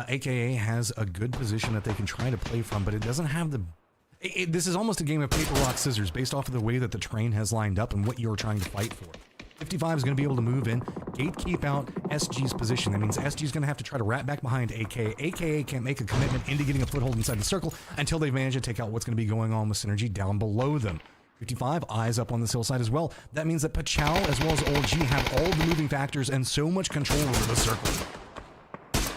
AKA has a good position that they can try to play from, but it doesn't have the... this is almost a game of paper, rock, scissors based off of the way that the train has lined up and what you're trying to fight for. 55 is going to be able to move in, gatekeep out SG's position. That means SG's going to have to try to rat back behind AKA. AKA can't make a commitment into getting a foothold inside the circle until they manage to take out what's going to be going on with Synergy down below them. 55 eyes up on this hillside as well. That means that Pachao as well as OG have all the moving factors and so much control over the circle.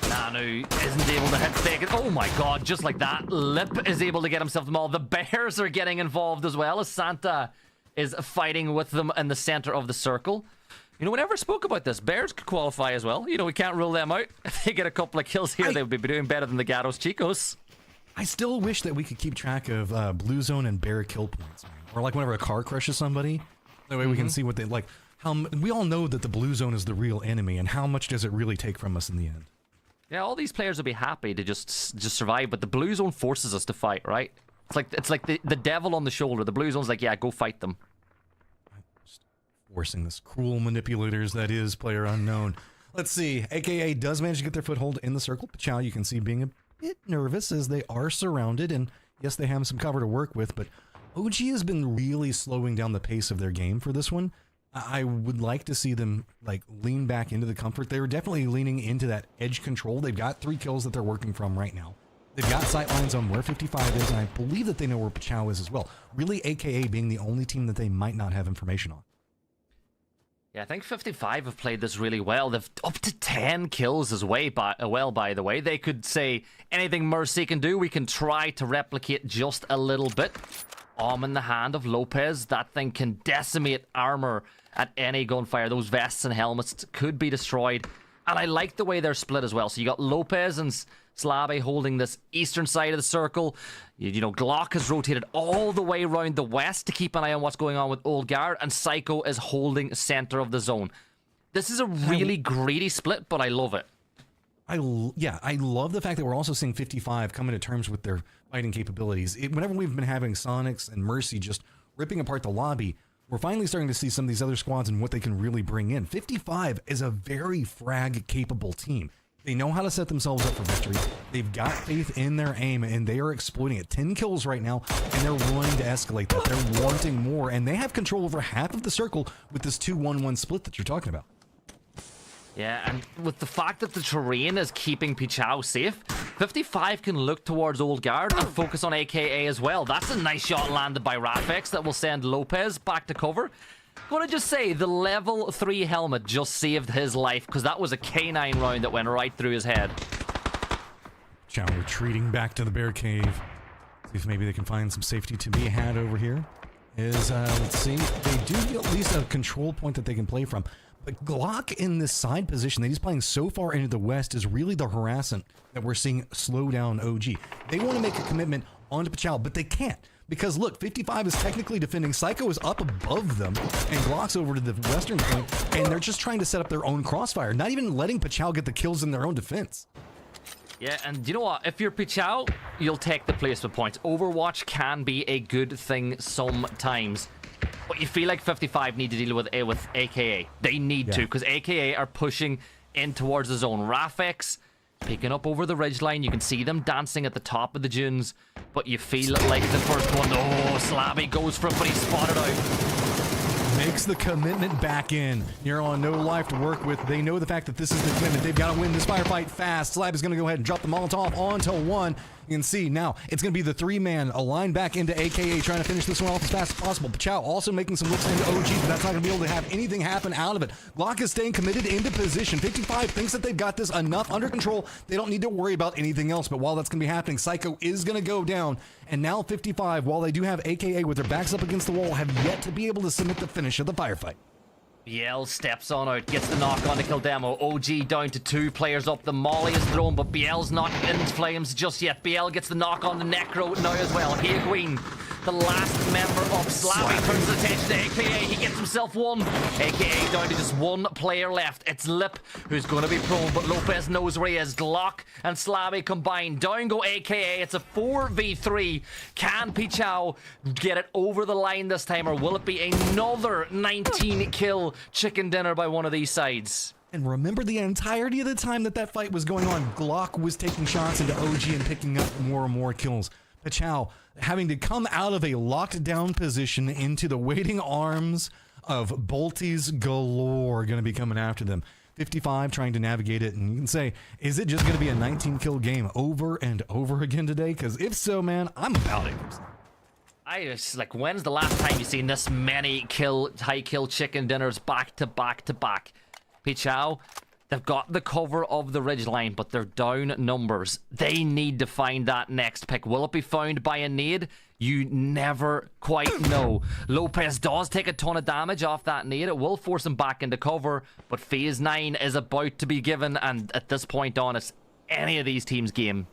Nanu isn't able to hit fake. Oh my god, just like that. Lip is able to get himself the maul. The Bears are getting involved as well as Santa is fighting with them in the center of the circle. You know, we never spoke about this. Bears could qualify as well. You know, we can't rule them out. If they get a couple of kills here, they would be doing better than the Gatos Chicos. I still wish that we could keep track of blue zone and bear kill points. Or like whenever a car crushes somebody, that way we can see what they like. We all know that the blue zone is the real enemy, and how much does it really take from us in the end? Yeah, all these players would be happy to just survive, but the blue zone forces us to fight, right? It's like the devil on the shoulder. The blue zone's like, yeah, go fight them. Just forcing this cruel manipulators that is player unknown. Let's see. AKA does manage to get their foothold in the circle. Pachao, you can see being a bit nervous as they are surrounded, and yes, they have some cover to work with, but OG has been really slowing down the pace of their game for this one. I would like to see them like lean back into the comfort. They're definitely leaning into that edge control. They've got 3 kills that they're working from right now. They've got sight lines on where 55 is, and I believe that they know where Pachao is as well. Really, AKA being the only team that they might not have information on. Yeah, I think 55 have played this really well. They've up to 10 kills as well, by the way. They could say, anything Mercy can do, we can try to replicate just a little bit. In the hand of Lopez. That thing can decimate armor at any gunfire. Those vests and helmets could be destroyed. And I like the way they're split as well. So you got Lopez and Slabby holding this eastern side of the circle. You know, Glock has rotated all the way around the west to keep an eye on what's going on with Old Guard. And Psycho is holding center of the zone. This is a really greedy split, but I love it. I love the fact that we're also seeing 55 coming to terms with their fighting capabilities. Whenever we've been having Sonics and Mercy just ripping apart the lobby, we're finally starting to see some of these other squads and what they can really bring in. 55 is a very frag-capable team. They know how to set themselves up for victory. They've got faith in their aim, and they are exploiting it. 10 kills right now, and they're willing to escalate that. They're wanting more, and they have control over half of the circle with this 2-1-1 split that you're talking about. Yeah, and with the fact that the terrain is keeping Pachao safe, 55 can look towards Old Guard and focus on AKA as well. That's a nice shot landed by Rafix that will send Lopez back to cover. Gonna just say, the level 3 helmet just saved his life, because that was a K9 round that went right through his head. Chow retreating back to the bear cave. See if maybe they can find some safety to be had over here. Let's see, they do get at least a control point that they can play from. But Glock in this side position that he's playing so far into the west is really the harassment that we're seeing slow down OG. They want to make a commitment onto Pachao, but they can't. Because look, 55 is technically defending. Psycho is up above them, and Glock's over to the western point, and they're just trying to set up their own crossfire, not even letting Pachao get the kills in their own defense. Yeah, and you know what? If you're Pachao, you'll take the placement points. Overwatch can be a good thing sometimes. But you feel like 55 need to deal with AKA. They need to, because AKA are pushing in towards the zone. Rafix picking up over the ridgeline. You can see them dancing at the top of the dunes, but you feel like the first one. Oh, Slabby goes for it, but he's spotted out. Makes the commitment back in. You're on no life to work with. They know the fact that this is the commitment. They've got to win this firefight fast. Slab is going to go ahead and drop the Molotov onto one. You can see now it's going to be the 3-man aligned back into AKA, trying to finish this one off as fast as possible. Pachao also making some looks into OG, but that's not going to be able to have anything happen out of it. Glock is staying committed into position. 55 thinks that they've got this enough under control. They don't need to worry about anything else, but while that's going to be happening, Psycho is going to go down. And now 55, while they do have AKA with their backs up against the wall, have yet to be able to submit the finish of the firefight. Biel steps on out, gets the knock on to kill Demo. OG down to 2 players up. The molly is thrown, but Biel's not in flames just yet. Biel gets the knock on the Necro now as well. Queen, the last member of Slabby, turns his attention to AKA. He gets himself one. AKA down to just 1 player left. It's Lip who's going to be prone, but Lopez knows where he is. Glock and Slabby combined. Down go AKA. It's a 4v3. Can Pachao get it over the line this time, or will it be another 19 kill chicken dinner by one of these sides? And remember, the entirety of the time that fight was going on, Glock was taking shots into OG and picking up more and more kills. Pachao having to come out of a locked down position into the waiting arms of Bolties galore going to be coming after them. 55 trying to navigate it, and you can say, is it just going to be a 19 kill game over and over again today? Because if so, man, I'm about it. I just, like, when's the last time you seen this many high kill chicken dinners back to back to back? Pichao, they've got the cover of the ridgeline, but they're down numbers. They need to find that next pick. Will it be found by a nade? You never quite know. Lopez does take a ton of damage off that nade. It will force him back into cover, but phase 9 is about to be given, and at this point on, it's any of these teams' game.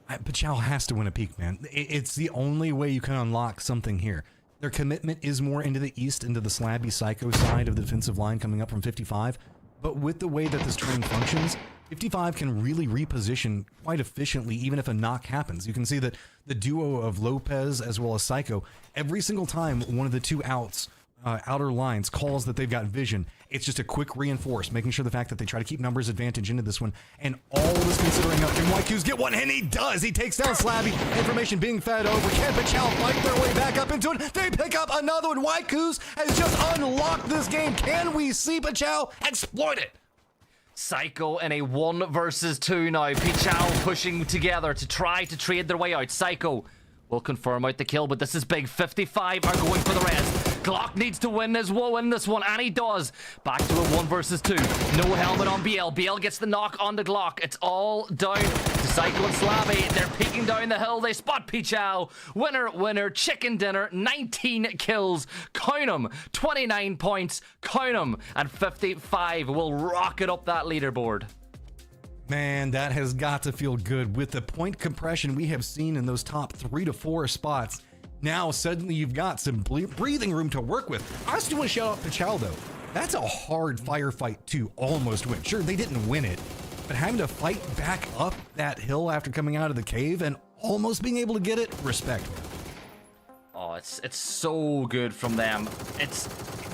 Pichao has to win a peak, man. It's the only way you can unlock something here. Their commitment is more into the east, into the slabby psycho side of the defensive line coming up from 55. But with the way that this train functions, 55 can really reposition quite efficiently even if a knock happens. You can see that the duo of Lopez as well as Psycho, every single time one of the two outer lines calls that they've got vision, it's just a quick reinforce, making sure the fact that they try to keep numbers advantage into this one. And all of this considering how can YQs get one, and he does. He takes down Slabby. Information being fed over. Can Pichao fight their way back up into it? They pick up another one. YQs has just unlocked this game. Can we see Pichao exploit it? Psycho in a 1 versus 2 now. Pichao pushing together to try to trade their way out. Psycho will confirm out the kill, but this is big. 55 are going for the res. Glock needs to win this one, and he does. Back to a 1 versus 2. No helmet on BL. BL gets the knock on the Glock. It's all down to Psycho and Slavy. They're peeking down the hill. They spot Pichao. Winner, chicken dinner. 19 kills. Count them. 29 points. Count them. And 55 will rocket up that leaderboard. Man, that has got to feel good. With the point compression we have seen in those top 3 to 4 spots, now suddenly you've got some breathing room to work with. I still want to shout out Pichao though. That's a hard firefight to almost win. Sure, they didn't win it, but having to fight back up that hill after coming out of the cave and almost being able to get it, respect. Oh, it's so good from them.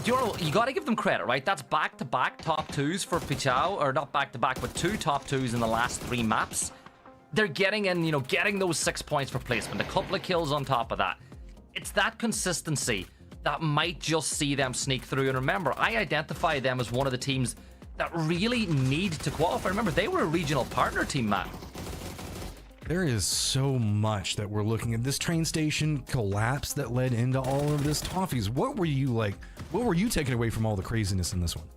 You got to give them credit, right? That's back-to-back top 2s for Pichao, or not back-to-back, but 2 top 2s in the last 3 maps. They're getting in, getting those 6 points for placement, a couple of kills on top of that. It's that consistency that might just see them sneak through. And remember, I identify them as one of the teams that really need to qualify. Remember, they were a regional partner team, Matt. There is so much that we're looking at. This train station collapse that led into all of this. Toffees, what were you taking away from all the craziness in this one?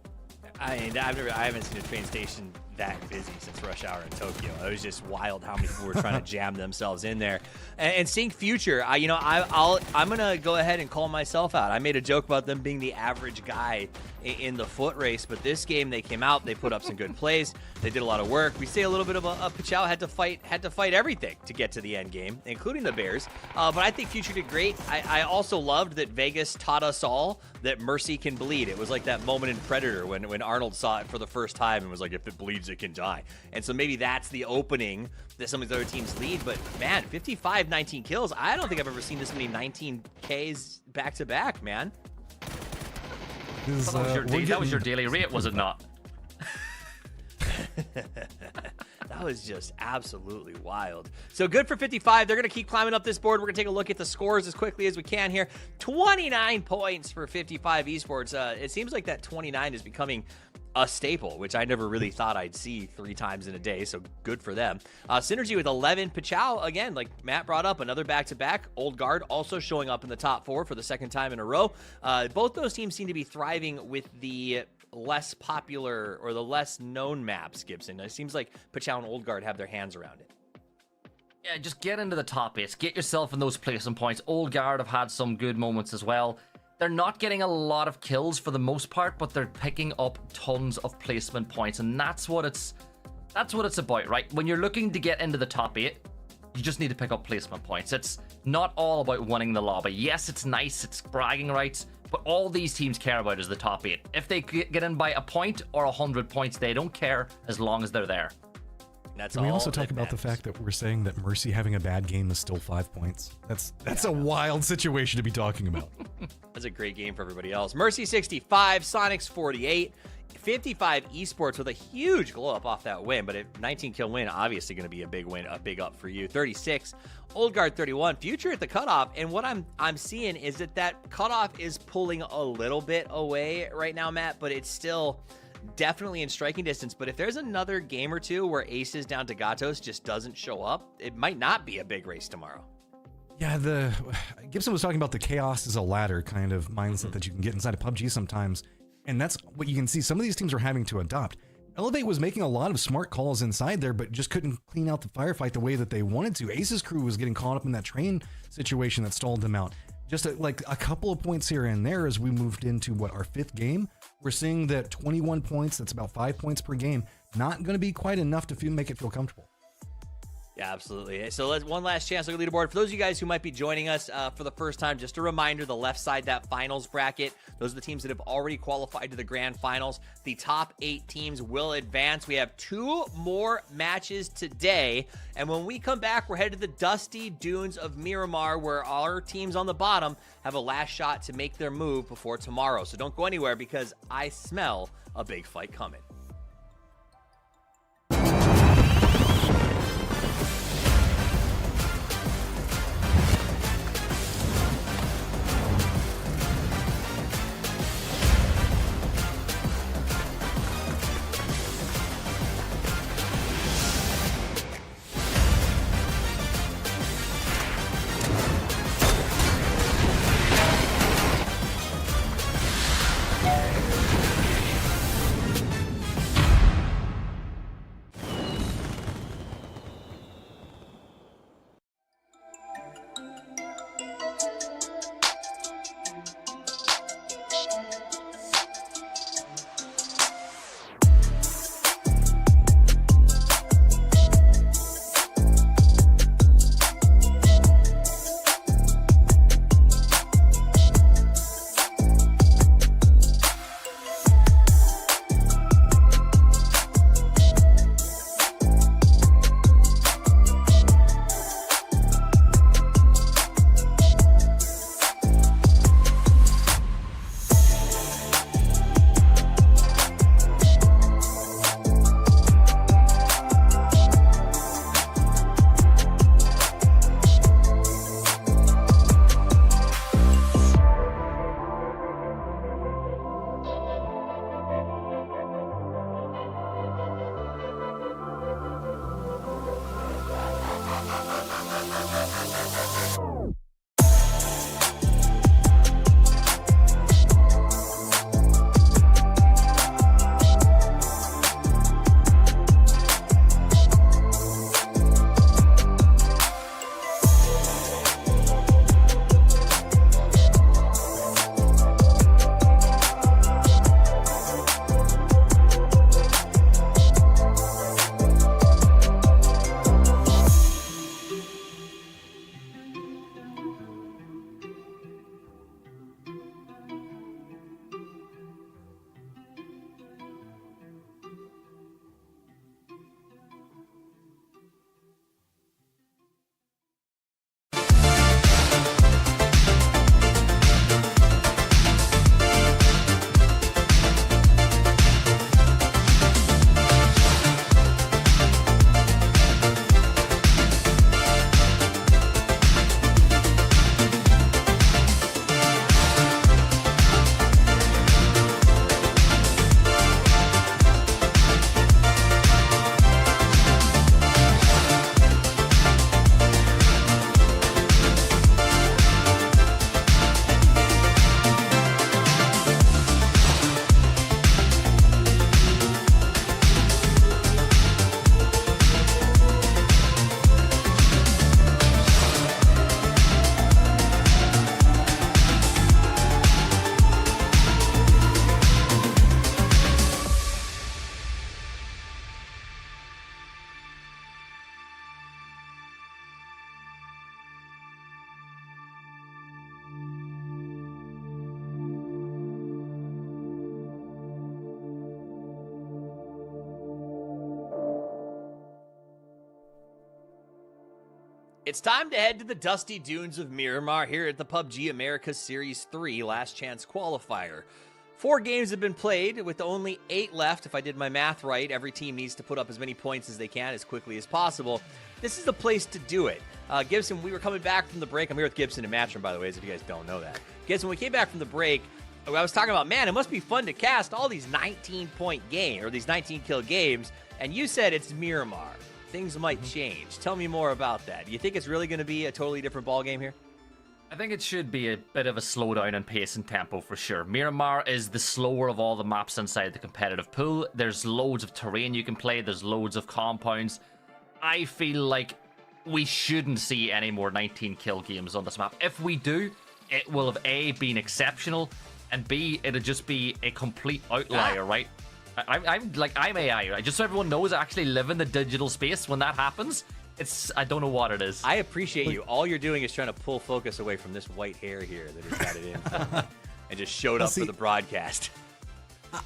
I haven't seen a train station that busy since rush hour in Tokyo. It was just wild how many people were trying to jam themselves in there. And seeing Future, I'm gonna go ahead and call myself out. I made a joke about them being the average guy in the foot race, but this game they came out, they put up some good plays, they did a lot of work. We say a little bit of a Pichao had to fight everything to get to the end game, including the Bears. But I think Future did great. I also loved that Vegas taught us all that mercy can bleed. It was like that moment in Predator when Arnold saw it for the first time and was like, if it bleeds, it can die. And so maybe that's the opening that some of these other teams lead. But man, 55, 19 kills. I don't think I've ever seen this many 19Ks back to back, man. That was your daily rate, was it not? That was just absolutely wild. So good for 55. They're going to keep climbing up this board. We're going to take a look at the scores as quickly as we can here. 29 points for 55 esports. It seems like that 29 is becoming a staple, which I never really thought I'd see 3 times in a day, so good for them. Synergy with 11. Pichao, again, like Matt brought up, another back-to-back. Old Guard also showing up in the top 4 for the second time in a row. Both those teams seem to be thriving with the less popular or the less known maps, Gibson. It seems like Pichao and Old Guard have their hands around it. Yeah, just get into the top 8. Get yourself in those placement points. Old Guard have had some good moments as well. They're not getting a lot of kills for the most part, but they're picking up tons of placement points, and that's what it's about, right? When you're looking to get into the top 8, you just need to pick up placement points. It's not all about winning the lobby. Yes, it's nice, it's bragging rights, but all these teams care about is the top 8. If they get in by a point or 100 points, they don't care as long as they're there. Can we also talk about the fact that we're saying that Mercy having a bad game is still 5 points? That's a wild situation to be talking about. That's a great game for everybody else. Mercy 65, Sonics 48, 55 esports with a huge glow up off that win, but a 19 kill win, obviously going to be a big win, a big up for you. 36, Old Guard 31, Future at the cutoff, and what I'm seeing is that cutoff is pulling a little bit away right now, Matt, but it's still definitely in striking distance. But if there's another game or two where Aces down to Gatos just doesn't show up, it might not be a big race tomorrow. Yeah, Gibson was talking about the chaos is a ladder kind of mindset that you can get inside of PUBG sometimes, and that's what you can see some of these teams are having to adopt. Elevate was making a lot of smart calls inside there, but just couldn't clean out the firefight the way that they wanted to. Ace's crew was getting caught up in that train situation that stalled them out. Just like a couple of points here and there as we moved into our 5th game. We're seeing that 21 points, that's about 5 points per game, not going to be quite enough to make it feel comfortable. Yeah, absolutely. So let's one last chance to look at the leaderboard. For those of you guys who might be joining us for the first time, just a reminder, the left side, that finals bracket, those are the teams that have already qualified to the grand finals. The top 8 teams will advance. We have 2 more matches today. And when we come back, we're headed to the dusty dunes of Miramar, where our teams on the bottom have a last shot to make their move before tomorrow. So don't go anywhere, because I smell a big fight coming. It's time to head to the dusty dunes of Miramar here at the PUBG America Series 3 Last Chance Qualifier. 4 games have been played with only 8 left. If I did my math right, every team needs to put up as many points as they can as quickly as possible. This is the place to do it. Gibson, we were coming back from the break. I'm here with Gibson and Matchroom, by the way, if you guys don't know that. Gibson, when we came back from the break, I was talking about, man, it must be fun to cast all these 19-point games, or these 19-kill games, and you said it's Miramar. things might change. Tell me more about that. Do you think it's really going to be a totally different ballgame here? I think it should be a bit of a slowdown in pace and tempo for sure. Miramar is the slower of all the maps inside the competitive pool. There's loads of terrain you can play. There's loads of compounds. I feel like we shouldn't see any more 19 kill games on this map. If we do, it will have A, been exceptional, and B, it'll just be a complete outlier, right? I'm AI, right? Just so everyone knows, I actually live in the digital space. When that happens, I don't know what it is. I appreciate you. All you're doing is trying to pull focus away from this white hair here that he's got it in and just showed up for the broadcast.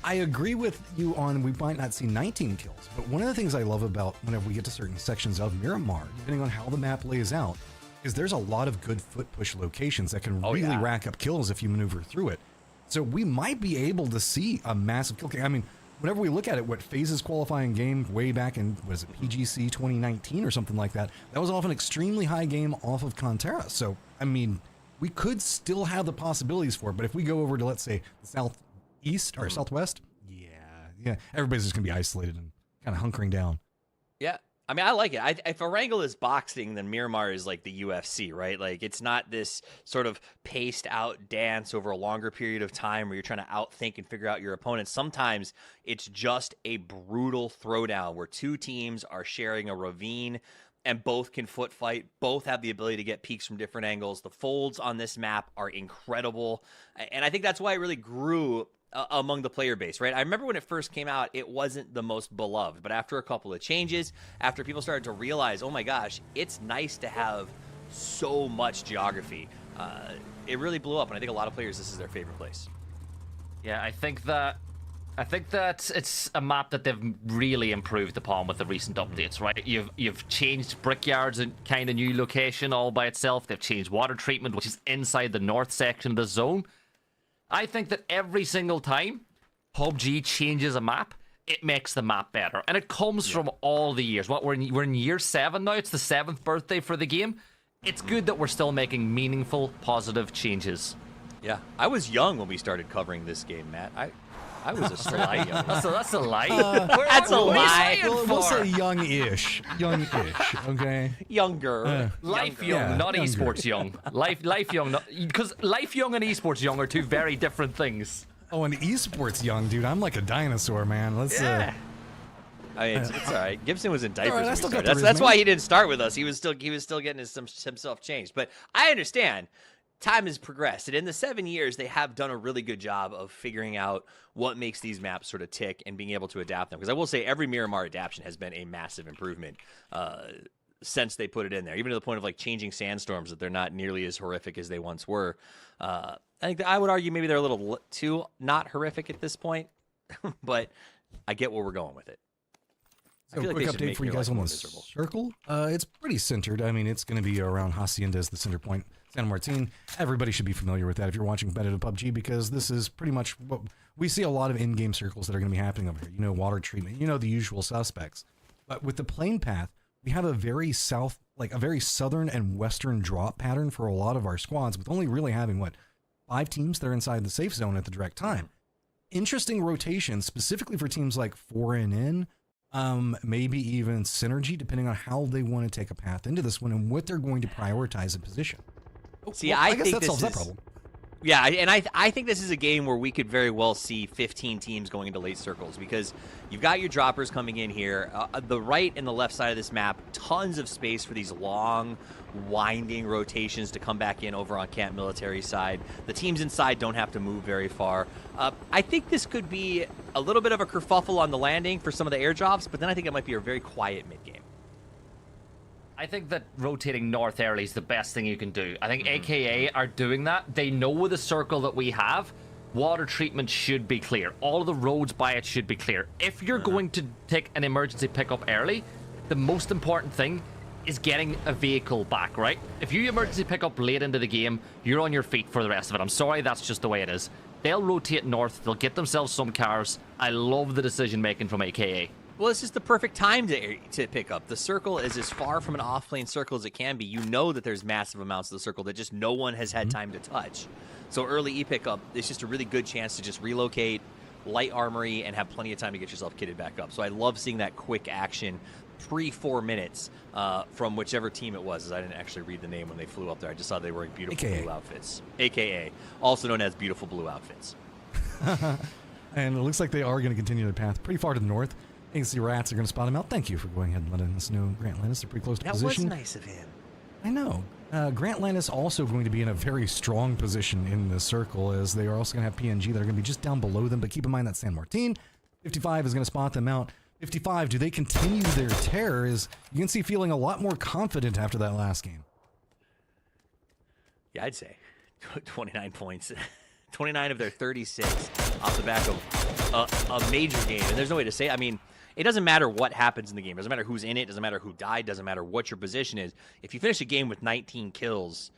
I agree with you on we might not see 19 kills, but one of the things I love about whenever we get to certain sections of Miramar, depending on how the map lays out, is there's a lot of good foot push locations that can really rack up kills if you maneuver through it. So we might be able to see a massive kill. I mean, whenever we look at it, what phases qualifying game way back in, what is it, PGC 2019 or something like that, that was off an extremely high game off of Contera. So, I mean, we could still have the possibilities for it, but if we go over to, let's say, the southeast or southwest, yeah, everybody's just going to be isolated and kind of hunkering down. Yeah. I mean, I like it. If Erangel is boxing, then Miramar is like the UFC, right? Like, it's not this sort of paced out dance over a longer period of time where you're trying to outthink and figure out your opponent. Sometimes it's just a brutal throwdown where two teams are sharing a ravine and both can foot fight. Both have the ability to get peaks from different angles. The folds on this map are incredible. And I think that's why it really grew among the player base, right? I remember when it first came out, it wasn't the most beloved, but after a couple of changes, after people started to realize, oh my gosh, it's nice to have so much geography, it really blew up, and I think a lot of players, this is their favorite place. Yeah, I think that it's a map that they've really improved upon with the recent updates, right? You've changed Brickyard's a kind of new location all by itself. They've changed water treatment, which is inside the north section of the zone. I think that every single time PUBG changes a map, it makes the map better. And it comes from all the years. We're in year 7 now. It's the 7th birthday for the game. It's good that we're still making meaningful, positive changes. Yeah, I was young when we started covering this game, Matt. I was a sly young. That's a lie. That's a lie. We'll say young-ish, okay? Younger. Life young, not younger. esports young. Life young, because life young and esports young are two very different things. Oh, and esports young, dude. I'm like a dinosaur, man. Let's I mean, it's all right. Gibson was in diapers. All right, I when we still started. got the That's resume. why he didn't start with us. He was still getting himself changed. But I understand. Time has progressed, and in the 7 years, they have done a really good job of figuring out what makes these maps sort of tick and being able to adapt them. Because I will say, every Miramar adaptation has been a massive improvement since they put it in there, even to the point of like changing sandstorms that they're not nearly as horrific as they once were. I think I would argue maybe they're a little too not horrific at this point, but I get where we're going with it. So quick update for you guys on the circle. It's pretty centered. I mean, it's going to be around Hacienda as the center point. San Martin. Everybody should be familiar with that if you're watching competitive PUBG, because this is pretty much what we see a lot of in-game circles that are going to be happening over here. You know, water treatment, you know, the usual suspects. But with the plane path, we have a very southern and western drop pattern for a lot of our squads, with only really having, 5 teams that are inside the safe zone at the direct time. Interesting rotation, specifically for teams like 4NN, maybe even Synergy, depending on how they want to take a path into this one and what they're going to prioritize in position. See, Well, I guess think that this solves is, that problem. Yeah, and I think this is a game where we could very well see 15 teams going into late circles, because you've got your droppers coming in here. The right and the left side of this map, tons of space for these long, winding rotations to come back in over on Camp Military side. The teams inside don't have to move very far. I think this could be a little bit of a kerfuffle on the landing for some of the airdrops, but then I think it might be a very quiet mid-game. I think that rotating north early is the best thing you can do. I think AKA are doing that. They know the circle that we have. Water treatment should be clear. All of the roads by it should be clear. If you're going to take an emergency pickup early, the most important thing is getting a vehicle back, right? If you emergency pick up late into the game, you're on your feet for the rest of it. I'm sorry, that's just the way it is. They'll rotate north. They'll get themselves some cars. I love the decision making from AKA. Well, it's just the perfect time to pick up. The circle is as far from an off-plane circle as it can be. You know that there's massive amounts of the circle that just no one has had time to touch. So early E-pickup is just a really good chance to just relocate, light armory and have plenty of time to get yourself kitted back up. So I love seeing that quick action pre-4 minutes from whichever team it was. As I didn't actually read the name when they flew up there. I just saw they were wearing beautiful blue outfits. AKA, also known as beautiful blue outfits. And it looks like they are going to continue their path pretty far to the north. AC Rats are going to spot him out. Thank you for going ahead and letting us know, Grant Lannis. They're pretty close to position. That was nice of him. I know. Grant Lannis also going to be in a very strong position in the circle, as they are also going to have PNG that are going to be just down below them. But keep in mind that San Martin, 55 is going to spot them out. 55, do they continue their terror? Is you can see feeling a lot more confident after that last game. Yeah, I'd say 29 points. 29 of their 36 off the back of a major game. And there's no way to say, I mean, it doesn't matter what happens in the game. It doesn't matter who's in it. It doesn't matter who died. It doesn't matter what your position is. If you finish a game with 19 kills,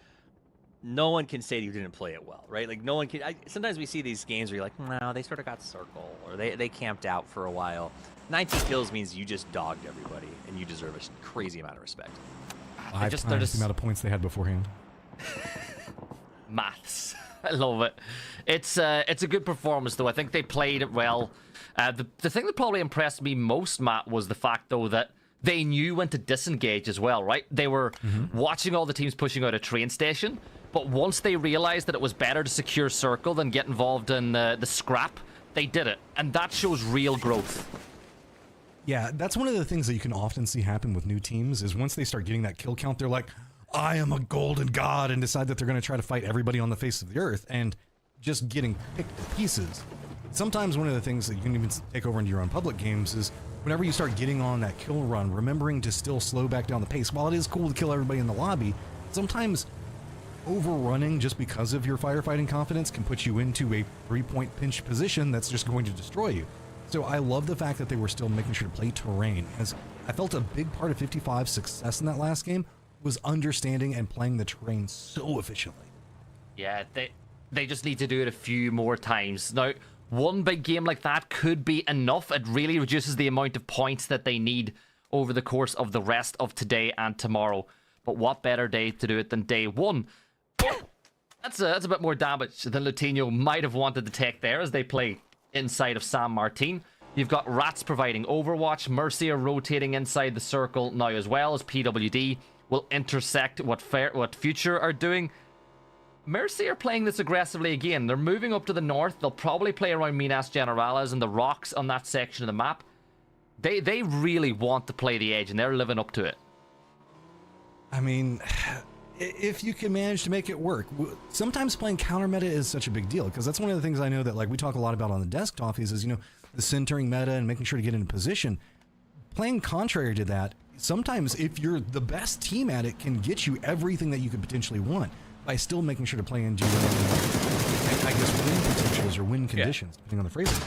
no one can say you didn't play it well, right? Like, no one can. Sometimes we see these games where you're like, no, they sort of got circle, or they camped out for a while. 19 kills means you just dogged everybody, and you deserve a crazy amount of respect. 5 times the amount of points they had beforehand. Maths. I love it. It's a good performance, though. I think they played it well. The thing that probably impressed me most, Matt, was the fact, though, that they knew when to disengage as well, right? They were watching all the teams pushing out a train station, but once they realized that it was better to secure circle than get involved in the scrap, they did it. And that shows real growth. Yeah, that's one of the things that you can often see happen with new teams, is once they start getting that kill count, they're like, I am a golden god, and decide that they're going to try to fight everybody on the face of the earth, and just getting picked to pieces. Sometimes one of the things that you can even take over into your own public games is whenever you start getting on that kill run, remembering to still slow back down the pace. While it is cool to kill everybody in the lobby, sometimes overrunning just because of your firefighting confidence can put you into a 3-point pinch position that's just going to destroy you. So I love the fact that they were still making sure to play terrain, as I felt a big part of 55's success in that last game was understanding and playing the terrain so efficiently. Yeah, they just need to do it a few more times. Now, one big game like that could be enough. It really reduces the amount of points that they need over the course of the rest of today and tomorrow. But what better day to do it than day one? That's a bit more damage than Latino might have wanted to take there, as they play inside of San Martin. You've got Rats providing Overwatch. Mercy are rotating inside the circle now, as well as PWD will intersect what Future are doing. Mercy are playing this aggressively again. They're moving up to the north. They'll probably play around Minas Generales and the rocks on that section of the map. They really want to play the edge, and they're living up to it. I mean, if you can manage to make it work. Sometimes playing counter meta is such a big deal, because that's one of the things I know that, like, we talk a lot about on the desktop is, you know, the centering meta and making sure to get into position. Playing contrary to that, sometimes if you're the best team at it, can get you everything that you could potentially want by still making sure to play into, I guess, win potentials or win conditions, depending on the phrasing.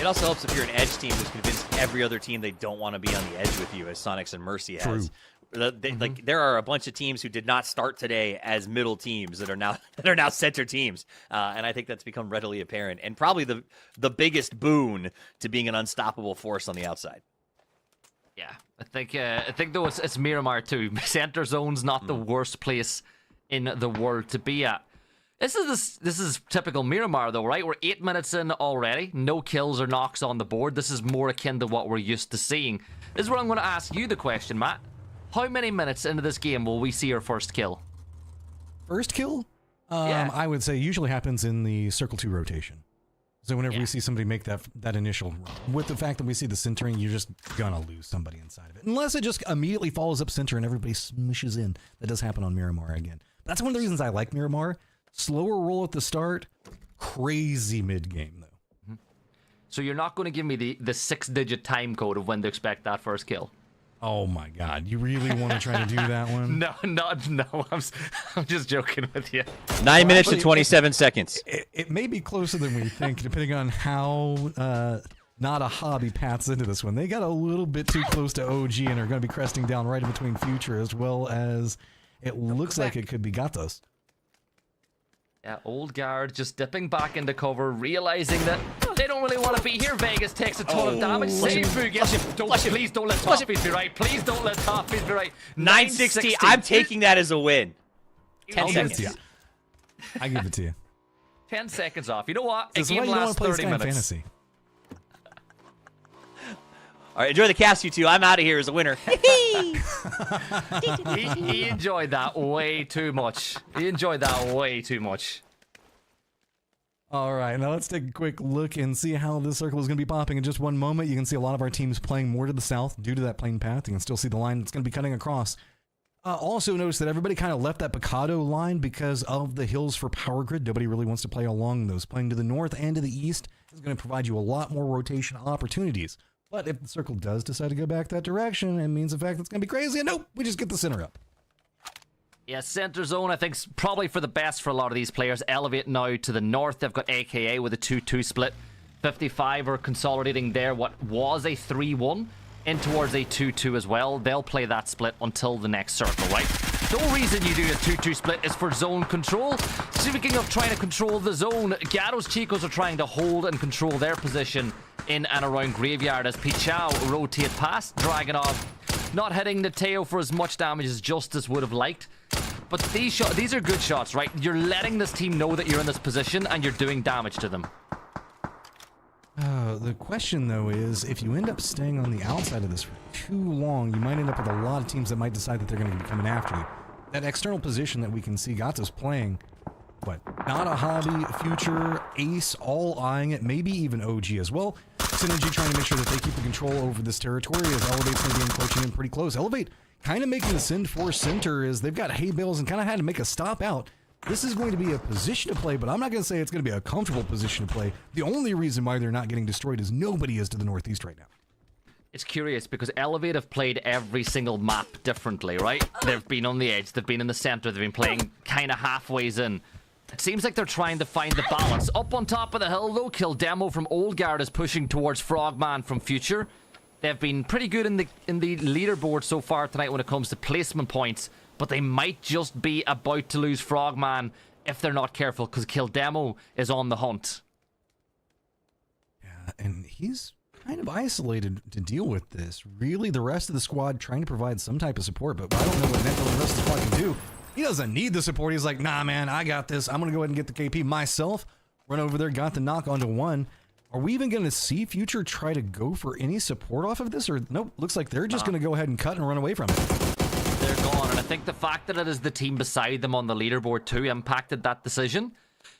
It also helps if you're an edge team who's convinced every other team they don't want to be on the edge with you, as Sonics and Mercy has. Like, there are a bunch of teams who did not start today as middle teams that are now center teams, and I think that's become readily apparent, and probably the biggest boon to being an unstoppable force on the outside. Yeah, I think though it's Miramar too. Center zone's not the worst place in the world to be at. This is typical Miramar though, right? We're 8 minutes in already. No kills or knocks on the board. This is more akin to what we're used to seeing. This is where I'm going to ask you the question, Matt. How many minutes into this game will we see our first kill? First kill? Yeah. I would say usually happens in the Circle 2 rotation. So whenever we see somebody make that initial run, with the fact that we see the centering, you're just gonna lose somebody inside of it. Unless it just immediately follows up center and everybody smushes in. That does happen on Miramar again. That's one of the reasons I like Miramar. Slower roll at the start, crazy mid-game though. So you're not going to give me the 6-digit time code of when to expect that first kill? Oh my god, you really want to try to do that one? No, I'm just joking with you. 9 minutes and 27 seconds. It may be closer than we think, depending on how not a hobby paths into this one. They got a little bit too close to OG and are going to be cresting down right in between Future, as well as it looks like it could be Gatos. Yeah, old guard just dipping back into cover, realizing that they don't really want to be here. Vegas takes a ton of damage. Save Fugas. Please don't let Toffees be right. Please don't let Toffees be right. 960. I'm taking that as a win. 10 seconds. I give it to you. 10 seconds off. You know what? A This is why game you don't want lasts to play 30 Sky in minutes. Fantasy. All right, enjoy the cast, you two. I'm out of here as a winner. He enjoyed that way too much. He enjoyed that way too much. All right, now let's take a quick look and see how this circle is going to be popping in just one moment. You can see a lot of our teams playing more to the south due to that plain path. You can still see the line that's going to be cutting across. Also notice that everybody kind of left that Picado line because of the hills for power grid. Nobody really wants to play along those. Playing to the north and to the east is going to provide you a lot more rotation opportunities. But if the circle does decide to go back that direction, it means in fact it's going to be crazy. And nope, we just get the center up. Yeah, center zone, I think, is probably for the best for a lot of these players. Elevate now to the north. They've got AKA with a 2-2 split. 55 are consolidating there what was a 3-1 in towards a 2-2 as well. They'll play that split until the next circle, right? The whole reason you do a 2-2 split is for zone control. Speaking of trying to control the zone, Gatos Chicos are trying to hold and control their position in and around Graveyard as Pichao rotate past Dragonov, not hitting Nateo for as much damage as Justice would have liked. But these are good shots, right? You're letting this team know that you're in this position and you're doing damage to them. The question, though, is if you end up staying on the outside of this for too long, you might end up with a lot of teams that might decide that they're going to be coming after you. That external position that we can see Gatos playing, but not a hobby, future, ace, all eyeing it, maybe even OG as well. Synergy trying to make sure that they keep the control over this territory as Elevate's going to be encroaching in pretty close. Elevate kind of making the send for center is they've got hay bales and kind of had to make a stop out. This is going to be a position to play, but I'm not going to say it's going to be a comfortable position to play. The only reason why they're not getting destroyed is nobody is to the northeast right now. It's curious because Elevate have played every single map differently, right? They've been on the edge, they've been in the center, they've been playing kind of halfways in. It seems like they're trying to find the balance. Up on top of the hill, though, Kill Demo from Old Guard is pushing towards Frogman from Future. They've been pretty good in the leaderboard so far tonight when it comes to placement points, but they might just be about to lose Frogman if they're not careful because Kill Demo is on the hunt. Yeah, and he's kind of isolated to deal with this. Really, the rest of the squad trying to provide some type of support, but I don't know what Neto and the rest of the squad can do. He doesn't need the support. He's like, nah, man, I got this. I'm going to go ahead and get the KP myself. Run over there, got the knock onto one. Are we even going to see Future try to go for any support off of this? Or nope, looks like they're just going to go ahead and cut and run away from it. They're gone, and I think the fact that it is the team beside them on the leaderboard too impacted that decision.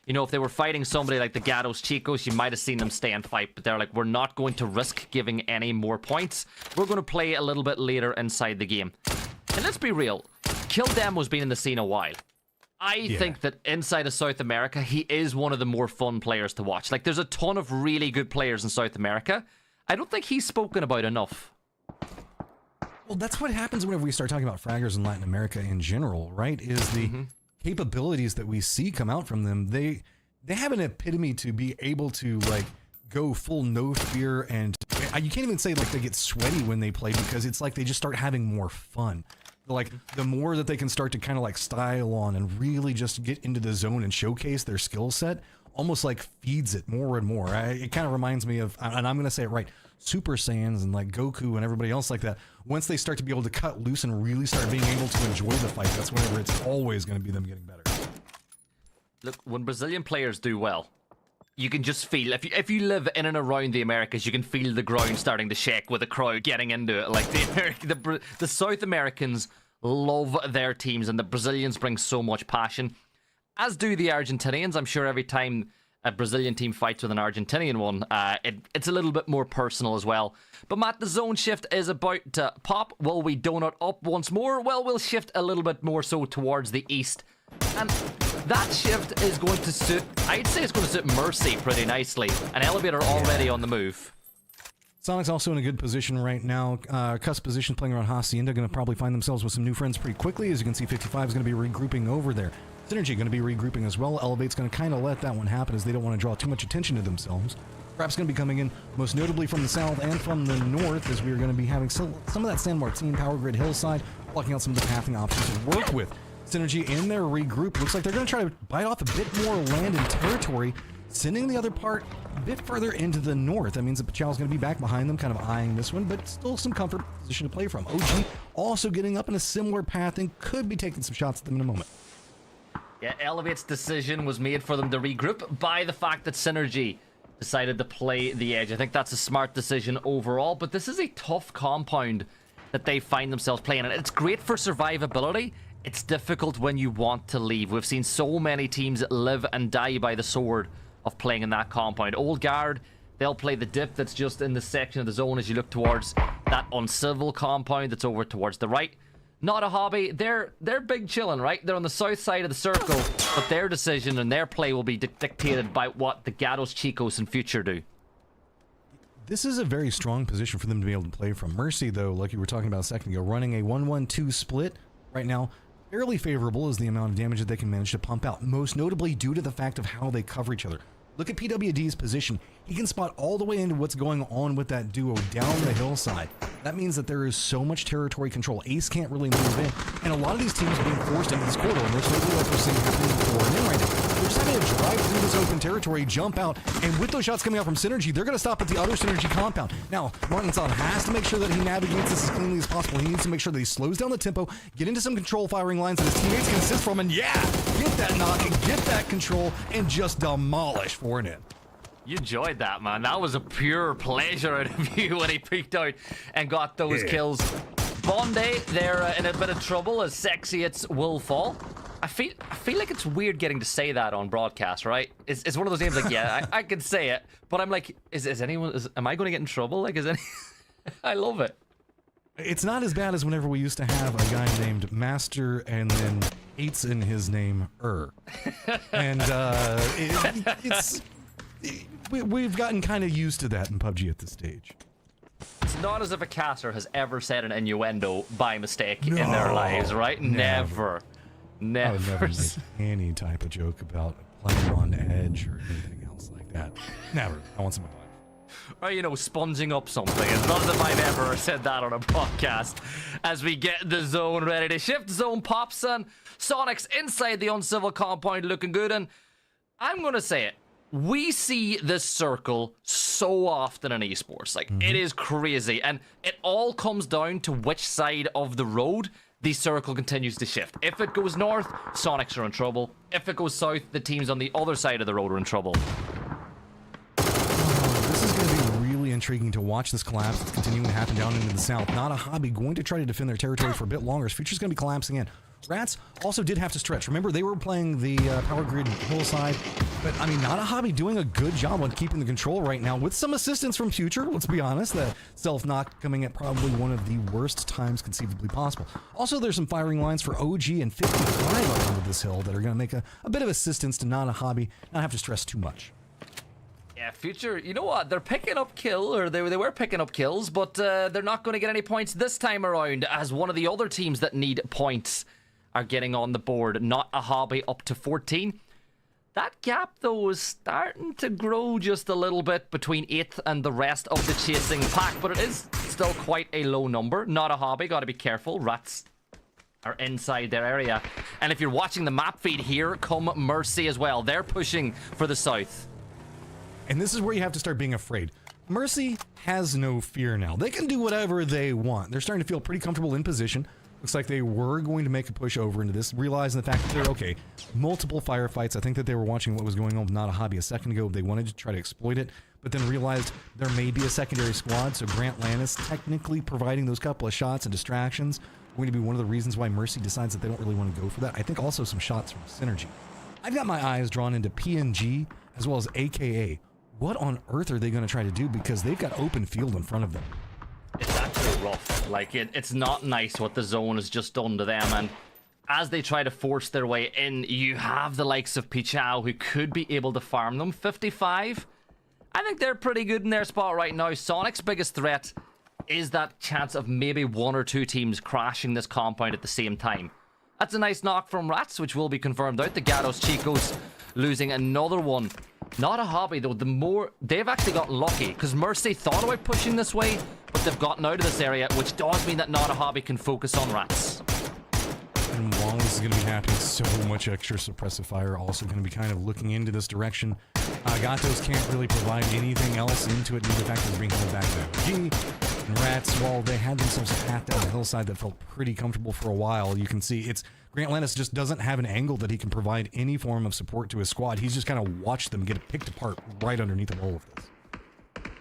You know, if they were fighting somebody like the Gatos Chicos, you might have seen them stay and fight, but they're like, we're not going to risk giving any more points. We're going to play a little bit later inside the game. And let's be real, Kill Demo's been in the scene a while. I think that inside of South America, he is one of the more fun players to watch. Like, there's a ton of really good players in South America. I don't think he's spoken about enough. Well, that's what happens whenever we start talking about fraggers in Latin America in general, right? Is the capabilities that we see come out from them. They have an epitome to be able to, like, go full no fear, and you can't even say, like, they get sweaty when they play because it's like they just start having more fun. Like, the more that they can start to kind of like style on and really just get into the zone and showcase their skill set, almost like feeds it more and more. It kind of reminds me of, and I'm going to say it right, Super Saiyans and like Goku and everybody else like that. Once they start to be able to cut loose and really start being able to enjoy the fight, that's whenever it's always going to be them getting better. Look, when Brazilian players do well, you can just feel, if you live in and around the Americas, you can feel the ground starting to shake with the crowd getting into it. Like, the South Americans love their teams, and the Brazilians bring so much passion, as do the Argentinians. I'm sure every time a Brazilian team fights with an Argentinian one, it's a little bit more personal as well. But Matt, the zone shift is about to pop. Will we donut up once more? Well, we'll shift a little bit more so towards the east. And that shift is going to suit, I'd say it's going to suit Mercy pretty nicely. An Elevator already on the move. Sonic's also in a good position right now. Cusp position playing around Hacienda, going to probably find themselves with some new friends pretty quickly. As you can see, 55 is going to be regrouping over there. Synergy going to be regrouping as well. Elevate's going to kind of let that one happen as they don't want to draw too much attention to themselves. Perhaps going to be coming in most notably from the south and from the north, as we are going to be having some of that San Martin power grid hillside, blocking out some of the pathing options to work with. Synergy in their regroup. Looks like they're going to try to bite off a bit more land and territory, sending the other part a bit further into the north. That means that Pachal's going to be back behind them, kind of eyeing this one, but still some comfort position to play from. OG also getting up in a similar path and could be taking some shots at them in a moment. Yeah, Elevate's decision was made for them to regroup by the fact that Synergy decided to play the edge. I think that's a smart decision overall, but this is a tough compound that they find themselves playing, and it's great for survivability. It's difficult when you want to leave. We've seen so many teams live and die by the sword of playing in that compound. Old Guard, they'll play the dip that's just in the section of the zone as you look towards that uncivil compound that's over towards the right. Not a Hobby, they're big chillin', right? They're on the south side of the circle, but their decision and their play will be dictated by what the Gatos, Chicos, and Future do. This is a very strong position for them to be able to play from. Mercy, though, like you were talking about a second ago, running a 1-1-2 split right now, fairly favorable is the amount of damage that they can manage to pump out, most notably due to the fact of how they cover each other. Look at PWD's position. He can spot all the way into what's going on with that duo down the hillside. That means that there is so much territory control. Ace can't really move in, and a lot of these teams are being forced into this corridor, most notably like we're seeing happening before and in right now. They're just having to drive through this open territory, jump out, and with those shots coming out from Synergy, they're going to stop at the other Synergy compound. Now, Martinson has to make sure that he navigates this as cleanly as possible. He needs to make sure that he slows down the tempo, get into some control firing lines that his teammates can assist from, and yeah, get that knock and get that control and just demolish for an in. You enjoyed that, man. That was a pure pleasure out of you when he peeked out and got those kills. Bondi, they're in a bit of trouble as Sexy Hits will fall. I feel like it's weird getting to say that on broadcast, right? It's one of those names like, yeah, I can say it, but I'm like, am I going to get in trouble? Like, I love it. It's not as bad as whenever we used to have a guy named Master and then Eights in his name, and we've gotten kind of used to that in PUBG at this stage. It's not as if a caster has ever said an innuendo by mistake in their lives, right? Never. I would never make any type of joke about playing on edge or anything else like that. Never. I want somebody. Or, you know, sponging up something. It's not as if I've ever said that on a podcast. As we get the zone ready to shift, zone pops and Sonic's inside the uncivil compound looking good. And I'm going to say it. We see this circle so often in esports. Like, it is crazy. And it all comes down to which side of the road the circle continues to shift. If it goes north, Sonics are in trouble. If it goes south, the teams on the other side of the road are in trouble. This is going to be really intriguing to watch this collapse that's continuing to happen down into the south. Not a Hobby going to try to defend their territory for a bit longer. Future's going to be collapsing in. Rats also did have to stretch. Remember, they were playing the power grid hillside, but I mean, Not a Hobby doing a good job on keeping the control right now with some assistance from Future. Let's be honest, the self-knock coming at probably one of the worst times conceivably possible. Also, there's some firing lines for OG and 55 up onto this hill that are going to make a bit of assistance to Not a Hobby, not have to stress too much. Yeah, Future, you know what? They're picking up they were picking up kills, but they're not going to get any points this time around as one of the other teams that need points are getting on the board. Not a Hobby up to 14. That gap, though, is starting to grow just a little bit between 8th and the rest of the chasing pack, but it is still quite a low number. Not a Hobby, got to be careful. Rats are inside their area. And if you're watching the map feed, here come Mercy as well. They're pushing for the south. And this is where you have to start being afraid. Mercy has no fear now. They can do whatever they want. They're starting to feel pretty comfortable in position. Looks like they were going to make a push over into this, realizing the fact that they're okay. Multiple firefights. I think that they were watching what was going on with Not a Hobby a second ago. They wanted to try to exploit it, but then realized there may be a secondary squad, so Grant Lannis technically providing those couple of shots and distractions going to be one of the reasons why Mercy decides that they don't really want to go for that. I think also some shots from Synergy. I've got my eyes drawn into PNG as well as AKA. What on earth are they going to try to do? Because they've got open field in front of them. It's actually rough. Like, it's not nice what the zone has just done to them. And as they try to force their way in, you have the likes of Pichao who could be able to farm them. 55. I think they're pretty good in their spot right now. Sonic's biggest threat is that chance of maybe one or two teams crashing this compound at the same time. That's a nice knock from Rats, which will be confirmed out. The Gatos Chicos losing another one. Not a Hobby, though. They've actually got lucky, because Mercy thought about pushing this way, but they've gotten out of this area, which does mean that Not a Hobby can focus on Rats. And while this is going to be happening, so much extra suppressive fire also going to be kind of looking into this direction. Gatos can't really provide anything else into it due to the fact that they're being held back by OG. And Rats, while they had themselves a path down the hillside that felt pretty comfortable for a while, you can see Grant Lannis just doesn't have an angle that he can provide any form of support to his squad. He's just kind of watched them get picked apart right underneath of all of this.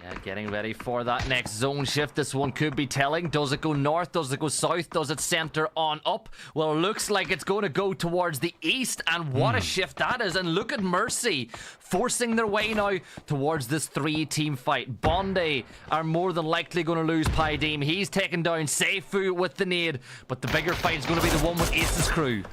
Yeah, getting ready for that next zone shift. This one could be telling. Does it go north? Does it go south? Does it center on up? Well, it looks like it's going to go towards the east, and what a shift that is. And look at Mercy forcing their way now towards this 3-team fight. Bondi are more than likely going to lose Pydeem. He's taken down Seifu with the nade, but the bigger fight is going to be the one with Ace's crew.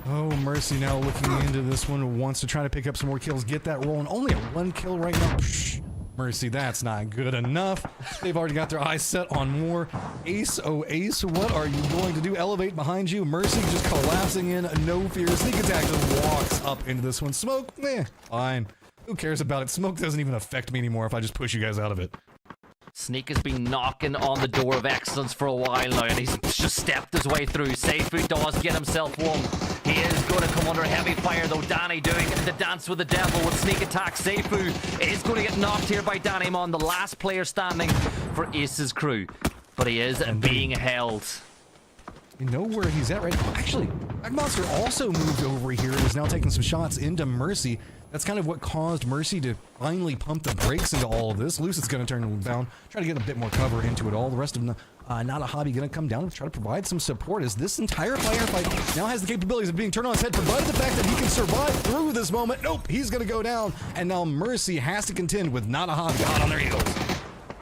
Oh, Mercy now looking into this one, wants to try to pick up some more kills, get that rolling. Only a 1 kill right now. Psh, Mercy, that's not good enough. They've already got their eyes set on more. Ace, oh Ace, what are you going to do? Elevate behind you. Mercy just collapsing in, no fear. Sneak attack just walks up into this one. Smoke, fine. Who cares about it? Smoke doesn't even affect me anymore if I just push you guys out of it. Sneak has been knocking on the door of excellence for a while now, and he's just stepped his way through. Seifu does get himself one. He is going to come under heavy fire, though. Danny doing the dance with the devil with sneak attack. Seifu is going to get knocked here by Danny Mon, the last player standing for Ace's crew. But he is being held. You know where he's at right now. Actually, Black Monster also moved over here and is now taking some shots into Mercy. That's kind of what caused Mercy to finally pump the brakes into all of this. Lucid's going to turn him down, try to get a bit more cover into it all. The rest of them, not a hobby, going to come down and try to provide some support as this entire firefight now has the capabilities of being turned on its head, provided the fact that he can survive through this moment. Nope, he's going to go down, and now Mercy has to contend with not a hobby hot on their heels.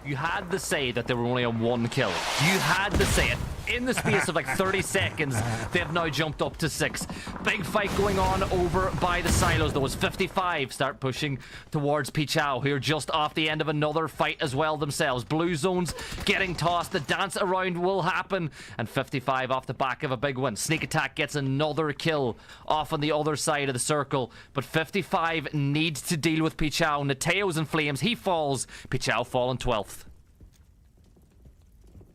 You had to say that they were only on 1 kill. You had to say it. In the space of like 30 seconds, they've now jumped up to 6. Big fight going on over by the silos. There was 55 start pushing towards Pichao, who are just off the end of another fight as well themselves. Blue zones getting tossed. The dance around will happen. And 55 off the back of a big one. Sneak attack gets another kill off on the other side of the circle. But 55 needs to deal with Pichao. Nateo's in flames. He falls. Pichao falling 12th.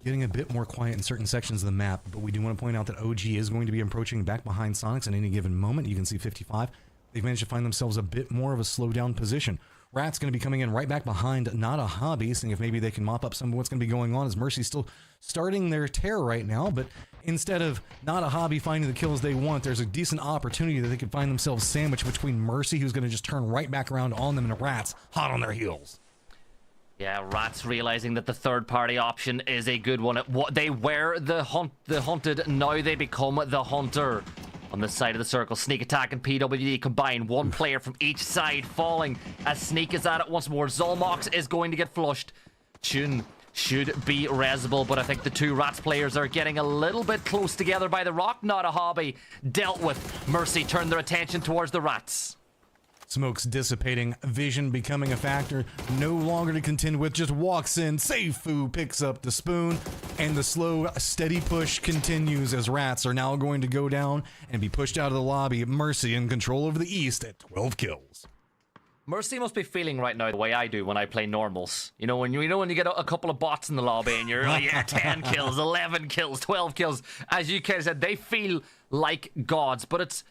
Getting a bit more quiet in certain sections of the map, but we do want to point out that OG is going to be approaching back behind Sonics at any given moment. You can see 55. They've managed to find themselves a bit more of a slowdown position. Rat's going to be coming in right back behind Not a Hobby, seeing if maybe they can mop up some of what's going to be going on, as Mercy's still starting their tear right now, but instead of Not a Hobby finding the kills they want, there's a decent opportunity that they could find themselves sandwiched between Mercy, who's going to just turn right back around on them, and Rats hot on their heels. Yeah, Rats realizing that the third-party option is a good one. They were the hunted, now they become the hunter. On this side of the circle, Sneak attack and PWD combine. 1 player from each side falling as Sneak is at it once more. Zolmox is going to get flushed. Chun should be resable, but I think the 2 Rats players are getting a little bit close together by the rock. Not a Hobby dealt with. Mercy turned their attention towards the Rats. Smoke's dissipating, vision becoming a factor, no longer to contend with, just walks in. Seifu picks up the spoon, and the slow, steady push continues as Rats are now going to go down and be pushed out of the lobby. Mercy in control over the East at 12 kills. Mercy must be feeling right now the way I do when I play normals. You know when you get a couple of bots in the lobby and you're like, yeah, 10 kills, 11 kills, 12 kills. As you kind of said, they feel like gods, but it's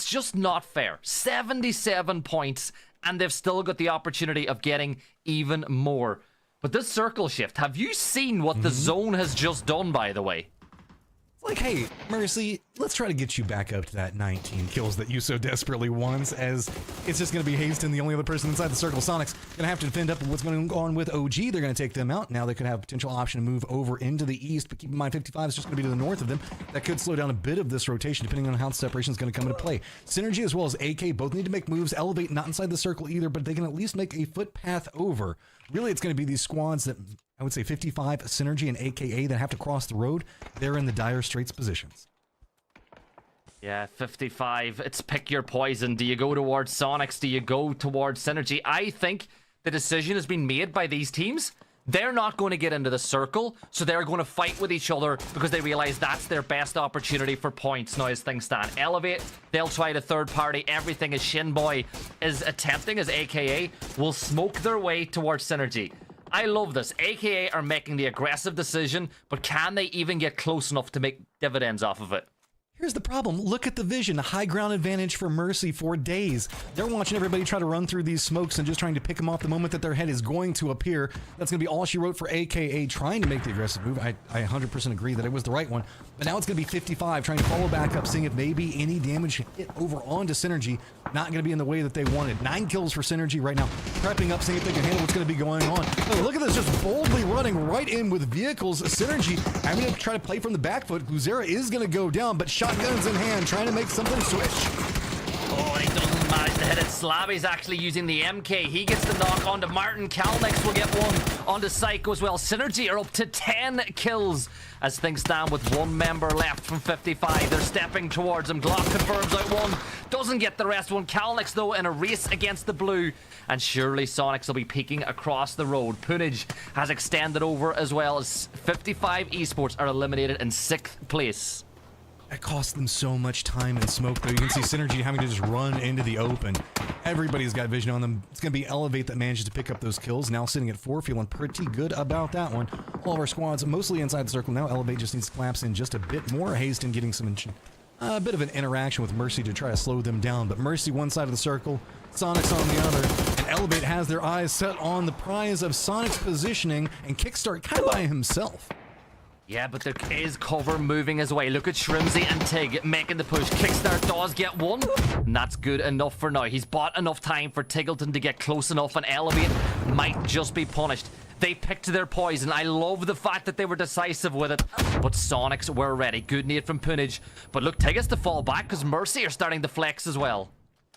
just not fair. 77 points, and they've still got the opportunity of getting even more. But this circle shift, have you seen what the zone has just done, by the way? Like, hey, Mercy, let's try to get you back up to that 19 kills that you so desperately want, as it's just going to be Hasten, the only other person inside the circle. Sonic's going to have to defend up what's going to go on with OG. They're going to take them out. Now they could have a potential option to move over into the east, but keep in mind 55 is just going to be to the north of them. That could slow down a bit of this rotation, depending on how the separation is going to come into play. Synergy as well as AK both need to make moves. Elevate not inside the circle either, but they can at least make a footpath over. Really, it's going to be these squads that, I would say 55, Synergy, and AKA that have to cross the road. They're in the dire straits positions. Yeah, 55. It's pick your poison. Do you go towards Sonics? Do you go towards Synergy? I think the decision has been made by these teams. They're not going to get into the circle, so they're going to fight with each other because they realize that's their best opportunity for points now as things stand. Elevate, they'll try to third party everything as Shinboy is attempting, as AKA will smoke their way towards Synergy. I love this. AKA are making the aggressive decision, but can they even get close enough to make dividends off of it? Here's the problem. Look at the vision. High ground advantage for Mercy for days. They're watching everybody try to run through these smokes and just trying to pick them off the moment that their head is going to appear. That's going to be all she wrote for AKA trying to make the aggressive move. I 100% agree that it was the right one. But now it's going to be 55, trying to follow back up, seeing if maybe any damage hit over onto Synergy. Not going to be in the way that they wanted. 9 kills for Synergy right now. Prepping up, seeing if they can handle what's going to be going on. Oh, look at this, just boldly running right in with vehicles. Synergy having to try to play from the back foot. Guzera is going to go down, but shotguns in hand, trying to make something switch. Oh, and he doesn't manage to hit it. Slabby's actually using the MK. He gets the knock onto Martin. Kalnex will get one onto Psycho as well. Synergy are up to 10 kills as things stand with 1 member left from 55. They're stepping towards him. Glock confirms out one. Doesn't get the rest one. Kalnex, though, in a race against the blue. And surely Sonics will be peeking across the road. Punage has extended over as well as 55 esports are eliminated in 6th place. It costs them so much time and smoke, though. You can see Synergy having to just run into the open. Everybody's got vision on them. It's going to be Elevate that manages to pick up those kills. Now sitting at 4, feeling pretty good about that one. All of our squads mostly inside the circle. Now Elevate just needs to collapse in just a bit more. Hasten getting some a bit of an interaction with Mercy to try to slow them down. But Mercy one side of the circle, Sonics on the other. And Elevate has their eyes set on the prize of Sonic's positioning and Kickstart kind of by himself. Yeah, but there is cover moving his way. Look at Shrimsy and Tig making the push. Kickstart does get one, and that's good enough for now. He's bought enough time for Tiggleton to get close enough, and Elevate might just be punished. They picked their poison. I love the fact that they were decisive with it, but Sonics were ready. Good nade from Punage. But look, Tig has to fall back because Mercy are starting to flex as well.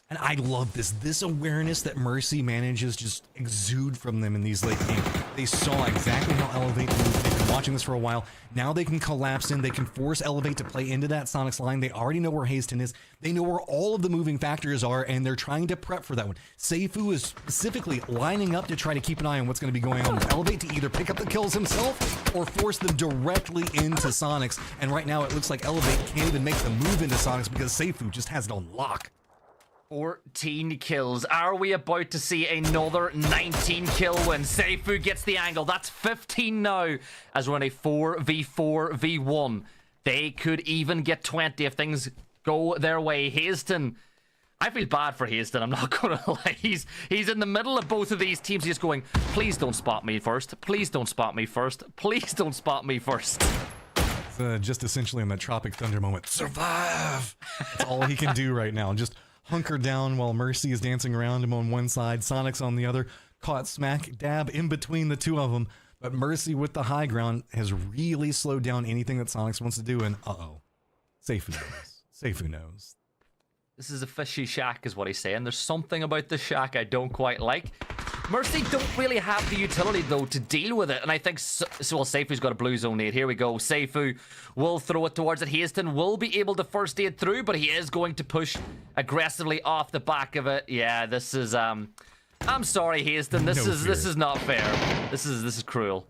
And I love this awareness that Mercy manages just exude from them in these late games. They saw exactly how Elevate moved. They've been watching this for a while. Now they can collapse in. They can force Elevate to play into that Sonics line. They already know where Hasten is. They know where all of the moving factors are, and they're trying to prep for that one. Seifu is specifically lining up to try to keep an eye on what's going to be going on with Elevate to either pick up the kills himself or force them directly into Sonics. And right now it looks like Elevate can't even make the move into Sonics because Seifu just has it on lock. 14 kills. Are we about to see another 19 kill win? Seifu gets the angle. That's 15 now as we're in a 4v4v1. They could even get 20 if things go their way. Hasten. I feel bad for Hasten, I'm not gonna lie. He's in the middle of both of these teams. He's going, please don't spot me first. Please don't spot me first. Please don't spot me first. Just essentially in that Tropic Thunder moment. Survive! That's all he can do right now. Just hunker down while Mercy is dancing around him on one side, Sonics on the other, caught smack dab in between the two of them. But Mercy with the high ground has really slowed down anything that Sonics wants to do, and Seifu knows. Seifu knows. This is a fishy shack is what he's saying. There's something about this shack I don't quite like. Mercy don't really have the utility, though, to deal with it. And I think, Seifu's got a blue zone nade. Here we go. Seifu will throw it towards it. Hasten will be able to first aid through, but he is going to push aggressively off the back of it. Yeah, this is, I'm sorry, Hasten. This is not fair. This is cruel.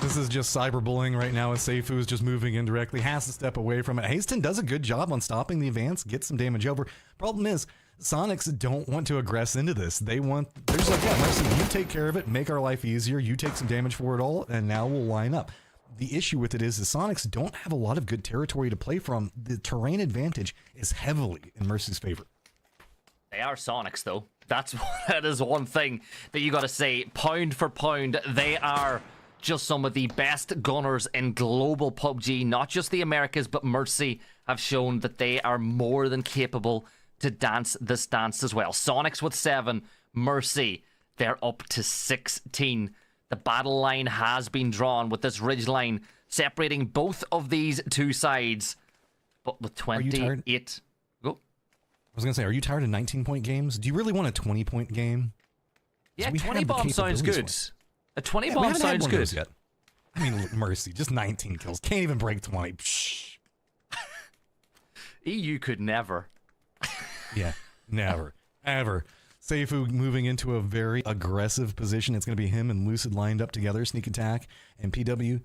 This is just cyberbullying right now as Seifu is just moving indirectly, has to step away from it. Hasten does a good job on stopping the advance, gets some damage over. Problem is, Sonics don't want to aggress into this. They're just like, yeah, Mercy, you take care of it, make our life easier, you take some damage for it all, and now we'll line up. The issue with it is the Sonics don't have a lot of good territory to play from. The terrain advantage is heavily in Mercy's favor. They are Sonics, though. That is one thing that you got to say. Pound for pound, they are just some of the best gunners in global PUBG. Not just the Americas, but Mercy have shown that they are more than capable to dance this dance as well. Sonics with 7, Mercy, they're up to 16. The battle line has been drawn with this ridge line separating both of these two sides. But with 28... Go. I was going to say, are you tired of 19-point games? Do you really want a 20-point game? Yeah, 20 bomb sounds good. A 20 bomb sounds good. Yet. I mean, look, Mercy, just 19 kills. Can't even break 20. Psh. EU could never. Yeah, never. Ever. Seifu moving into a very aggressive position. It's going to be him and Lucid lined up together. Sneak attack. And PWD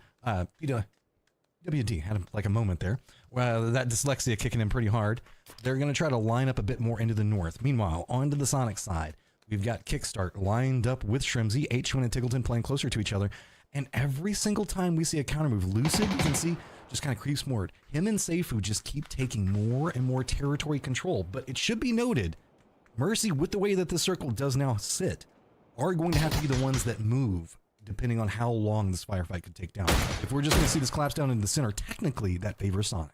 had like a moment there. Well, that dyslexia kicking in pretty hard. They're going to try to line up a bit more into the north. Meanwhile, onto the Sonic side, we've got Kickstart lined up with Shrimsy, H1 and Tiggleton playing closer to each other. And every single time we see a counter move, Lucid, you can see, just kind of creeps forward. Him and Seifu just keep taking more and more territory control. But it should be noted, Mercy, with the way that this circle does now sit, are going to have to be the ones that move, depending on how long this firefight could take down. If we're just going to see this collapse down in the center, technically that favors Sonics.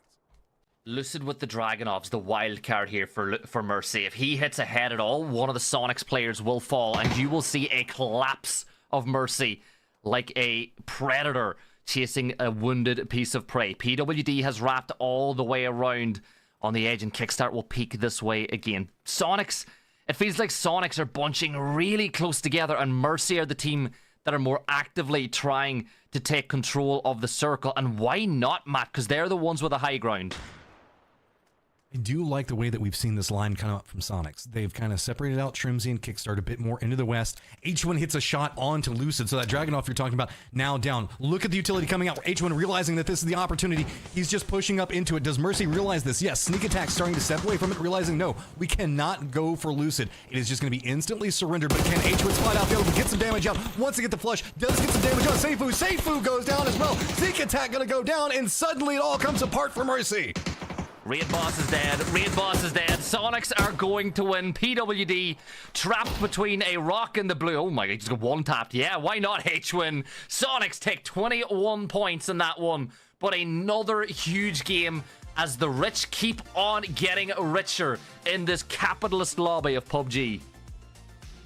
Lucid with the Dragonovs, the wild card here for Mercy. If he hits ahead at all, one of the Sonics players will fall, and you will see a collapse of Mercy like a predator chasing a wounded piece of prey. PWD has wrapped all the way around on the edge, and Kickstart will peek this way again. Sonics, it feels like Sonics are bunching really close together, and Mercy are the team that are more actively trying to take control of the circle. And why not, Matt? Because they're the ones with the high ground. I do like the way that we've seen this line come up from Sonics. They've kind of separated out Trimsy and Kickstart a bit more into the west. H1 hits a shot onto Lucid, so that Dragunov you're talking about now down. Look at the utility coming out. H1 realizing that this is the opportunity. He's just pushing up into it. Does Mercy realize this? Yes. Sneak attack starting to step away from it, realizing no, we cannot go for Lucid. It is just going to be instantly surrendered, but can H1 spot out, be able to get some damage out? Wants to get the flush, does get some damage on Seifu. Seifu goes down as well. Sneak attack going to go down, and suddenly it all comes apart for Mercy. Raid Boss is dead. Raid Boss is dead. Sonics are going to win. PWD trapped between a rock and the blue. Oh my god, he just got one tapped. Yeah, why not H-win? Sonics take 21 points in that one. But another huge game as the rich keep on getting richer in this capitalist lobby of PUBG.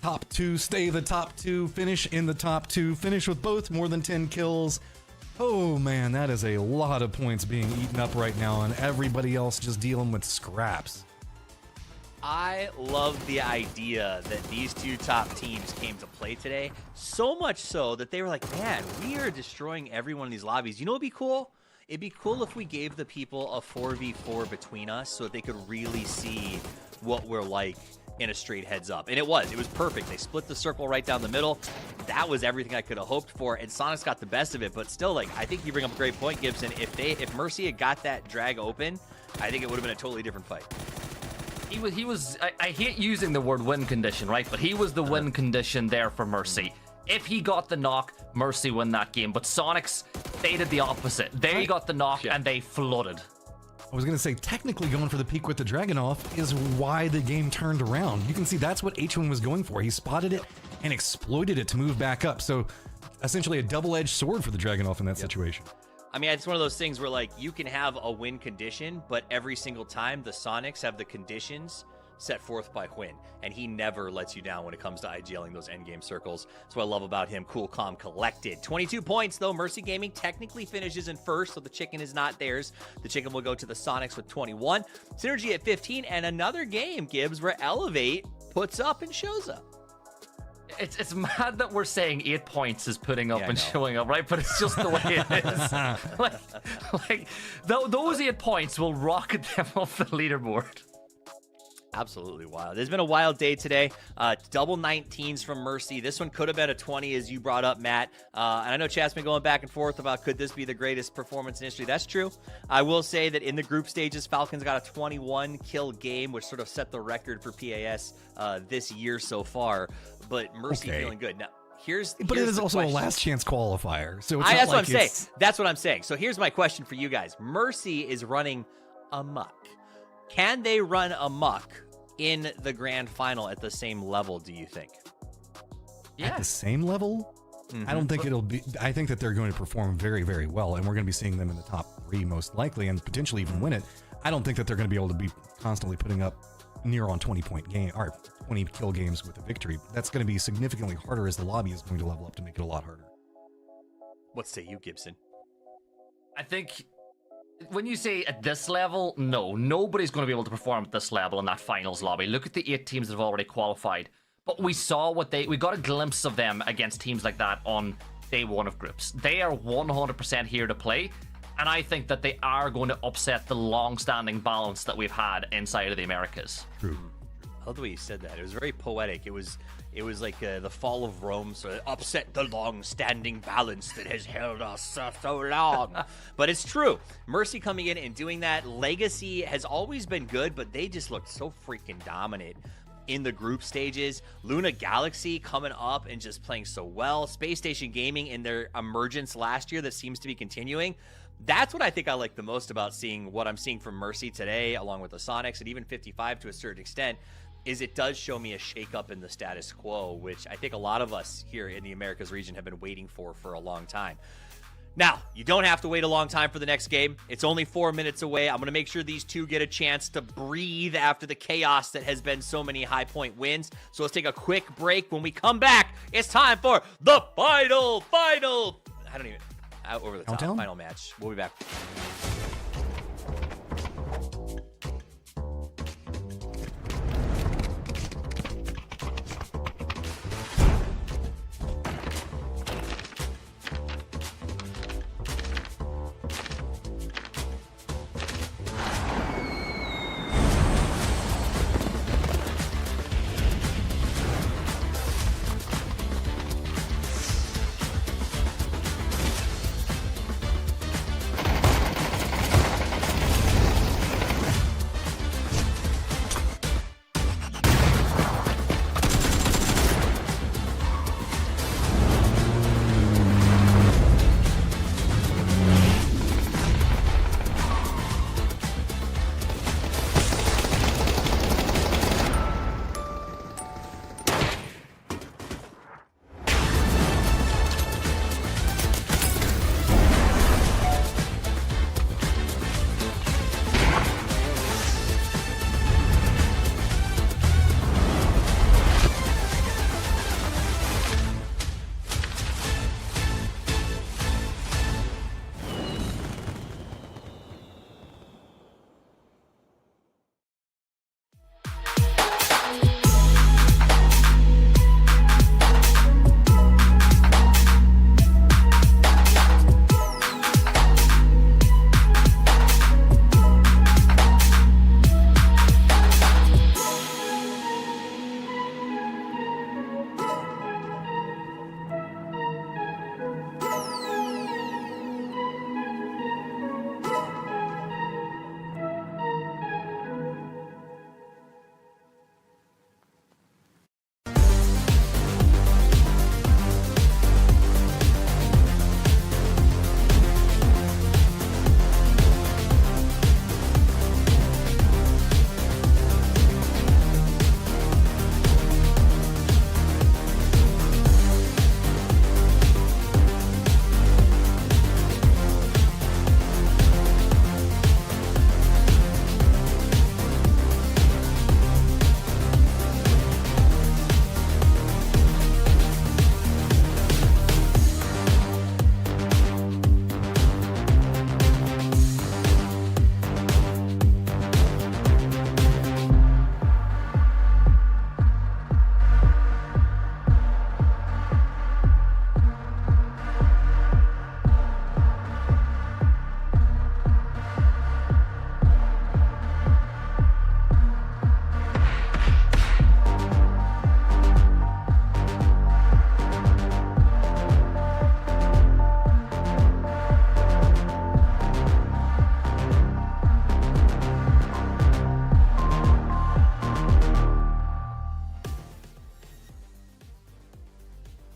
Top two, stay the top two, finish in the top two, finish with both more than 10 kills. Oh man, that is a lot of points being eaten up right now, and everybody else just dealing with scraps. I love the idea that these two top teams came to play today, so much so that they were like, man, we are destroying every one of these lobbies. You know what'd be cool? It'd be cool if we gave the people a 4v4 between us so that they could really see what we're like in a straight heads up. And it was perfect. They split the circle right down the middle. That was everything I could have hoped for, and Sonics got the best of it. But still, like, I think you bring up a great point, Gibson. If Mercy had got that drag open, I think it would have been a totally different fight. He was I hate using the word win condition, right? But he was the win condition there for Mercy. If he got the knock, Mercy win that game. But Sonics, they did the opposite. They got the knock and they flooded. I was going to say, technically going for the peak with the Dragunov is why the game turned around. You can see that's what H1 was going for. He spotted it and exploited it to move back up. So essentially a double-edged sword for the Dragunov in that situation. I mean, it's one of those things where, like, you can have a win condition, but every single time the Sonics have the conditions set forth by Hwin, and he never lets you down when it comes to IGLing those endgame circles. That's what I love about him. Cool, calm, collected. 22 points, though. Mercy Gaming technically finishes in first, so the chicken is not theirs. The chicken will go to the Sonics with 21. Synergy at 15, and another game, Gibbs, where Elevate puts up and shows up. It's mad that we're saying 8 points is putting up and showing up, right? But it's just the way it is. Those 8 points will rocket them off the leaderboard. Absolutely wild. There's been a wild day today. Double 19s from Mercy. This one could have been a 20, as you brought up, Matt. And I know chat's been going back and forth about could this be the greatest performance in history. That's true. I will say that in the group stages, Falcons got a 21 kill game, which sort of set the record for PAS this year so far. But Mercy feeling good. Now, but it is also a last chance qualifier. So it's that's what I'm saying. That's what I'm saying. So here's my question for you guys. Mercy is running amok. Can they run amok in the grand final at the same level, do you think? Yeah. At the same level? I don't think it'll be. I think that they're going to perform very, very well, and we're going to be seeing them in the top 3 most likely, and potentially even win it. I don't think that they're going to be able to be constantly putting up near on 20-point game or 20 kill games with a victory. That's going to be significantly harder as the lobby is going to level up to make it a lot harder. What say you, Gibson? I think when you say at this level, no, nobody's going to be able to perform at this level in that finals lobby. Look at the 8 teams that have already qualified. But we saw we got a glimpse of them against teams like that on day 1 of groups. They are 100% here to play, and I think that they are going to upset the long-standing balance that we've had inside of the Americas. True. I love the way you said that. It was very poetic. It was like the fall of Rome, so it upset the long-standing balance that has held us so long. But it's true. Mercy coming in and doing that. Legacy has always been good, but they just looked so freaking dominant in the group stages. Luna Galaxy coming up and just playing so well. Space Station Gaming in their emergence last year that seems to be continuing. That's what I think I like the most about seeing what I'm seeing from Mercy today, along with the Sonics and even 55 to a certain extent, is it does show me a shakeup in the status quo, which I think a lot of us here in the Americas region have been waiting for a long time. Now, you don't have to wait a long time for the next game. It's only 4 minutes away. I'm going to make sure these two get a chance to breathe after the chaos that has been so many high point wins. So let's take a quick break. When we come back, it's time for the final, over the top Countdown? final match. We'll be back.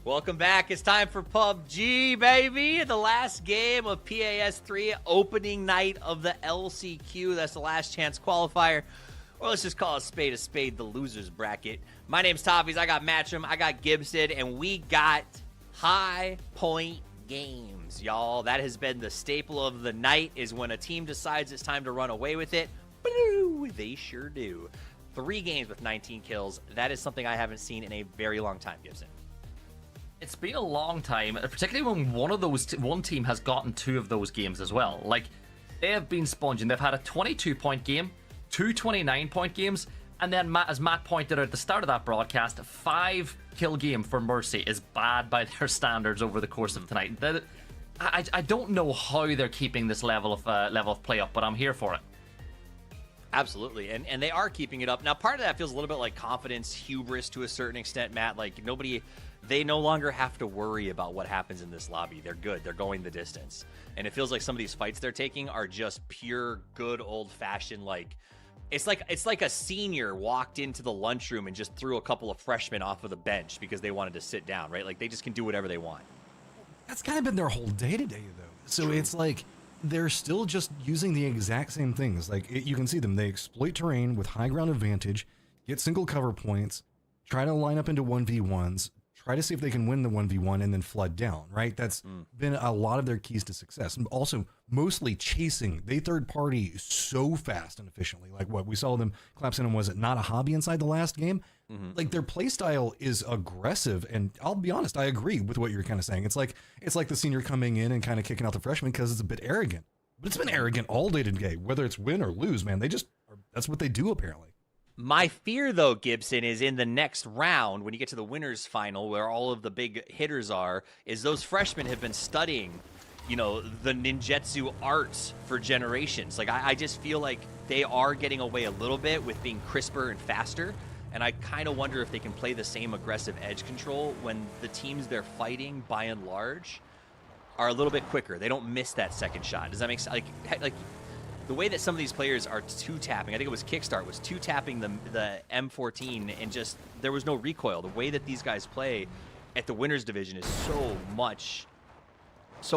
Welcome back. It's time for PUBG, baby. The last game of PAS 3, opening night of the LCQ. That's the last chance qualifier. Or let's just call a spade, the losers bracket. My name's Toppies. I got Matcham. I got Gibson. And we got high point games, y'all. That has been the staple of the night, is when a team decides it's time to run away with it. Blue, they sure do. 3 games with 19 kills. That is something I haven't seen in a very long time, Gibson. It's been a long time, particularly when one team has gotten 2 of those games as well. Like, they have been sponging. They've had a 22-point game, 2 29-point games, and then, as Matt pointed out at the start of that broadcast, a 5-kill game for Mercy is bad by their standards over the course of tonight. I don't know how they're keeping this level of play up, but I'm here for it. Absolutely, and they are keeping it up. Now, part of that feels a little bit like confidence, hubris to a certain extent, Matt. Like, they no longer have to worry about what happens in this lobby. They're good. They're going the distance. And it feels like some of these fights they're taking are just pure, good, old-fashioned, like, It's like a senior walked into the lunchroom and just threw a couple of freshmen off of the bench because they wanted to sit down, right? Like they just can do whatever they want. That's kind of been their whole day-to-day, though. So it's like they're still just using the exact same things. Like you can see them. They exploit terrain with high ground advantage, get single cover points, try to line up into 1v1s, try to see if they can win the 1v1 and then flood down, right? That's been a lot of their keys to success. And also mostly chasing. They third party so fast and efficiently. Like what we saw them collapse in on, was it not a hobby inside the last game? Like their play style is aggressive, and I'll be honest, I agree with what you're kind of saying. It's like the senior coming in and kind of kicking out the freshman because it's a bit arrogant. But it's been arrogant all day today, whether it's win or lose, man. That's what they do apparently. My fear, though, Gibson, is in the next round, when you get to the winners final, where all of the big hitters are, is those freshmen have been studying, you know, the ninjutsu arts for generations. Like, I just feel like they are getting away a little bit with being crisper and faster, and I kind of wonder if they can play the same aggressive edge control when the teams they're fighting, by and large, are a little bit quicker. They don't miss that second shot. Does that make sense? Like the way that some of these players are two-tapping, I think it was Kickstart, was two-tapping the M14, and just, there was no recoil. The way that these guys play at the winners division is so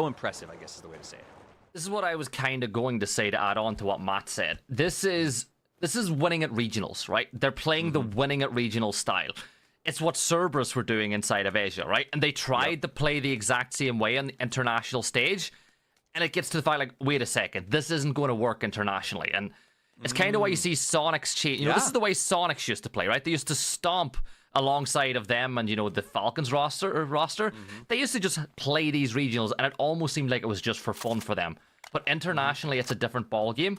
impressive, I guess is the way to say it. This is what I was kind of going to say to add on to what Matt said. This is winning at regionals, right? They're playing the winning at regional style. It's what Cerberus were doing inside of Asia, right? And they tried to play the exact same way on the international stage. And it gets to the fact, like, wait a second, this isn't going to work internationally. And it's kind of why you see Sonics change. You know, this is the way Sonics used to play, right? They used to stomp alongside of them and, you know, the Falcons roster. They used to just play these regionals, and it almost seemed like it was just for fun for them. But internationally, it's a different ball game.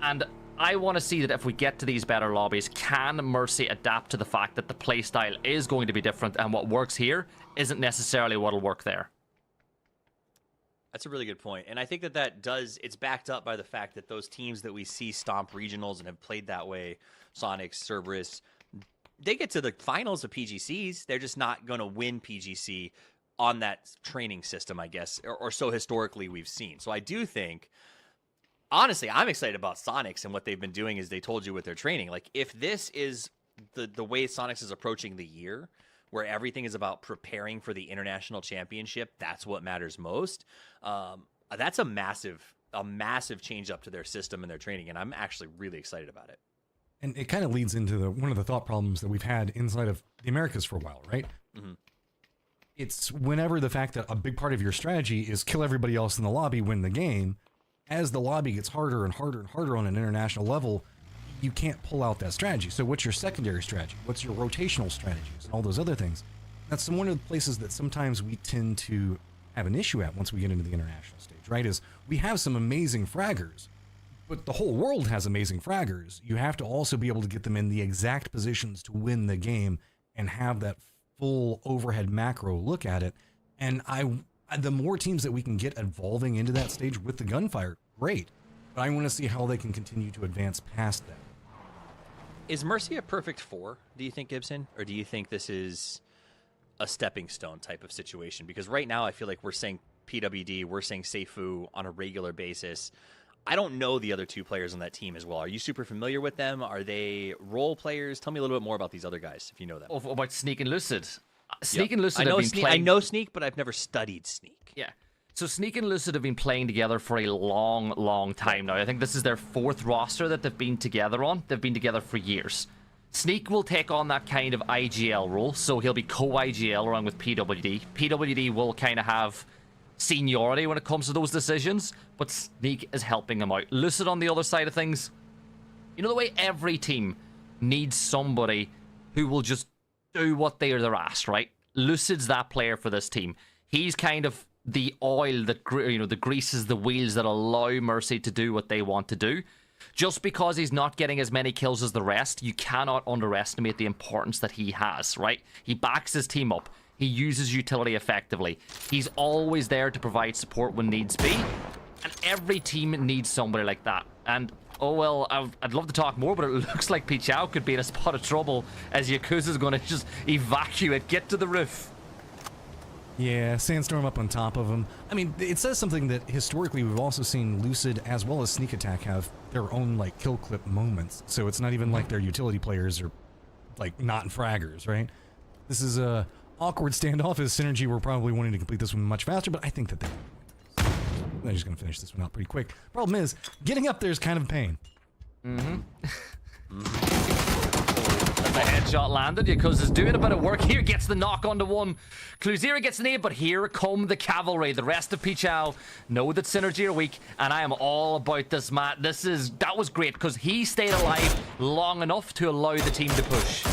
And I want to see that if we get to these better lobbies, can Mercy adapt to the fact that the play style is going to be different, and what works here isn't necessarily what'll work there. That's a really good point. And I think it's backed up by the fact that those teams that we see stomp regionals and have played that way, Sonics, Cerberus, they get to the finals of PGCs. They're just not going to win PGC on that training system, I guess, or so historically we've seen. So I do think, honestly, I'm excited about Sonics and what they've been doing, as they told you with their training. Like, if this is the way Sonics is approaching the year, where everything is about preparing for the international championship, that's what matters most. That's a massive change up to their system and their training, and I'm actually really excited about it. And it kind of leads into one of the thought problems that we've had inside of the Americas for a while, right? It's whenever the fact that a big part of your strategy is kill everybody else in the lobby, win the game. As the lobby gets harder and harder and harder on an international level, you can't pull out that strategy. So what's your secondary strategy? What's your rotational strategies and all those other things? That's one of the places that sometimes we tend to have an issue at once we get into the international stage, right? Is we have some amazing fraggers, but the whole world has amazing fraggers. You have to also be able to get them in the exact positions to win the game and have that full overhead macro look at it. And the more teams that we can get evolving into that stage with the gunfire, great. But I want to see how they can continue to advance past that. Is Mercy a perfect 4, do you think, Gibson? Or do you think this is a stepping stone type of situation? Because right now I feel like we're saying PWD, we're saying Seifu on a regular basis. I don't know the other two players on that team as well. Are you super familiar with them? Are they role players? Tell me a little bit more about these other guys, if you know them. About Sneak and Lucid. Sneak and Lucid have been playing... I know Sneak, but I've never studied Sneak. Yeah. So Sneak and Lucid have been playing together for a long, long time now. I think this is their 4th roster that they've been together on. They've been together for years. Sneak will take on that kind of IGL role, so he'll be co-IGL along with PWD. PWD will kind of have seniority when it comes to those decisions, but Sneak is helping him out. Lucid on the other side of things, you know the way every team needs somebody who will just do what they're asked, right? Lucid's that player for this team. He's kind of the oil that, you know, the greases the wheels that allow Mercy to do what they want to do. Just because he's not getting as many kills as the rest, you cannot underestimate the importance that he has, right? He backs his team up. He uses utility effectively. He's always there to provide support when needs be. And every team needs somebody like that. And, oh well, I'd love to talk more, but it looks like Pichao could be in a spot of trouble as Yakuza's going to just evacuate, get to the roof. Yeah, Sandstorm up on top of them. I mean, it says something that historically we've also seen Lucid as well as Sneak Attack have their own, like, kill clip moments. So it's not even like their utility players are, like, not fraggers, right? This is a awkward standoff as Synergy were probably wanting to complete this one much faster, but I think that they're just going to finish this one out pretty quick. Problem is, getting up there is kind of a pain. The headshot landed because he's doing a bit of work here. Gets the knock onto one. Cluzera gets the nade, but here come the cavalry. The rest of Pichao know that Synergy are weak, and I am all about this, Matt. That was great because he stayed alive long enough to allow the team to push.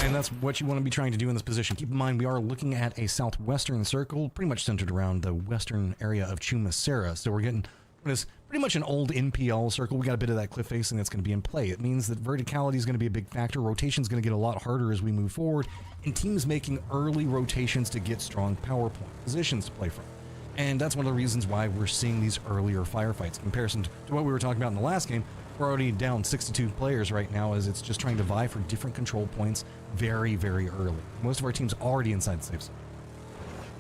And that's what you want to be trying to do in this position. Keep in mind, we are looking at a southwestern circle, pretty much centered around the western area of Chumacera. So we're getting what is pretty much an old NPL circle. We got a bit of that cliff facing that's going to be in play. It means that verticality is going to be a big factor. Rotation is going to get a lot harder as we move forward, and teams making early rotations to get strong power point positions to play from. And that's one of the reasons why we're seeing these earlier firefights. In comparison to what we were talking about in the last game, we're already down 62 players right now as it's just trying to vie for different control points very, very early. Most of our team's already inside the safe zone.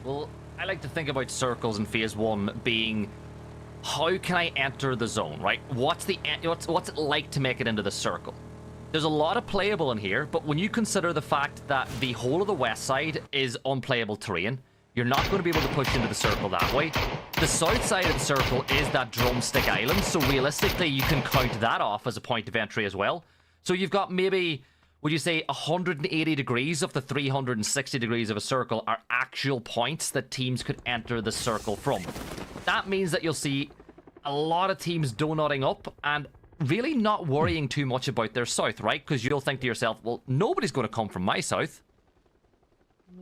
Well, I like to think about circles in Phase 1 being, how can I enter the zone, right? What's it like to make it into the circle? There's a lot of playable in here, but when you consider the fact that the whole of the west side is unplayable terrain, you're not going to be able to push into the circle that way. The south side of the circle is that drumstick island, so realistically you can count that off as a point of entry as well. So you've got maybe, would you say 180 degrees of the 360 degrees of a circle are actual points that teams could enter the circle from. That means that you'll see a lot of teams donutting up and really not worrying too much about their south, right? Because you'll think to yourself, well, nobody's going to come from my south.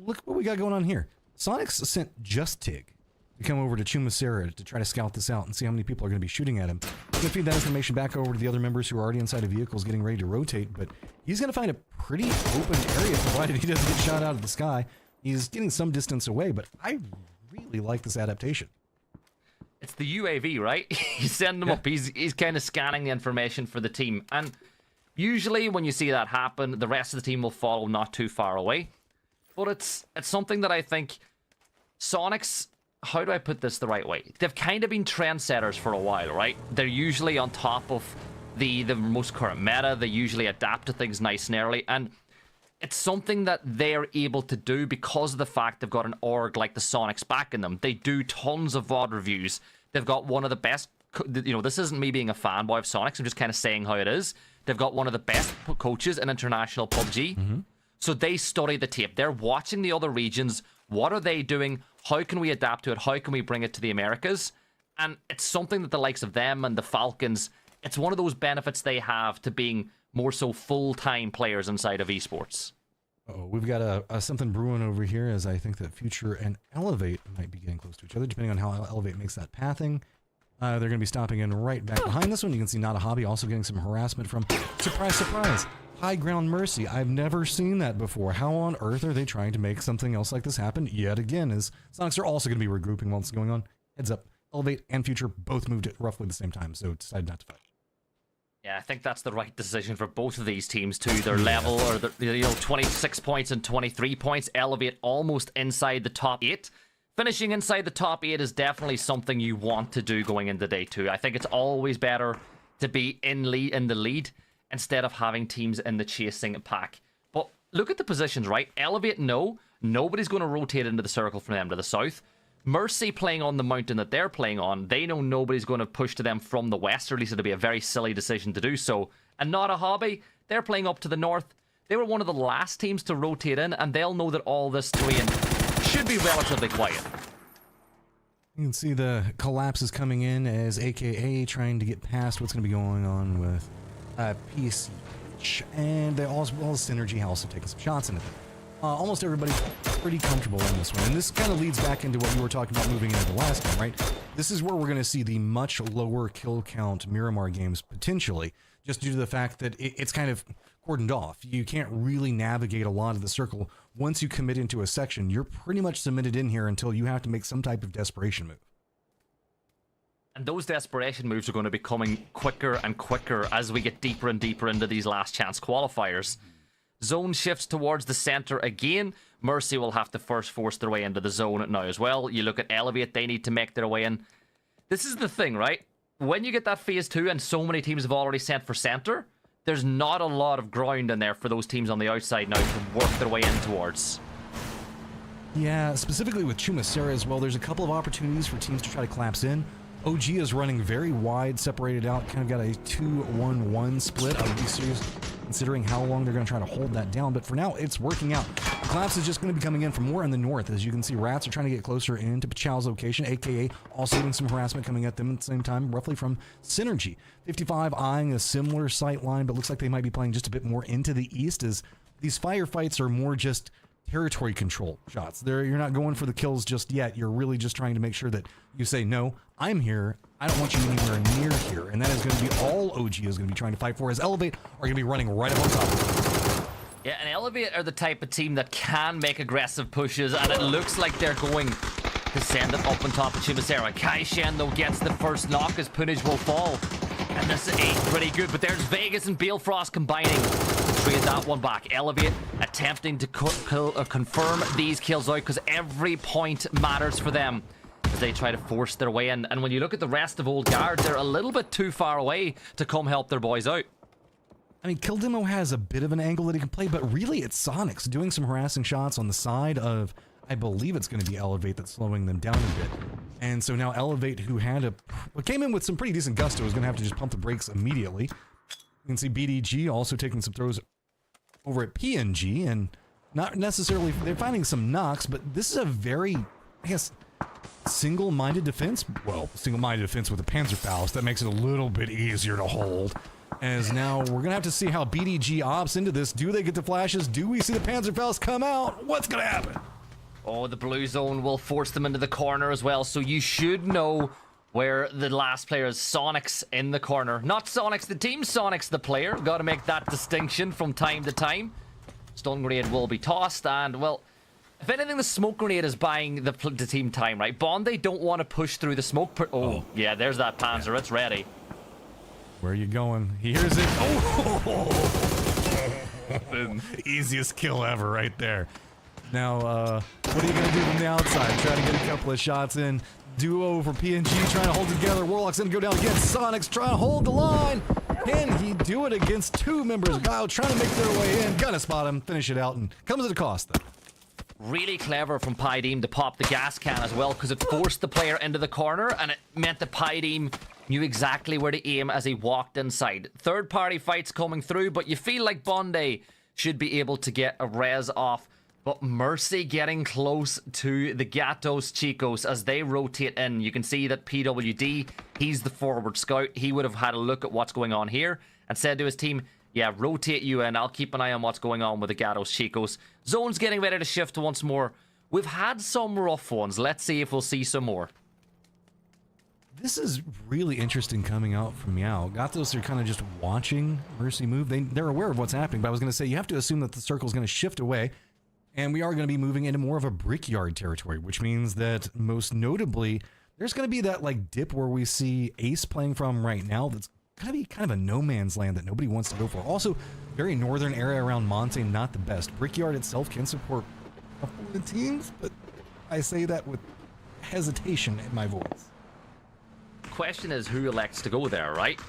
Look what we got going on here. Sonics sent Just Tig to come over to Chumacera to try to scout this out and see how many people are going to be shooting at him. He's going to feed that information back over to the other members who are already inside of vehicles getting ready to rotate, but he's going to find a pretty open area provided he doesn't get shot out of the sky. He's getting some distance away, but I really like this adaptation. It's the UAV, right? You send him up. He's kind of scanning the information for the team. And usually when you see that happen, the rest of the team will follow not too far away. But it's something that I think Sonics, how do I put this the right way? They've kind of been trendsetters for a while, right? They're usually on top of the most current meta. They usually adapt to things nice and early. And it's something that they're able to do because of the fact they've got an org like the Sonics backing them. They do tons of VOD reviews. They've got one of the best, you know, this isn't me being a fanboy of Sonics. I'm just kind of saying how it is. They've got one of the best coaches in international PUBG. So they study the tape. They're watching the other regions. What are they doing? How can we adapt to it? How can we bring it to the Americas? And it's something that the likes of them and the Falcons, it's one of those benefits they have to being more so full-time players inside of esports. Oh, we've got a something brewing over here, as I think that Future and Elevate might be getting close to each other, depending on how Elevate makes that pathing. They're going to be stopping in right back behind this one. You can see Not a Hobby also getting some harassment from, surprise, surprise, High Ground Mercy. I've never seen that before. How on earth are they trying to make something else like this happen yet again? As Sonics are also going to be regrouping while it's going on. Heads up, Elevate and Future both moved at roughly the same time, so decided not to fight. Yeah, I think that's the right decision for both of these teams too. Their level, or the 26 points and 23 points, Elevate almost inside the top 8. Finishing inside the top 8 is definitely something you want to do going into day 2. I think it's always better to be in the lead instead of having teams in the chasing pack. But look at the positions, right? Elevate, no. Nobody's going to rotate into the circle from them to the south. Mercy playing on the mountain that they're playing on, they know nobody's going to push to them from the west, or at least it'll be a very silly decision to do so. And Not a Hobby, they're playing up to the north. They were one of the last teams to rotate in, and they'll know that all this terrain should be relatively quiet. You can see the collapse is coming in as AKA trying to get past what's going to be going on with PCH. And they also, well, Synergy also taking some shots into them. Almost everybody's pretty comfortable in this one. And this kind of leads back into what you were talking about moving into the last game, right? This is where we're going to see the much lower kill count Miramar games potentially, just due to the fact that it's kind of cordoned off. You can't really navigate a lot of the circle. Once you commit into a section, you're pretty much cemented in here until you have to make some type of desperation move. And those desperation moves are going to be coming quicker and quicker as we get deeper and deeper into these last chance qualifiers. Zone shifts towards the center again. Mercy will have to first force their way into the zone now as well. You look at Elevate, they need to make their way in. This is the thing, right? When you get that phase 2 and so many teams have already sent for center, there's not a lot of ground in there for those teams on the outside now to work their way in towards. Yeah, specifically with Chumacera as well, there's a couple of opportunities for teams to try to collapse in. OG is running very wide, separated out, kind of got a 2-1-1 split. I would be serious considering how long they're going to try to hold that down, but for now, it's working out. The collapse is just going to be coming in from more in the north. As you can see, Rats are trying to get closer into Pachow's location, aka also doing some harassment coming at them at the same time, roughly from Synergy. 55 eyeing a similar sight line, but looks like they might be playing just a bit more into the east, as these firefights are more just territory control shots. You're not going for the kills just yet. You're really just trying to make sure that you say, no, I'm here. I don't want you anywhere near here. And that is going to be all OG is going to be trying to fight for, as Elevate are going to be running right up on top of them. Yeah, and Elevate are the type of team that can make aggressive pushes, and it looks like they're going to send it up on top of Chumacera. Kai Shen, though, gets the first knock as Punage will fall. And this is pretty good, but there's Vegas and Balefrost combining to trade that one back. Elevate attempting to confirm these kills out, because every point matters for them as they try to force their way in. And when you look at the rest of Old Guard, they're a little bit too far away to come help their boys out. I mean, Kill Demo has a bit of an angle that he can play, but really it's Sonics doing some harassing shots on the side of, I believe it's going to be Elevate that's slowing them down a bit. And so now Elevate, who came in with some pretty decent gusto, is going to have to just pump the brakes immediately. You can see BDG also taking some throws over at PNG, and not necessarily, they're finding some knocks, but this is a very, I guess, single-minded defense. Well, single-minded defense with a Panzerfaust. That makes it a little bit easier to hold. As now we're going to have to see how BDG opts into this. Do they get the flashes? Do we see the Panzerfaust come out? What's going to happen? Oh, the blue zone will force them into the corner as well, so you should know where the last player is. Sonics in the corner. Not Sonics the team, Sonics the player. Got to make that distinction from time to time. Stun grenade will be tossed, and, well, if anything, the smoke grenade is buying the team time, right? Bondi don't want to push through the smoke. Oh, yeah, there's that Panzer. Yeah. It's ready. Where are you going? He hears it. Oh! Easiest kill ever right there. Now, what are you going to do from the outside? Try to get a couple of shots in. Duo for PNG trying to hold it together. Warlock's going to go down against Sonics, trying to hold the line. Can he do it against two members? Guile trying to make their way in. Gonna spot him, finish it out, and comes at a cost, though. Really clever from Pydeem to pop the gas can as well, because it forced the player into the corner, and it meant that Pydeem knew exactly where to aim as he walked inside. Third-party fights coming through, but you feel like Bondi should be able to get a res off. But Mercy getting close to the Gatos Chicos as they rotate in. You can see that PWD, he's the forward scout. He would have had a look at what's going on here and said to his team, yeah, rotate you in. I'll keep an eye on what's going on with the Gatos Chicos. Zone's getting ready to shift once more. We've had some rough ones. Let's see if we'll see some more. This is really interesting coming out from Meow. Gatos are kind of just watching Mercy move. They're aware of what's happening, but I was going to say, you have to assume that the circle is going to shift away. And we are going to be moving into more of a brickyard territory, which means that most notably, there's going to be that like dip where we see Ace playing from right now. That's going to be kind of a no man's land that nobody wants to go for. Also, very northern area around Monte, not the best. Brickyard itself can support a couple of teams, but I say that with hesitation in my voice. Question is who elects to go there, right?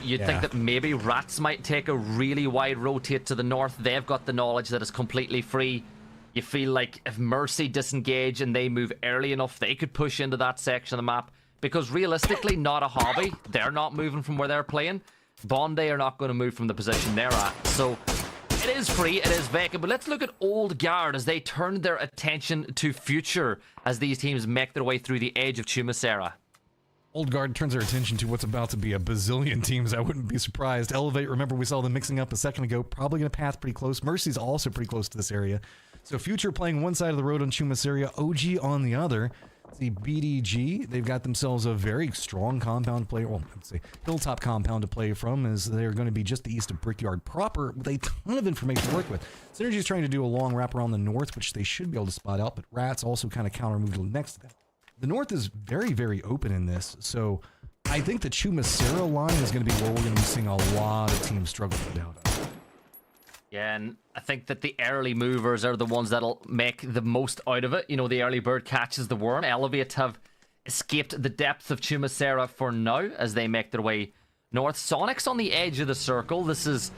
You'd think that maybe Rats might take a really wide rotate to the north. They've got the knowledge that it's completely free. You feel like if Mercy disengage and they move early enough, they could push into that section of the map. Because realistically, not a hobby. They're not moving from where they're playing. Bondi are not going to move from the position they're at. So it is free, it is vacant. But let's look at Old Guard as they turn their attention to future as these teams make their way through the edge of Chumacera. Old Guard turns their attention to what's about to be a bazillion teams. I wouldn't be surprised. Elevate, remember we saw them mixing up a second ago. Probably going to path pretty close. Mercy's also pretty close to this area. So Future playing one side of the road on Chumacera, OG on the other. The BDG, they've got themselves a very strong compound to play, well, let's say hilltop compound to play from, as they're going to be just east of Brickyard proper with a ton of information to work with. Synergy's trying to do a long wrap around the north, which they should be able to spot out, but Rats also kind of counter moved next to that. The north is very, very open in this, so I think the Chumacera line is going to be where we're going to be seeing a lot of teams struggle to get out of. Yeah, and I think that the early movers are the ones that'll make the most out of it. You know, the early bird catches the worm. Elevate have escaped the depths of Chumacera for now as they make their way north. Sonics on the edge of the circle. This is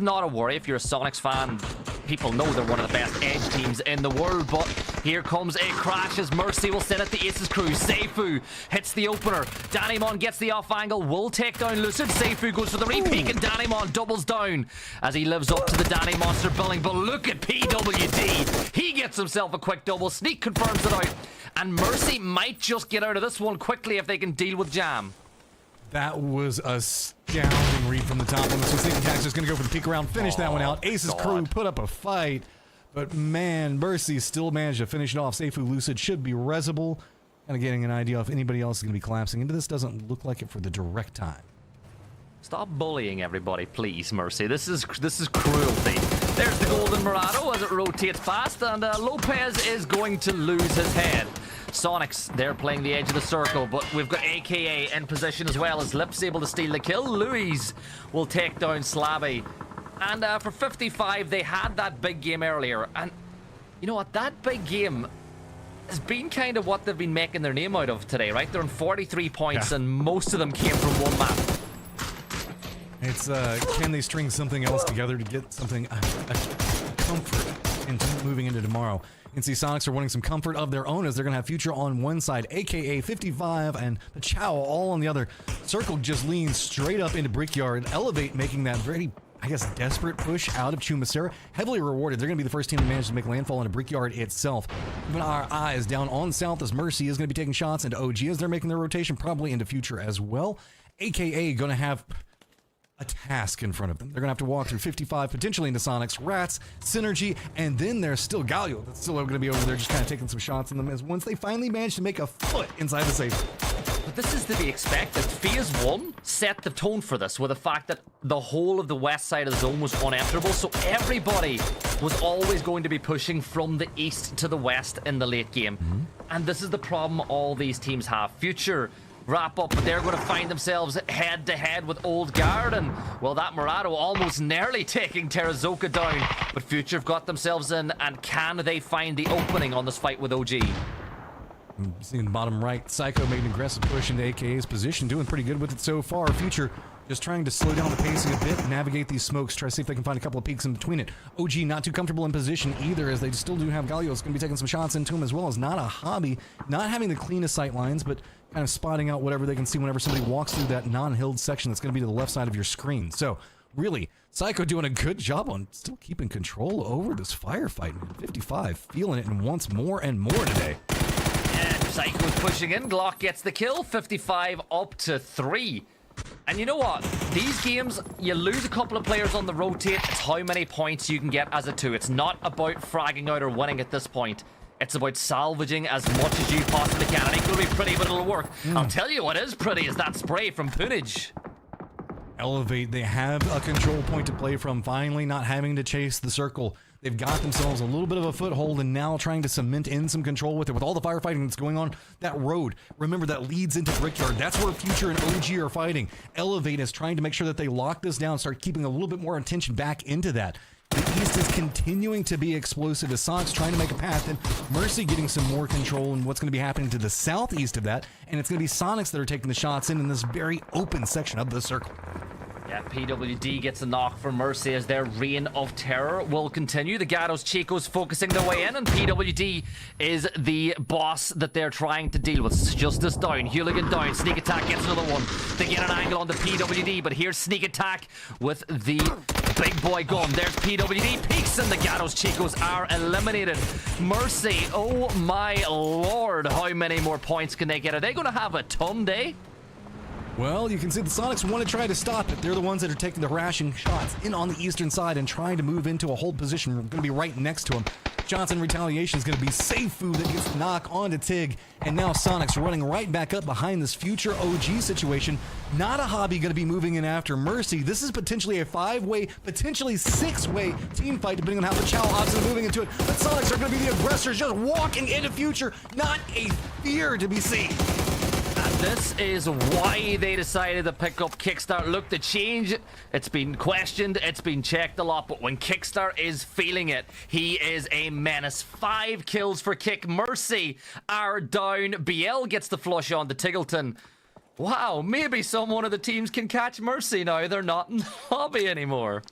not a worry if you're a Sonics fan. People know they're one of the best edge teams in the world, but here comes a crash as Mercy will send it the Aces crew. Seifu hits the opener. Danimon gets the off angle, will take down Lucid. Seifu goes for the repeat, and Danimon doubles down as he lives up to the Danny Monster billing. But look at PWD. He gets himself a quick double. Sneak confirms it out. And Mercy might just get out of this one quickly if they can deal with Jam. That was a astounding read from the top one. So Sneak Attack's just going to go for the peek around, finish that one out. Ace's crew put up a fight, but man, Mercy still managed to finish it off. Seifu Lucid should be resable. Kind of getting an idea if anybody else is going to be collapsing into this. Doesn't look like it for the direct time. Stop bullying everybody, please, Mercy. This is cruelty. There's the Golden Murado as it rotates past, and Lopez is going to lose his head. Sonics, they're playing the edge of the circle, but we've got AKA in position as well as Lips able to steal the kill. Louis will take down Slabby. And for 55, they had that big game earlier. And you know what? That big game has been kind of what they've been making their name out of today, right? They're on 43 points, and most of them came from one map. It's, can they string something else together to get something, comfort into moving into tomorrow? You can see Sonics are wanting some comfort of their own as they're going to have Future on one side, AKA 55, and the Chow all on the other. Circle just leans straight up into Brickyard. Elevate making that very, I guess, desperate push out of Chumacera. Heavily rewarded. They're going to be the first team to manage to make landfall into Brickyard itself. Even our eyes down on South as Mercy is going to be taking shots into OG as they're making their rotation, probably into Future as well. AKA going to have a task in front of them. They're going to have to walk through 55, potentially into Sonics, Rats, Synergy, and then there's still Galio that's still going to be over there just kind of taking some shots in them as once they finally manage to make a foot inside the safe. But this is to be expected. Phase 1 set the tone for this with the fact that the whole of the west side of the zone was unenterable, so everybody was always going to be pushing from the east to the west in the late game. And this is the problem all these teams have. Future wrap up, but they're going to find themselves head to head with Old Guard, and well, that Murado almost nearly taking Terrazoka down, but Future have got themselves in, and can they find the opening on this fight with OG? Seeing bottom right, Psycho made an aggressive push into AKA's position, doing pretty good with it so far. Future just trying to slow down the pacing a bit, navigate these smokes, try to see if they can find a couple of peaks in between it. OG not too comfortable in position either, as they still do have Galio's going to be taking some shots into him, as well as not a hobby, not having the cleanest sight lines, but kind of spotting out whatever they can see whenever somebody walks through that non-hilled section that's going to be to the left side of your screen. So, really, Psycho doing a good job on still keeping control over this firefight. 55, feeling it and wants more and more today. And Psycho's pushing in, Glock gets the kill, 55 up to 3. And you know what? These games, you lose a couple of players on the rotate, it's how many points you can get as a 2. It's not about fragging out or winning at this point. It's about salvaging as much as you possibly can. And it could be pretty, but it'll work. I'll tell you what is pretty is that spray from Punage. Elevate, they have a control point to play from, finally not having to chase the circle. They've got themselves a little bit of a foothold and now trying to cement in some control with it. With all the firefighting that's going on, that road, remember, that leads into Brickyard. That's where Future and OG are fighting. Elevate is trying to make sure that they lock this down, start keeping a little bit more attention back into that. The east is continuing to be explosive as Sonics trying to make a path, and Mercy getting some more control in what's going to be happening to the southeast of that, and it's going to be Sonics that are taking the shots in this very open section of the circle. Yeah, PWD gets a knock for Mercy as their reign of terror will continue. The Gatos Chicos focusing their way in, and PWD is the boss that they're trying to deal with. Justice down, Hooligan down, Sneak Attack gets another one. They get an angle on the PWD, but here's Sneak Attack with the big boy gun. There's PWD, peaks, and the Gatos Chicos are eliminated. Mercy, oh my lord, how many more points can they get? Are they going to have a ton day? Well, you can see the Sonics want to try to stop it. They're the ones that are taking the rashing shots in on the eastern side and trying to move into a hold position. We're going to be right next to him. Johnson retaliation is going to be Seifu that gets the knock onto Tig, and now Sonics running right back up behind this Future OG situation. Not a hobby going to be moving in after Mercy. This is potentially a 5-way, potentially 6-way team fight, depending on how the Chow Ops are moving into it. But Sonics are going to be the aggressors, just walking into Future. Not a fear to be seen. this is why they decided to pick up Kickstart. Look, the change, it's been questioned, it's been checked a lot, but when Kickstart is feeling it, he is a menace. 5 kills for Kick. Mercy are down. BL gets the flush on the Tiggleton. Wow, maybe someone of the teams can catch Mercy now. They're not in the lobby anymore.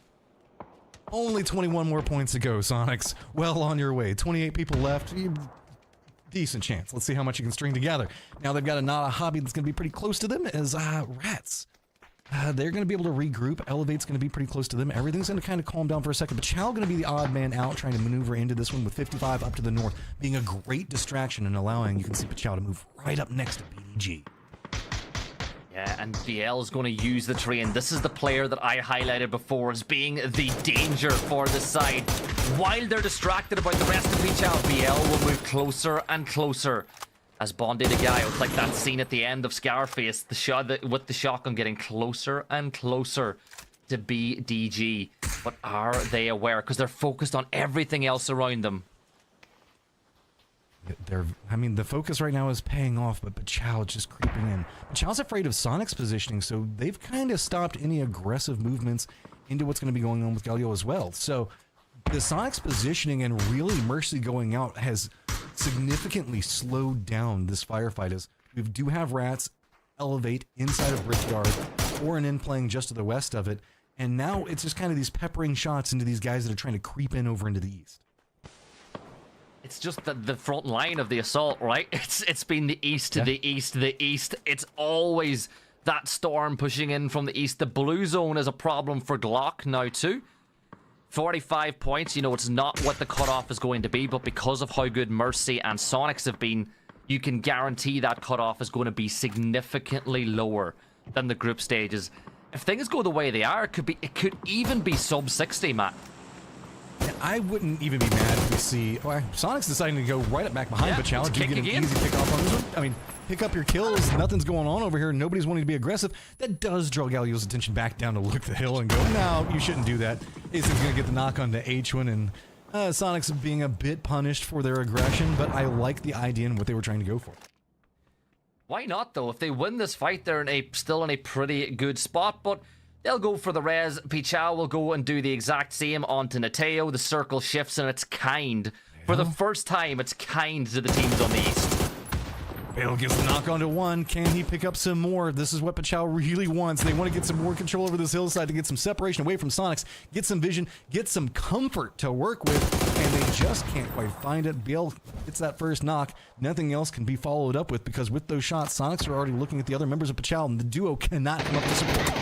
Only 21 more points to go, Sonics. Well on your way. 28 people left. Decent chance. Let's see how much you can string together. Now they've got a not a hobby that's going to be pretty close to them as Rats. They're going to be able to regroup. Elevate's going to be pretty close to them. Everything's going to kind of calm down for a second. But Chow going to be the odd man out, trying to maneuver into this one with 55 up to the north, being a great distraction and allowing, you can see Pachow to move right up next to BDG. Yeah, and BL is going to use the train. This is the player that I highlighted before as being the danger for the side. While they're distracted about the rest of Pichao, BL will move closer and closer as Bondi the guy. It's like that scene at the end of Scarface, the shot with the shotgun getting closer and closer to BDG. But are they aware? Because they're focused on everything else around them. I mean, the focus right now is paying off, but Pachow just creeping in. Pachow's afraid of Sonic's positioning, so they've kind of stopped any aggressive movements into what's going to be going on with Galio as well. So the Sonic's positioning and really Mercy going out has significantly slowed down this firefight, as we do have Rats elevate inside of Brickyard, or an in playing just to the west of it, and now it's just kind of these peppering shots into these guys that are trying to creep in over into the east. It's just the front line of the assault, right? It's been the east to the east to the east. It's always that storm pushing in from the east. The blue zone is a problem for Glock now too. 45 points, you know, it's not what the cutoff is going to be, but because of how good Mercy and Sonics have been, you can guarantee that cutoff is going to be significantly lower than the group stages. If things go the way they are, it could even be sub 60, Matt. I wouldn't even be mad if we see Sonic's deciding to go right up back behind Pachow. Do you get an easy pick off on this one? I mean, pick up your kills. Nothing's going on over here. Nobody's wanting to be aggressive. That does draw Galio's attention back down to look the hill and go, no, you shouldn't do that. Ace is going to get the knock on to H1, and Sonic's being a bit punished for their aggression, but I like the idea and what they were trying to go for. Why not, though? If they win this fight, they're still in a pretty good spot, but they'll go for the res. Pichao will go and do the exact same onto Nateo. The circle shifts and it's kind. For the first time, it's kind to the teams on the east. Bale gets the knock onto one. Can he pick up some more? This is what Pachow really wants. They want to get some more control over this hillside to get some separation away from Sonics, get some vision, get some comfort to work with, and they just can't quite find it. Bale gets that first knock. Nothing else can be followed up with, because with those shots, Sonics are already looking at the other members of Pachow, and the duo cannot come up to support.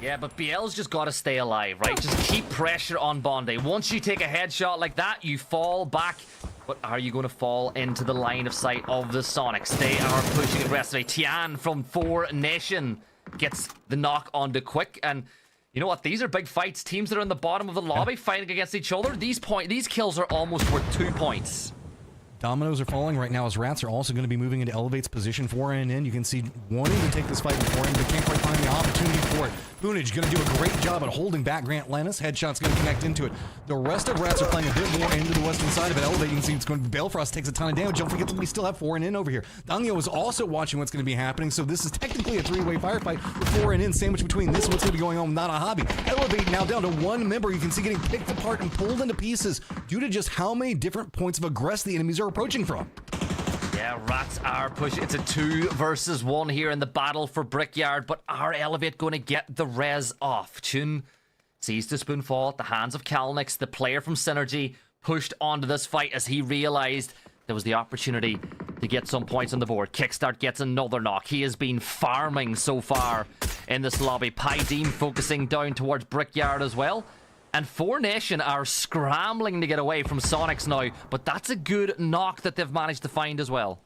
Yeah, but BL's just got to stay alive, right? Just keep pressure on Bondi. Once you take a headshot like that, you fall back. But are you going to fall into the line of sight of the Sonics? They are pushing aggressively. Tian from 4Nation gets the knock onto Quick. And you know what? These are big fights. Teams that are in the bottom of the lobby fighting against each other. These kills are almost worth 2 points. Dominoes are falling right now as Rats are also going to be moving into Elevate's position. 4N in. You can see wanting to take this fight with 4N, but can't quite find the opportunity for it. Boonage going to do a great job at holding back Grant Lannis. Headshot's going to connect into it. The rest of Rats are playing a bit more into the western side of it. Elevate, you can see it's going to Balefrost takes a ton of damage. Don't forget that we still have 4N in over here. Dangyo is also watching what's going to be happening, so this is technically a three-way firefight with 4N in sandwiched between this and what's going to be going on with Not a Hobby. Elevate now down to one member. You can see getting picked apart and pulled into pieces due to just how many different points of aggress the enemies are approaching from. Yeah, Rats are pushing. It's a 2 versus 1 here in the battle for Brickyard, but are Elevate going to get the res off? Chun sees the spoon fall at the hands of Kalnix, the player from Synergy, pushed onto this fight as he realized there was the opportunity to get some points on the board. Kickstart gets another knock. He has been farming so far in this lobby. Pydeem focusing down towards Brickyard as well. And 4Nation are scrambling to get away from Sonics now, but that's a good knock that they've managed to find as well.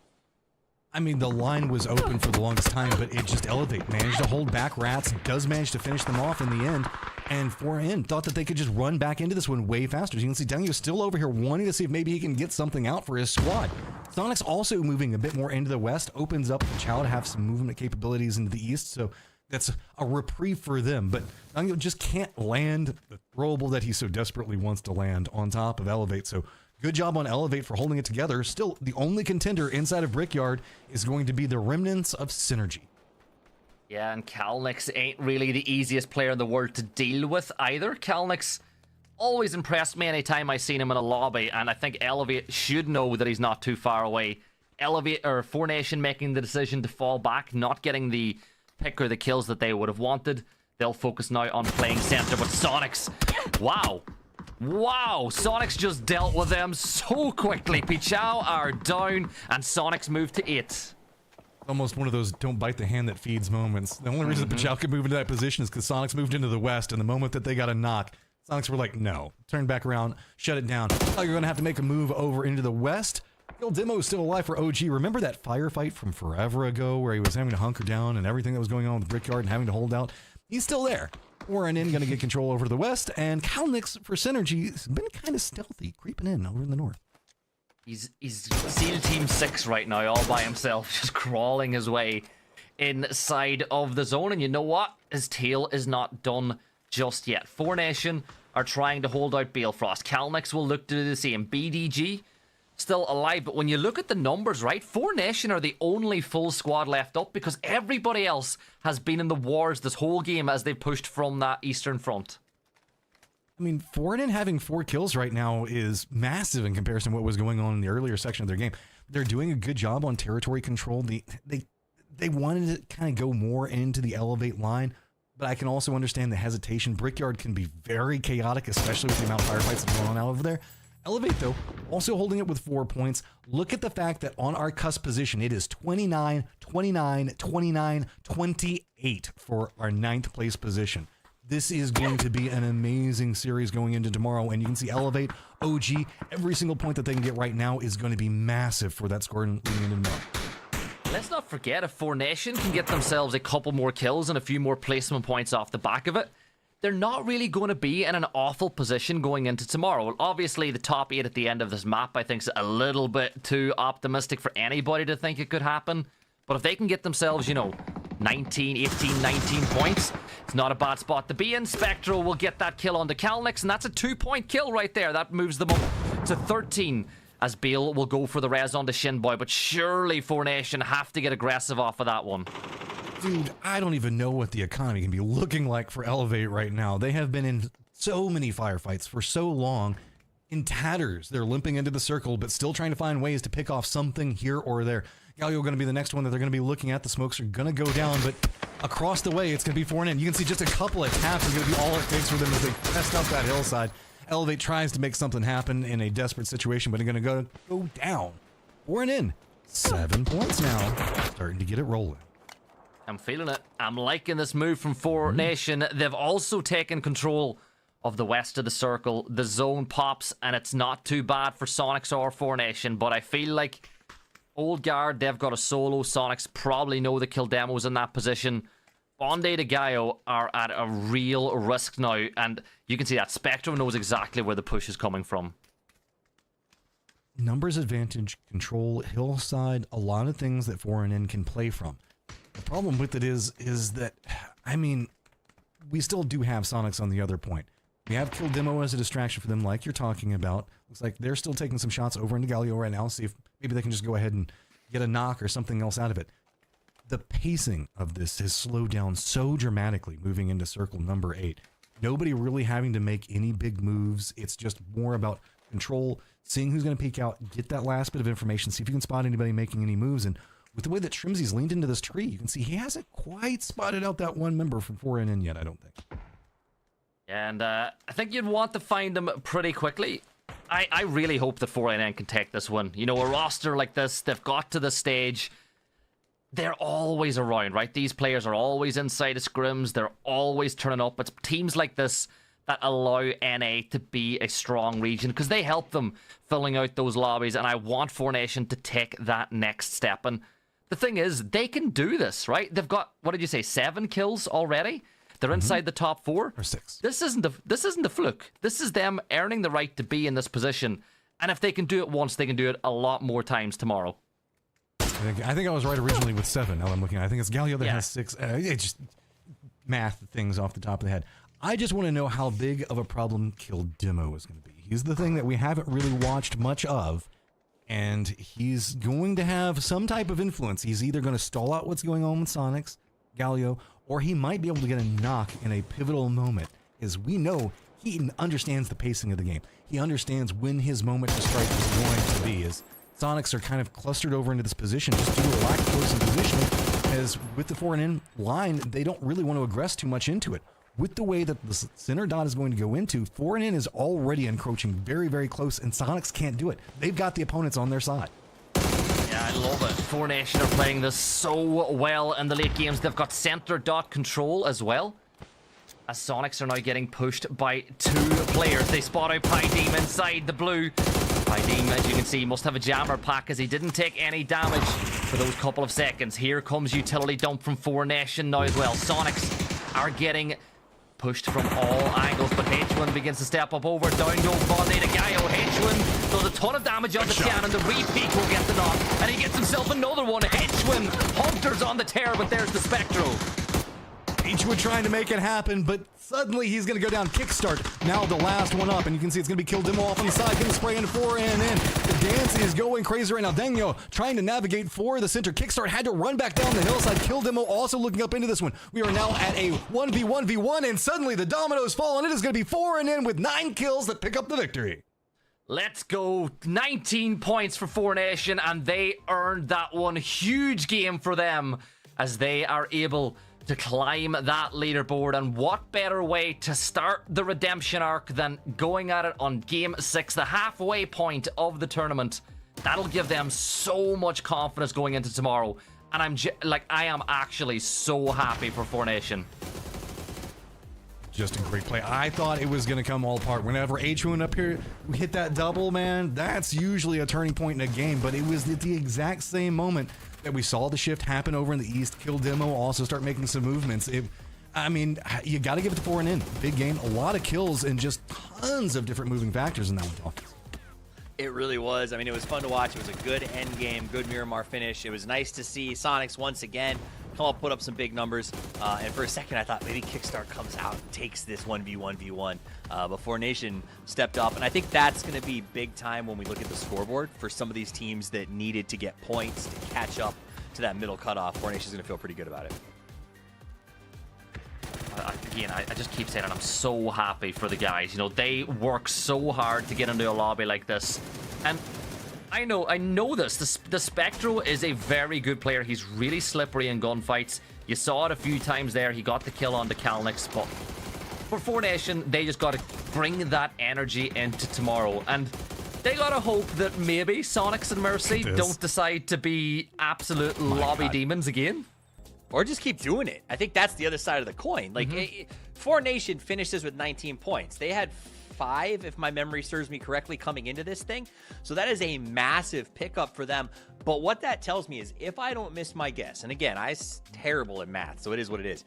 I mean, the line was open for the longest time, but it just Elevate managed to hold back Rats, does manage to finish them off in the end, and 4N thought that they could just run back into this one way faster. As you can see, Daniel is still over here wanting to see if maybe he can get something out for his squad. Sonics also moving a bit more into the west, opens up the Chow to have some movement capabilities into the east, so that's a reprieve for them, but Daniel just can't land the throwable that he so desperately wants to land on top of Elevate, so Good job on Elevate for holding it together. Still, the only contender inside of Brickyard is going to be the remnants of Synergy. Yeah, and Kalnix ain't really the easiest player in the world to deal with either. Kalnix always impressed me anytime I seen him in a lobby, and I think Elevate should know that he's not too far away. Elevate, or 4Nation making the decision to fall back, not getting the pick or the kills that they would have wanted. They'll focus now on playing center, but Sonics, wow. Wow, Sonics just dealt with them so quickly. Pichao are down, and Sonics moved to 8. Almost one of those don't bite the hand that feeds moments. The only reason Pichao could move into that position is because Sonics moved into the west, and the moment that they got a knock, Sonics were like, no. Turn back around, shut it down. Oh, you're going to have to make a move over into the west. Kill Demo is still alive for OG. Remember that firefight from forever ago where he was having to hunker down and everything that was going on with Brickyard and having to hold out? He's still there. Warren in going to get control over the west, and Kalnix for Synergy has been kind of stealthy, creeping in over in the north. He's SEAL Team 6 right now, all by himself, just crawling his way inside of the zone. And you know what? His tail is not done just yet. 4Nation are trying to hold out Balefrost. Kalnix will look to do the same. BDG still alive, but when you look at the numbers, right, 4Nation are the only full squad left up because everybody else has been in the wars this whole game as they pushed from that eastern front. I mean, Foreign having 4 kills right now is massive in comparison to what was going on in the earlier section of their game. They're doing a good job on territory control. They wanted to kind of go more into the Elevate line, but I can also understand the hesitation. Brickyard can be very chaotic, especially with the amount of firefights that are going on over there. Elevate, though, also holding it with 4 points. Look at the fact that on our cusp position, it is 29, 29, 29, 28 for our 9th place position. This is going to be an amazing series going into tomorrow, and you can see Elevate, OG, every single point that they can get right now is going to be massive for that score leading into tomorrow. Let's not forget, if 4Nation can get themselves a couple more kills and a few more placement points off the back of it, they're not really going to be in an awful position going into tomorrow. Well, obviously, the top 8 at the end of this map, I think, is a little bit too optimistic for anybody to think it could happen. But if they can get themselves, 19, 18, 19 points, it's not a bad spot to be in. Spectro will get that kill onto Kalnix, and that's a 2-point kill right there. That moves them up to 13, as Bale will go for the res onto Shinboy. But surely 4Nation have to get aggressive off of that one. Dude, I don't even know what the economy can be looking like for Elevate right now. They have been in so many firefights for so long. In tatters, they're limping into the circle, but still trying to find ways to pick off something here or there. Galio going to be the next one that they're going to be looking at. The smokes are going to go down, but across the way, it's going to be 4N. You can see just a couple of taps is going to be all it takes for them as they test up that hillside. Elevate tries to make something happen in a desperate situation, but they're going to go down. 4N, 7 points now. Starting to get it rolling. I'm feeling it. I'm liking this move from 4Nation. They've also taken control of the west of the circle. The zone pops, and it's not too bad for Sonics or 4Nation, but I feel like Old Guard, they've got a solo. Sonics probably know the kill demo's in that position. Bonde to Gaio are at a real risk now, and you can see that Spectrum knows exactly where the push is coming from. Numbers advantage, control, hillside, a lot of things that 4N can play from. The problem with it is that, I mean, we still do have Sonics on the other point. We have Kill Demo as a distraction for them, like you're talking about. Looks like they're still taking some shots over into Galio right now. See if maybe they can just go ahead and get a knock or something else out of it. The pacing of this has slowed down so dramatically moving into circle number 8. Nobody really having to make any big moves. It's just more about control, seeing who's going to peek out, get that last bit of information, see if you can spot anybody making any moves. And with the way that Trimsy's leaned into this tree, you can see he hasn't quite spotted out that one member from 4NN yet, I don't think. And I think you'd want to find them pretty quickly. I really hope that 4NN can take this one. You know, a roster like this, they've got to the stage. They're always around, right? These players are always inside of scrims. They're always turning up. It's teams like this that allow NA to be a strong region because they help them filling out those lobbies. And I want 4Nation to take that next step. And the thing is, they can do this, right? They've got, what did you say, 7 kills already? They're inside the top 4. Or 6. This isn't a fluke. This is them earning the right to be in this position. And if they can do it once, they can do it a lot more times tomorrow. I think I was right originally with 7. Now I'm looking at it. I think it's Galio that has 6. It's just math things off the top of the head. I just want to know how big of a problem Kill Demo is going to be. He's the thing that we haven't really watched much of, and he's going to have some type of influence. He's either going to stall out what's going on with Sonics, Galio, or he might be able to get a knock in a pivotal moment, as we know he understands the pacing of the game. He understands when his moment to strike is going to be, as Sonics are kind of clustered over into this position just due to a lack of close positioning, as with the 4-in line, they don't really want to aggress too much into it. With the way that the center dot is going to go into, 4-in is already encroaching very, very close, and Sonics can't do it. They've got the opponents on their side. Yeah, I love it. 4Nation are playing this so well in the late games. They've got center dot control as well, as Sonics are now getting pushed by 2 players. They spot out Pydeem inside the blue. Pydeem, as you can see, must have a jammer pack, as he didn't take any damage for those couple of seconds. Here comes utility dump from 4Nation now as well. Sonics are getting pushed from all angles, but H1 begins to step up over. Down go volley to Gaio. H1 does a ton of damage on the cannon. The repeat will get the knock, and he gets himself another one. H1 Hunter's on the tear, but there's the Spectro. H1 trying to make it happen, but suddenly he's going to go down kickstart. Now the last one up, and you can see it's going to be Kill Demo off on the side, getting spray into 4-in. The dance is going crazy right now. Degno trying to navigate for the center. Kickstart had to run back down the hillside. Kill Demo also looking up into this one. We are now at a 1v1v1, and suddenly the dominoes fall, and it is going to be 4-in with 9 kills that pick up the victory. Let's go. 19 points for 4Nation, and they earned that one. Huge game for them, as they are able to climb that leaderboard. And what better way to start the redemption arc than going at it on game 6, the halfway point of the tournament. That'll give them so much confidence going into tomorrow, and I am actually so happy for 4Nation. Just a great play. I thought it was going to come all apart. Whenever H1 up here hit that double, man, that's usually a turning point in a game, but it was at the exact same moment that we saw the shift happen over in the east. Kill Demo also start making some movements. I mean, you got to give it to 4-in. Big game, a lot of kills, and just tons of different moving factors in that one. It really was. I mean, it was fun to watch. It was a good end game, good Miramar finish. It was nice to see Sonics once again come up, put up some big numbers. And for a second, I thought maybe Kickstart comes out and takes this 1v1v1. But 4Nation stepped up. And I think that's going to be big time when we look at the scoreboard for some of these teams that needed to get points to catch up to that middle cutoff. 4Nation's going to feel pretty good about it. Again, I just keep saying it. I'm so happy for the guys. You know, they work so hard to get into a lobby like this. And I know this. The Spectro is a very good player. He's really slippery in gunfights. You saw it a few times there. He got the kill on the Kalnix, but for 4Nation, they just got to bring that energy into tomorrow. And they got to hope that maybe Sonics and Mercy don't decide to be absolute lobby demons again. Or just keep doing it. I think that's the other side of the coin. Like, 4Nation finishes with 19 points. They had 5, if my memory serves me correctly, coming into this thing. So that is a massive pickup for them. But what that tells me is, if I don't miss my guess, and again, I'm terrible at math, so it is what it is.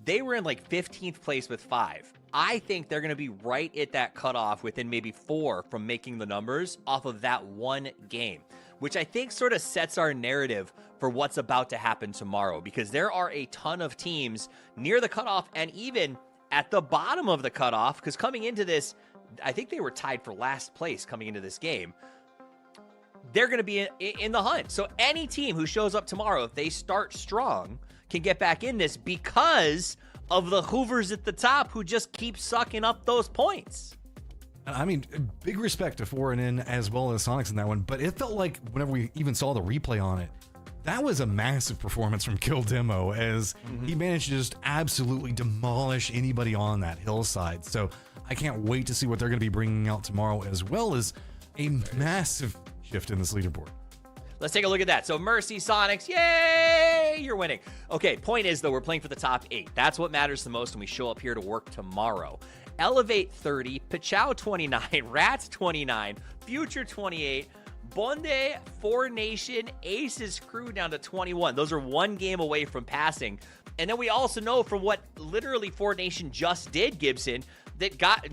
They were in like 15th place with 5. I think they're going to be right at that cutoff within maybe 4 from making the numbers off of that one game, which I think sort of sets our narrative for what's about to happen tomorrow, because there are a ton of teams near the cutoff and even at the bottom of the cutoff, because coming into this, I think they were tied for last place coming into this game. They're going to be in the hunt. So any team who shows up tomorrow, if they start strong, can get back in this because of the Hoovers at the top who just keep sucking up those points. I mean, big respect to 4-in as well as Sonics in that one, but it felt like whenever we even saw the replay on it, that was a massive performance from Kill Demo, as he managed to just absolutely demolish anybody on that hillside. So I can't wait to see what they're going to be bringing out tomorrow, as well as a massive shift in this leaderboard. Let's take a look at that. So Mercy, Sonics, yay, you're winning. Okay, point is, though, we're playing for the top 8. That's what matters the most when we show up here to work tomorrow. Elevate 30, Pachao 29, Rats 29, Future 28, Bonde, 4Nation, Ace's crew down to 21. Those are one game away from passing. And then we also know from what literally 4Nation just did, Gibson, that got...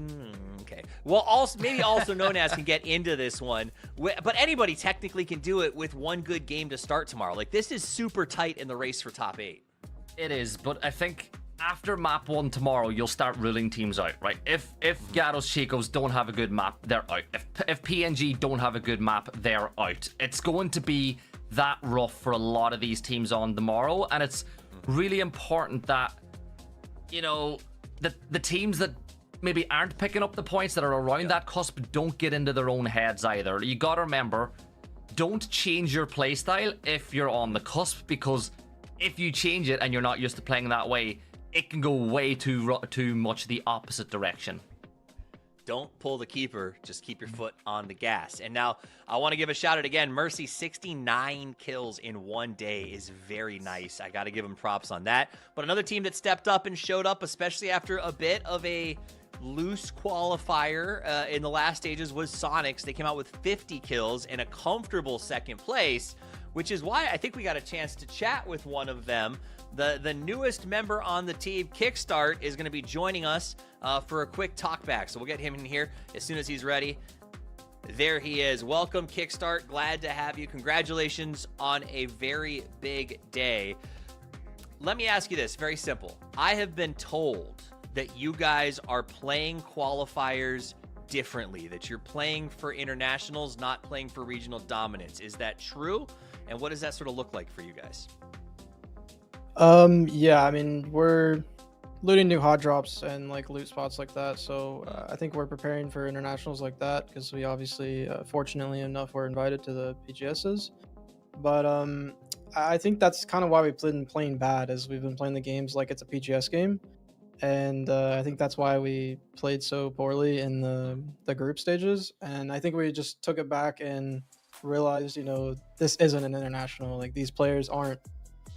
okay. Well, also maybe also known as can get into this one. But anybody technically can do it with one good game to start tomorrow. Like, this is super tight in the race for top 8. It is, but I think after map 1 tomorrow, you'll start ruling teams out, right? If Gyarados Chicos don't have a good map, they're out. If PNG don't have a good map, they're out. It's going to be that rough for a lot of these teams on tomorrow, and it's really important that, you know, the teams that maybe aren't picking up the points that are around that cusp don't get into their own heads either. You gotta remember, don't change your playstyle if you're on the cusp, because if you change it and you're not used to playing that way, it can go way too much the opposite direction. Don't pull the keeper, just keep your foot on the gas. And now I want to give a shout out again. Mercy, 69 kills in one day is very nice. I got to give him props on that. But another team that stepped up and showed up, especially after a bit of a loose qualifier in the last stages, was Sonics. They came out with 50 kills and a comfortable second place, which is why I think we got a chance to chat with one of them. The newest member on the team, Kickstart, is going to be joining us for a quick talk back. So we'll get him in here as soon as he's ready. There he is. Welcome, Kickstart. Glad to have you. Congratulations on a very big day. Let me ask you this, very simple. I have been told that you guys are playing qualifiers differently, that you're playing for internationals, not playing for regional dominance. Is that true? And what does that sort of look like for you guys? Yeah, I mean, we're looting new hot drops and like loot spots like that. So I think we're preparing for internationals like that because we obviously, fortunately enough, were invited to the PGSs. But I think that's kind of why we've been playing bad, is we've been playing the games like it's a PGS game. And I think that's why we played so poorly in the group stages. And I think we just took it back and realized, you know, this isn't an international. Like, these players aren't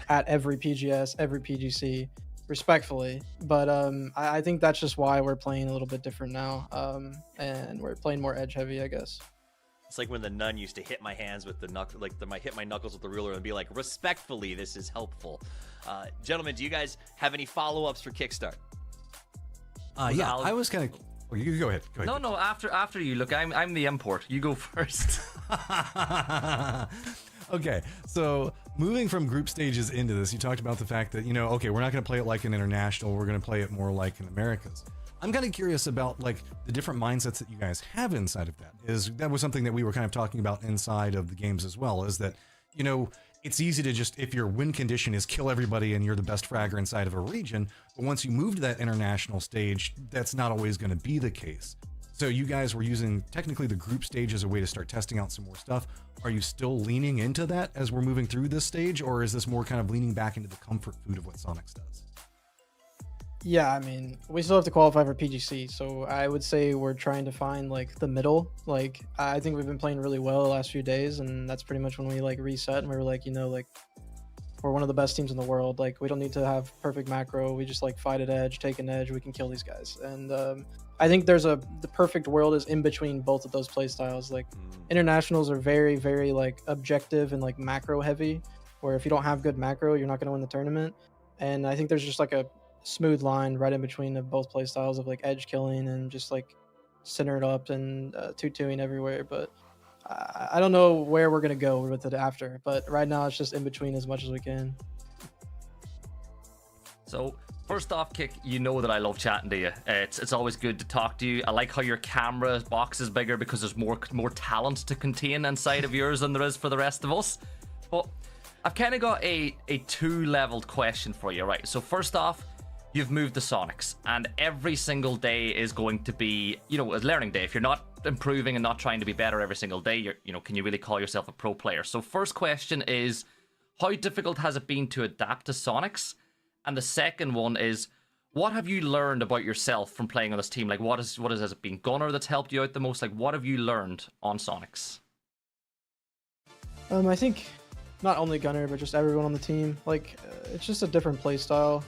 at every PGS, every PGC, respectfully. But I think that's just why we're playing a little bit different now. And we're playing more edge heavy, I guess. It's like when the nun used to hit my hands with the knuckle, hit my knuckles with the ruler and be like, respectfully, this is helpful. Gentlemen, do you guys have any follow-ups for Kickstart? Yeah, I was kind of... Oh, you go ahead. No, after you. Look, I'm the import. You go first. Okay, so moving from group stages into this, you talked about the fact that, you know, okay, we're not going to play it like an international, we're going to play it more like an Americas. I'm kind of curious about like the different mindsets that you guys have inside of that. That was something that we were kind of talking about inside of the games as well, is that, you know, it's easy to just, if your win condition is kill everybody and you're the best fragger inside of a region, but once you move to that international stage, that's not always going to be the case. So you guys were using technically the group stage as a way to start testing out some more stuff. Are you still leaning into that as we're moving through this stage, or is this more kind of leaning back into the comfort food of what Sonics does? Yeah, I mean, we still have to qualify for PGC, so I would say we're trying to find like the middle. Like, I think we've been playing really well the last few days, and that's pretty much when we like reset and we were like, you know, like, we're one of the best teams in the world. Like, we don't need to have perfect macro. We just like fight at edge, take an edge, we can kill these guys. And I think the perfect world is in between both of those play styles. Like, internationals are very, very like objective and like macro heavy, where if you don't have good macro, you're not going to win the tournament. And I think there's just like a smooth line right in between of both play styles of like edge killing and just like center it up and tutuing everywhere. But I don't know where we're going to go with it after, but right now it's just in between as much as we can. So first off, Kick, you know that I love chatting to you. It's always good to talk to you. I like how your camera box is bigger because there's more talent to contain inside of yours than there is for the rest of us. But I've kind of got a two-leveled question for you, right? So first off, you've moved to Sonics, and every single day is going to be, you know, a learning day. If you're not improving and not trying to be better every single day, can you really call yourself a pro player? So first question is, how difficult has it been to adapt to Sonics? And the second one is, what have you learned about yourself from playing on this team? Like, has it been Gunnar that's helped you out the most? Like, what have you learned on Sonics? I think not only Gunnar, but just everyone on the team. Like, it's just a different play style.